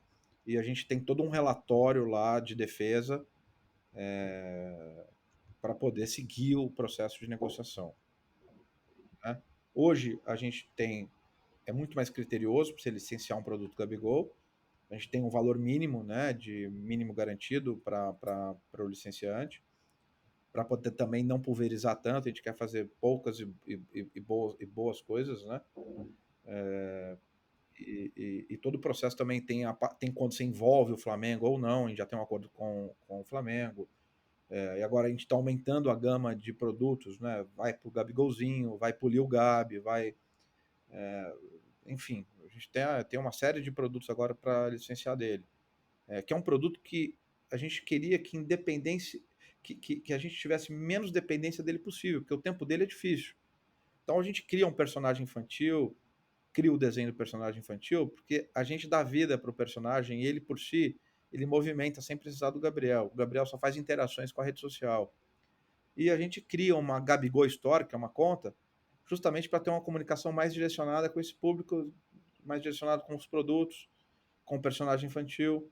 E a gente tem todo um relatório lá de defesa para poder seguir o processo de negociação. Né? Hoje, a gente é muito mais criterioso para você licenciar um produto Gabigol. A gente tem um valor mínimo, né, de mínimo garantido para o licenciante, para poder também não pulverizar tanto. A gente quer fazer poucas e boas coisas, né? E todo o processo também tem quando você envolve o Flamengo ou não. A gente já tem um acordo com o Flamengo. E agora a gente está aumentando a gama de produtos, né? Vai para o Gabigolzinho, vai para o Lil Gabi, vai... enfim, a gente tem uma série de produtos agora para licenciar dele. Que é um produto que a gente queria que independência, que a gente tivesse menos dependência dele possível, porque o tempo dele é difícil. Então a gente cria um personagem infantil, cria o desenho do personagem infantil, porque a gente dá vida para o personagem e ele por si, ele movimenta sem precisar do Gabriel. O Gabriel só faz interações com a rede social. E a gente cria uma Gabigol Store, que é uma conta, justamente para ter uma comunicação mais direcionada com esse público, mais direcionado com os produtos, com o personagem infantil,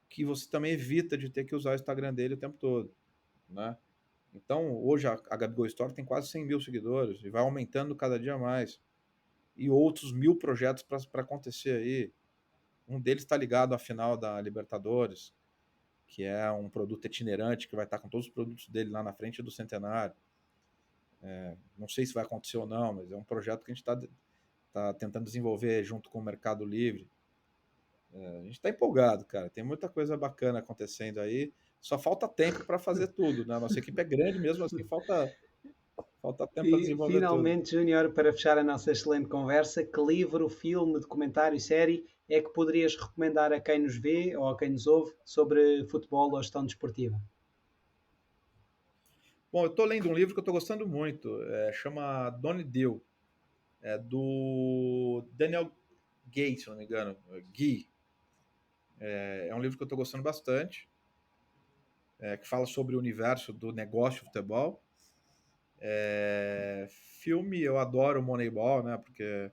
que você também evita de ter que usar o Instagram dele o tempo todo, né? Então, hoje a Gabigol Store tem quase 100 mil seguidores e vai aumentando cada dia mais. E outros 1000 projetos para acontecer aí. Um deles está ligado à final da Libertadores, que é um produto itinerante que vai estar com todos os produtos dele lá na frente do Centenário. Não sei se vai acontecer ou não, mas é um projeto que a gente está tentando desenvolver junto com o Mercado Livre. A gente está empolgado, cara. Tem muita coisa bacana acontecendo aí. Só falta tempo para fazer tudo, né? Nossa equipe é grande mesmo assim, falta tempo para desenvolver tudo. Finalmente, Júnior, para fechar a nossa excelente conversa, que livro, filme, documentário, série é que poderias recomendar a quem nos vê ou a quem nos ouve sobre futebol ou gestão desportiva? Bom, eu estou lendo um livro que eu estou gostando muito. Chama Donnie Deal. É do Daniel Gay, se não me engano. Guy. É um livro que eu estou gostando bastante. Que fala sobre o universo do negócio de futebol. Filme, eu adoro Moneyball, né? Porque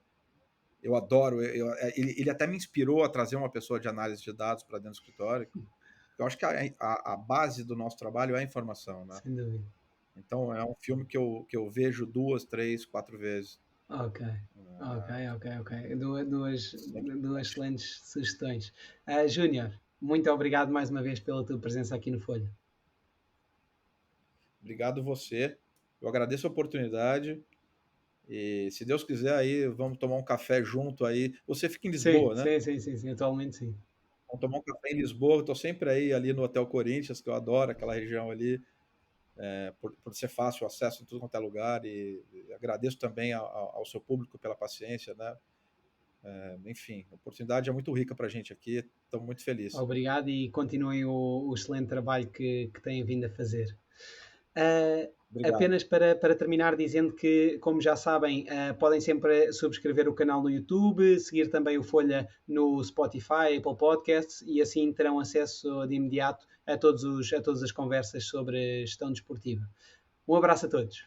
eu adoro. Ele até me inspirou a trazer uma pessoa de análise de dados para dentro do escritório. Eu acho que a base do nosso trabalho é a informação, né? Sem dúvida. Então é um filme que eu vejo 2, 3, 4 vezes. Ok. Duas Sempre. excelentes sugestões. Júnior, muito obrigado mais uma vez pela tua presença aqui no Folha. Obrigado você. Eu agradeço a oportunidade. E se Deus quiser, aí vamos tomar um café junto aí. Você fica em Lisboa, né? Sim, atualmente sim. Vamos tomar um café em Lisboa. Eu estou sempre aí ali no Hotel Corinthians, que eu adoro aquela região ali, por ser fácil o acesso em tudo quanto é lugar. E agradeço também ao seu público pela paciência, né? Enfim, a oportunidade é muito rica para a gente aqui. Estou muito feliz. Obrigado e continuem o excelente trabalho que têm vindo a fazer. Obrigado. Apenas para terminar, dizendo que, como já sabem, podem sempre subscrever o canal no YouTube, seguir também o Folha no Spotify, Apple Podcasts, e assim terão acesso de imediato a todas as conversas sobre gestão desportiva. Um abraço a todos.